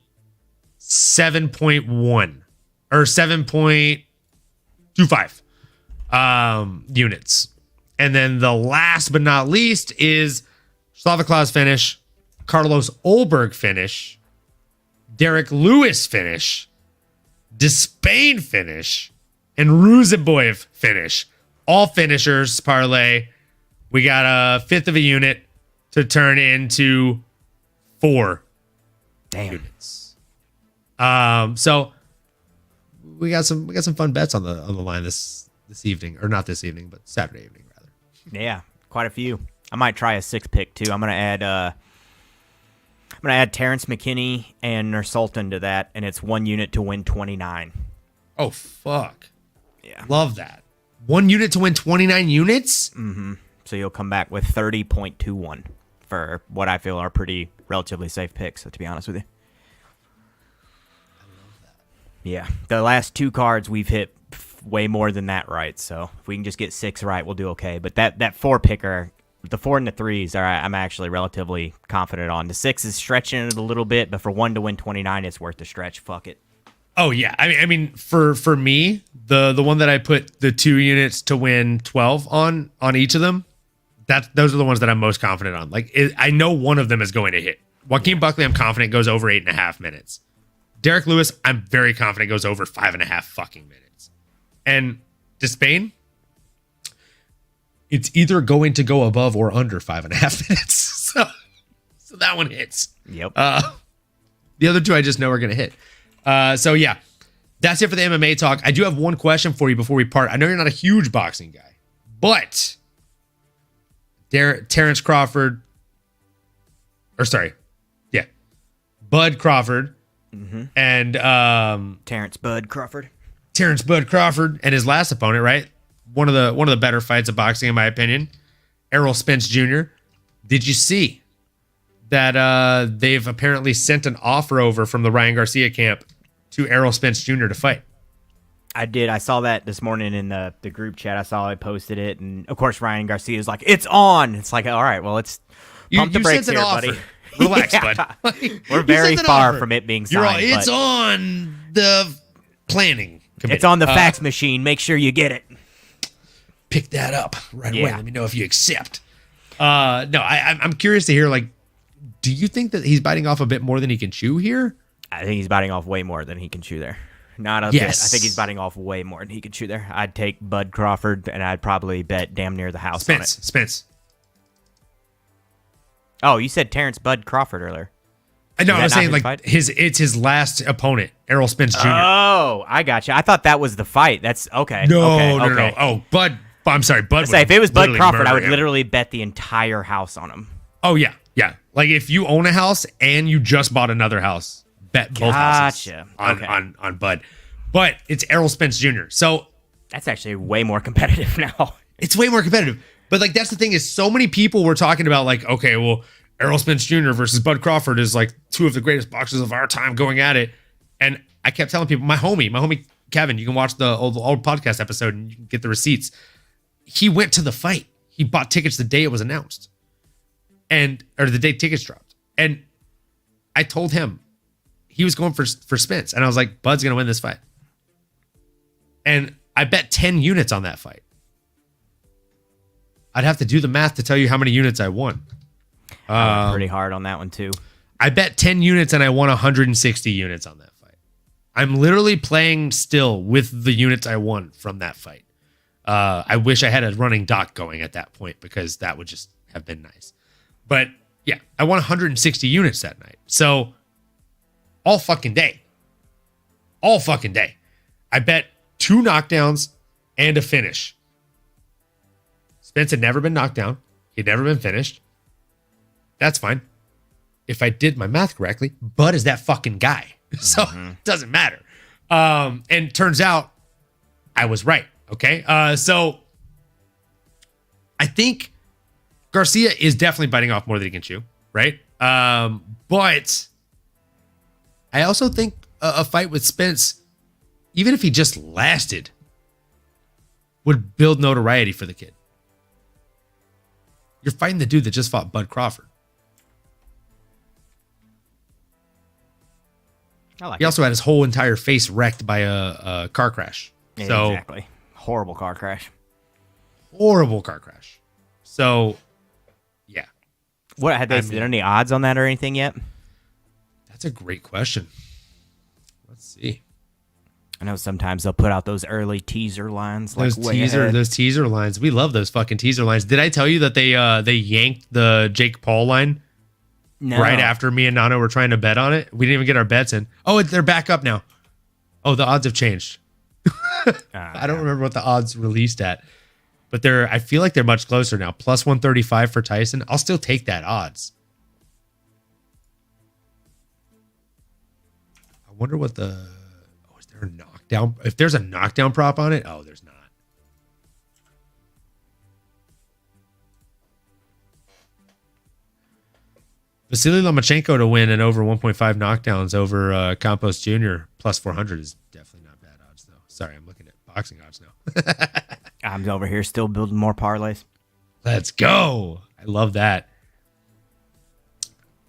[SPEAKER 2] 7.1 or 7.25 units. And then the last but not least is Slavaklaus finish, Carlos Olberg finish, Derek Lewis finish, Despain finish, and Ruzaboyev finish. All finishers parlay. We got a fifth of a unit to turn into 4 units. So we got some fun bets on the line this evening, or not this evening, but Saturday evening rather.
[SPEAKER 3] Yeah, quite a few. I might try a 6 pick too. I'm gonna add Terrence McKinney and Nursultan to that, and it's 1 unit to win 29.
[SPEAKER 2] Oh fuck!
[SPEAKER 3] Yeah,
[SPEAKER 2] love that. 1 unit to win 29 units.
[SPEAKER 3] Mm-hmm. So you'll come back with 30.21 for what I feel are pretty relatively safe picks. To be honest with you. Yeah, the last 2 cards we've hit way more than that right. So if we can just get 6 right, we'll do okay. But that 4 picker, the 4 and the 3s, I'm actually relatively confident on. The 6 is stretching it a little bit, but for 1 to win 29, it's worth the stretch. Fuck it.
[SPEAKER 2] Oh yeah, I mean for me, the one that I put the 2 units to win 12 on each of them, those are the ones that I'm most confident on. Like I know one of them is going to hit. Joaquin Buckley, I'm confident goes over 8.5 minutes. Derek Lewis, I'm very confident goes over 5.5 fucking minutes. And Despain, it's either going to go above or under 5.5 minutes. So that one hits.
[SPEAKER 3] Yep.
[SPEAKER 2] The other two I just know are going to hit. So yeah, that's it for the MMA talk. I do have one question for you before we part. I know you're not a huge boxing guy, but Terrence Crawford, Bud Crawford, and
[SPEAKER 3] Terrence Bud Crawford.
[SPEAKER 2] Terrence Bud Crawford and his last opponent, right? One of the better fights of boxing, in my opinion. Errol Spence Jr. Did you see that they've apparently sent an offer over from the Ryan Garcia camp to Errol Spence Jr. to fight?
[SPEAKER 3] I did. I saw that this morning in the group chat. I posted it, and of course Ryan Garcia is like, "It's on." It's like, all right, well, let's pump the brakes here, buddy.
[SPEAKER 2] Relax, bud.
[SPEAKER 3] We're very far from it being signed.
[SPEAKER 2] It's on the planning committee.
[SPEAKER 3] It's on the fax machine. Make sure you get it.
[SPEAKER 2] Pick that up right away. Let me know if you accept. No, I'm curious to hear, like, do you think that he's biting off a bit more than he can chew here?
[SPEAKER 3] I think he's biting off way more than he can chew there. Not a bit. I think he's biting off way more than he can chew there. I'd take Bud Crawford, and I'd probably bet damn near the house on it.
[SPEAKER 2] Spence.
[SPEAKER 3] Oh, you said Terrence Bud Crawford earlier.
[SPEAKER 2] No, I was saying, like, it's his last opponent, Errol Spence Jr.
[SPEAKER 3] Oh, I got you. I thought that was the fight. That's okay.
[SPEAKER 2] No. Oh, Bud. I'm sorry, Bud.
[SPEAKER 3] If it was Bud Crawford, I would literally bet the entire house on him.
[SPEAKER 2] Oh yeah. Like, if you own a house and you just bought another house, bet both houses on Bud. But it's Errol Spence Jr. So
[SPEAKER 3] that's actually way more competitive now.
[SPEAKER 2] It's way more competitive. But, like, that's the thing, is so many people were talking about, like, okay, well, Errol Spence Jr. versus Bud Crawford is, like, two of the greatest boxers of our time going at it. And I kept telling people, my homie Kevin, you can watch the old podcast episode and you can get the receipts. He went to the fight. He bought tickets the day it was announced. Or the day tickets dropped. And I told him he was going for Spence. And I was like, Bud's going to win this fight. And I bet 10 units on that fight. I'd have to do the math to tell you how many units I won.
[SPEAKER 3] I went pretty hard on that one too.
[SPEAKER 2] I bet 10 units and I won 160 units on that fight. I'm literally playing still with the units I won from that fight. I wish I had a running doc going at that point, because that would just have been nice. But yeah, I won 160 units that night. So all fucking day. I bet 2 knockdowns and a finish. Spence had never been knocked down. He'd never been finished. That's fine. If I did my math correctly, Bud is that fucking guy. So it doesn't matter. And turns out I was right. Okay. So I think Garcia is definitely biting off more than he can chew. Right. But I also think a fight with Spence, even if he just lasted, would build notoriety for the kid. You're fighting the dude that just fought Bud Crawford. He also had his whole entire face wrecked by a car crash.
[SPEAKER 3] Yeah,
[SPEAKER 2] so
[SPEAKER 3] exactly. Horrible car crash.
[SPEAKER 2] So, yeah.
[SPEAKER 3] What had they done any odds on that or anything yet?
[SPEAKER 2] That's a great question. Let's see.
[SPEAKER 3] I know sometimes they'll put out those early teaser lines.
[SPEAKER 2] Those teaser lines. We love those fucking teaser lines. Did I tell you that they yanked the Jake Paul line right after me and Nano were trying to bet on it? We didn't even get our bets in. Oh, they're back up now. Oh, the odds have changed. I don't remember what the odds released at, but I feel like they're much closer now. Plus 135 for Tyson. I'll still take that odds. I wonder what is there a knockdown? If there's a knockdown prop on it, there's not. Vasily Lomachenko to win and over 1.5 knockdowns over Campos Jr. plus 400 is definitely not bad odds, though. Sorry, I'm looking at boxing odds now.
[SPEAKER 3] I'm over here still building more parlays.
[SPEAKER 2] Let's go. I love that.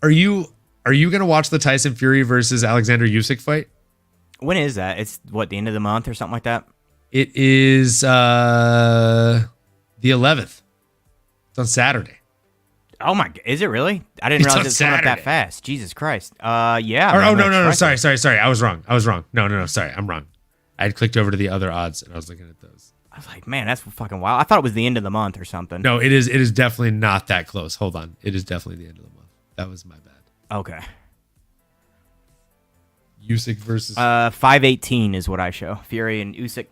[SPEAKER 2] Are you going to watch the Tyson Fury versus Alexander Usyk fight?
[SPEAKER 3] When is that? It's the end of the month or something like that?
[SPEAKER 2] It is the 11th. It's on Saturday.
[SPEAKER 3] Oh my, is it really? I didn't
[SPEAKER 2] It's
[SPEAKER 3] realize
[SPEAKER 2] on
[SPEAKER 3] it's going up that
[SPEAKER 2] Saturday.
[SPEAKER 3] fast. Jesus Christ. Yeah.
[SPEAKER 2] Or,
[SPEAKER 3] man,
[SPEAKER 2] no.
[SPEAKER 3] that's
[SPEAKER 2] Sorry. I was wrong. No. Sorry, I'm wrong. I had clicked over to the other odds and I was looking at those.
[SPEAKER 3] I was like, man, that's fucking wild. I thought it was the end of the month or something.
[SPEAKER 2] No, it is. It is definitely not that close. Hold on. It is definitely the end of the month. That was my bad.
[SPEAKER 3] Okay.
[SPEAKER 2] Usyk versus
[SPEAKER 3] 518 is what I show. Fury and Usyk.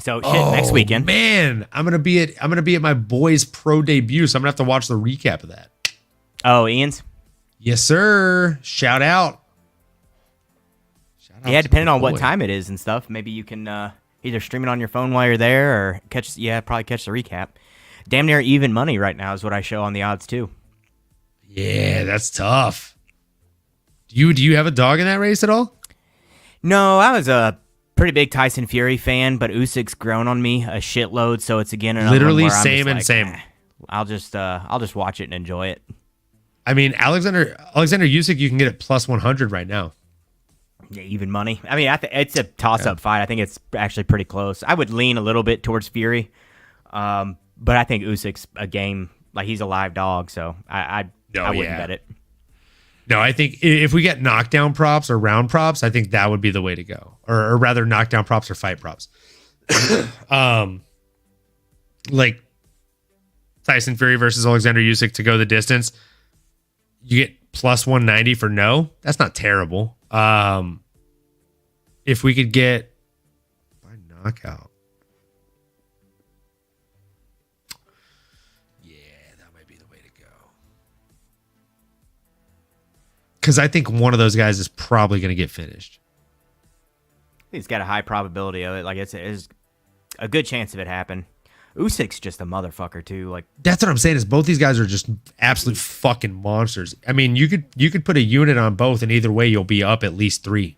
[SPEAKER 3] So next weekend.
[SPEAKER 2] Man, I'm gonna be at my boy's pro debut, so I'm gonna have to watch the recap of that.
[SPEAKER 3] Oh, Ian's?
[SPEAKER 2] Yes, sir. Shout out.
[SPEAKER 3] Yeah,
[SPEAKER 2] to
[SPEAKER 3] depending
[SPEAKER 2] my
[SPEAKER 3] on what
[SPEAKER 2] boy.
[SPEAKER 3] time it is and stuff, maybe you can either stream it on your phone while you're there or probably catch the recap. Damn near even money right now is what I show on the odds too.
[SPEAKER 2] Yeah, that's tough. Do you have a dog in that race at all?
[SPEAKER 3] No, I was a pretty big Tyson Fury fan, but Usyk's grown on me a shitload, so it's again another
[SPEAKER 2] Literally
[SPEAKER 3] one where I'm
[SPEAKER 2] same
[SPEAKER 3] just
[SPEAKER 2] and
[SPEAKER 3] like,
[SPEAKER 2] same.
[SPEAKER 3] I'll just watch it and enjoy it.
[SPEAKER 2] I mean, Alexander Usyk, you can get it plus 100 right now.
[SPEAKER 3] Yeah, even money. I mean, it's a toss-up fight. I think it's actually pretty close. I would lean a little bit towards Fury, but I think Usyk's a game, like he's a live dog, so I wouldn't bet it.
[SPEAKER 2] No, I think if we get knockdown props or round props, I think that would be the way to go. Or rather, knockdown props or fight props. Like Tyson Fury versus Alexander Usyk to go the distance, you get plus 190 for no. That's not terrible. If we could get by knockout, yeah, that might be the way to go. Because I think one of those guys is probably going to get finished.
[SPEAKER 3] He's got a high probability of it. Like it's a good chance of it happen. Usyk's just a motherfucker too. Like
[SPEAKER 2] That's what I'm saying is both these guys are just absolute fucking monsters. I mean, you could put a unit on both, and either way, you'll be up at least 3.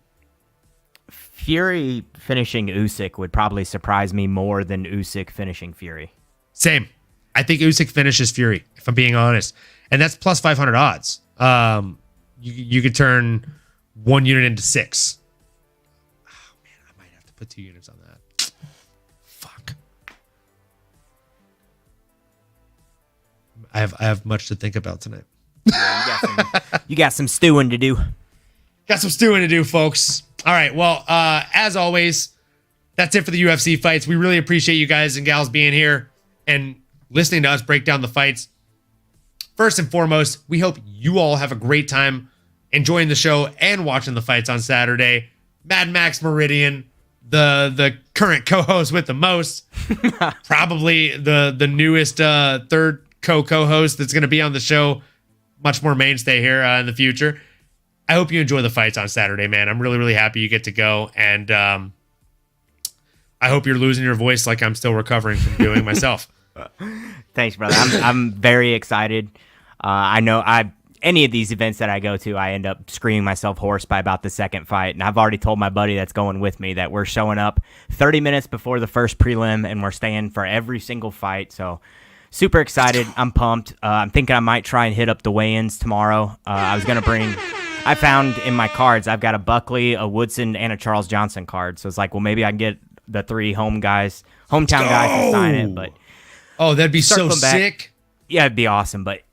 [SPEAKER 3] Fury finishing Usyk would probably surprise me more than Usyk finishing Fury.
[SPEAKER 2] Same. I think Usyk finishes Fury, if I'm being honest, and that's plus 500 odds. You could turn 1 unit into 6. Oh man, I might have to put 2 units on that. Fuck. I have much to think about tonight.
[SPEAKER 3] Yeah, you got some stewing to do.
[SPEAKER 2] Got some stewing to do, folks. All right. Well, as always, that's it for the UFC fights. We really appreciate you guys and gals being here and listening to us break down the fights. First and foremost, we hope you all have a great time enjoying the show and watching the fights on Saturday. MadMaxMeridian, the current co-host with the most, probably the newest third co-host that's going to be on the show, much more mainstay here in the future. I hope you enjoy the fights on Saturday, man. I'm really, really happy you get to go. And I hope you're losing your voice like I'm still recovering from doing myself.
[SPEAKER 3] Thanks, brother. I'm very excited. I know any of these events that I go to, I end up screaming myself hoarse by about the second fight. And I've already told my buddy that's going with me that we're showing up 30 minutes before the first prelim, and we're staying for every single fight. So super excited. I'm pumped. I'm thinking I might try and hit up the weigh-ins tomorrow. I found in my cards, I've got a Buckley, a Woodson, and a Charles Johnson card. So it's like, well, maybe I can get the 3 hometown guys to sign it. But
[SPEAKER 2] oh, that'd be so sick.
[SPEAKER 3] Yeah, it'd be awesome. But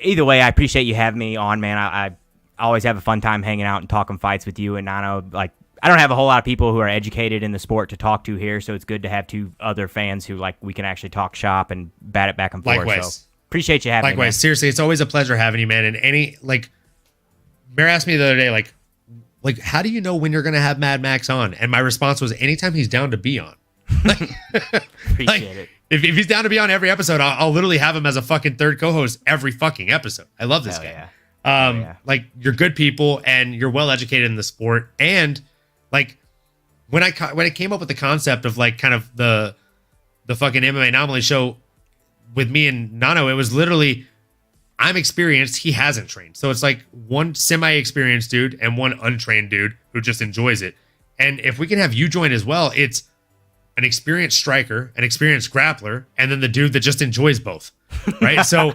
[SPEAKER 3] either way, I appreciate you having me on, man. I always have a fun time hanging out and talking fights with you and Nano. Like, I don't have a whole lot of people who are educated in the sport to talk to here, so it's good to have 2 other fans who we can actually talk shop and bat it back and forth.
[SPEAKER 2] Likewise.
[SPEAKER 3] So appreciate you having me.
[SPEAKER 2] Likewise. Seriously, it's always a pleasure having you, man. And Bear asked me the other day, like, how do you know when you're going to have Mad Max on? And my response was, anytime he's down to be on.
[SPEAKER 3] Appreciate it.
[SPEAKER 2] If he's down to be on every episode, I'll literally have him as a fucking third co-host every fucking episode. I love this guy.
[SPEAKER 3] Yeah.
[SPEAKER 2] Like, you're good people and you're well educated in the sport. And like, when I came up with the concept of kind of the fucking MMAnomaly show with me and Nano, it was literally, I'm experienced, he hasn't trained. So it's like one semi-experienced dude and one untrained dude who just enjoys it. And if we can have you join as well, it's an experienced striker, an experienced grappler, and then the dude that just enjoys both. Right? So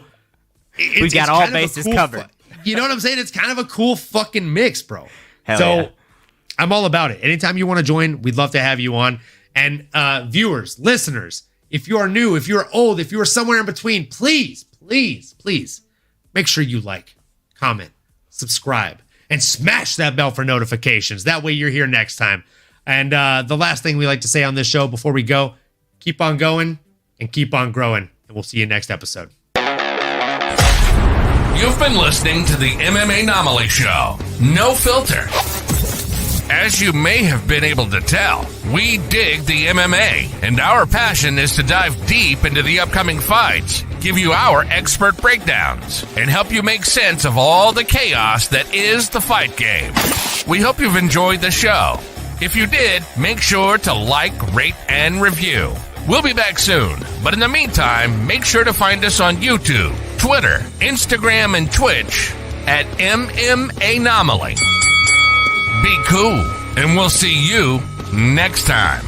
[SPEAKER 3] we got all bases covered.
[SPEAKER 2] You know what I'm saying? It's kind of a cool fucking mix, bro.
[SPEAKER 3] Hell
[SPEAKER 2] so
[SPEAKER 3] yeah.
[SPEAKER 2] I'm all about it. Anytime you want to join, we'd love to have you on. And viewers, listeners, if you are new, if you are old, if you are somewhere in between, please please make sure you like, comment, subscribe, and smash that bell for notifications. That way you're here next time. And the last thing we like to say on this show before we go, keep on going and keep on growing. And we'll see you next episode.
[SPEAKER 1] You've been listening to the MMAnomaly Show. No filter. As you may have been able to tell, we dig the MMA, and our passion is to dive deep into the upcoming fights, give you our expert breakdowns, and help you make sense of all the chaos that is the fight game. We hope you've enjoyed the show. If you did, make sure to like, rate, and review. We'll be back soon, but in the meantime, make sure to find us on YouTube, Twitter, Instagram, and Twitch at MMAnomaly. Be cool, and we'll see you next time.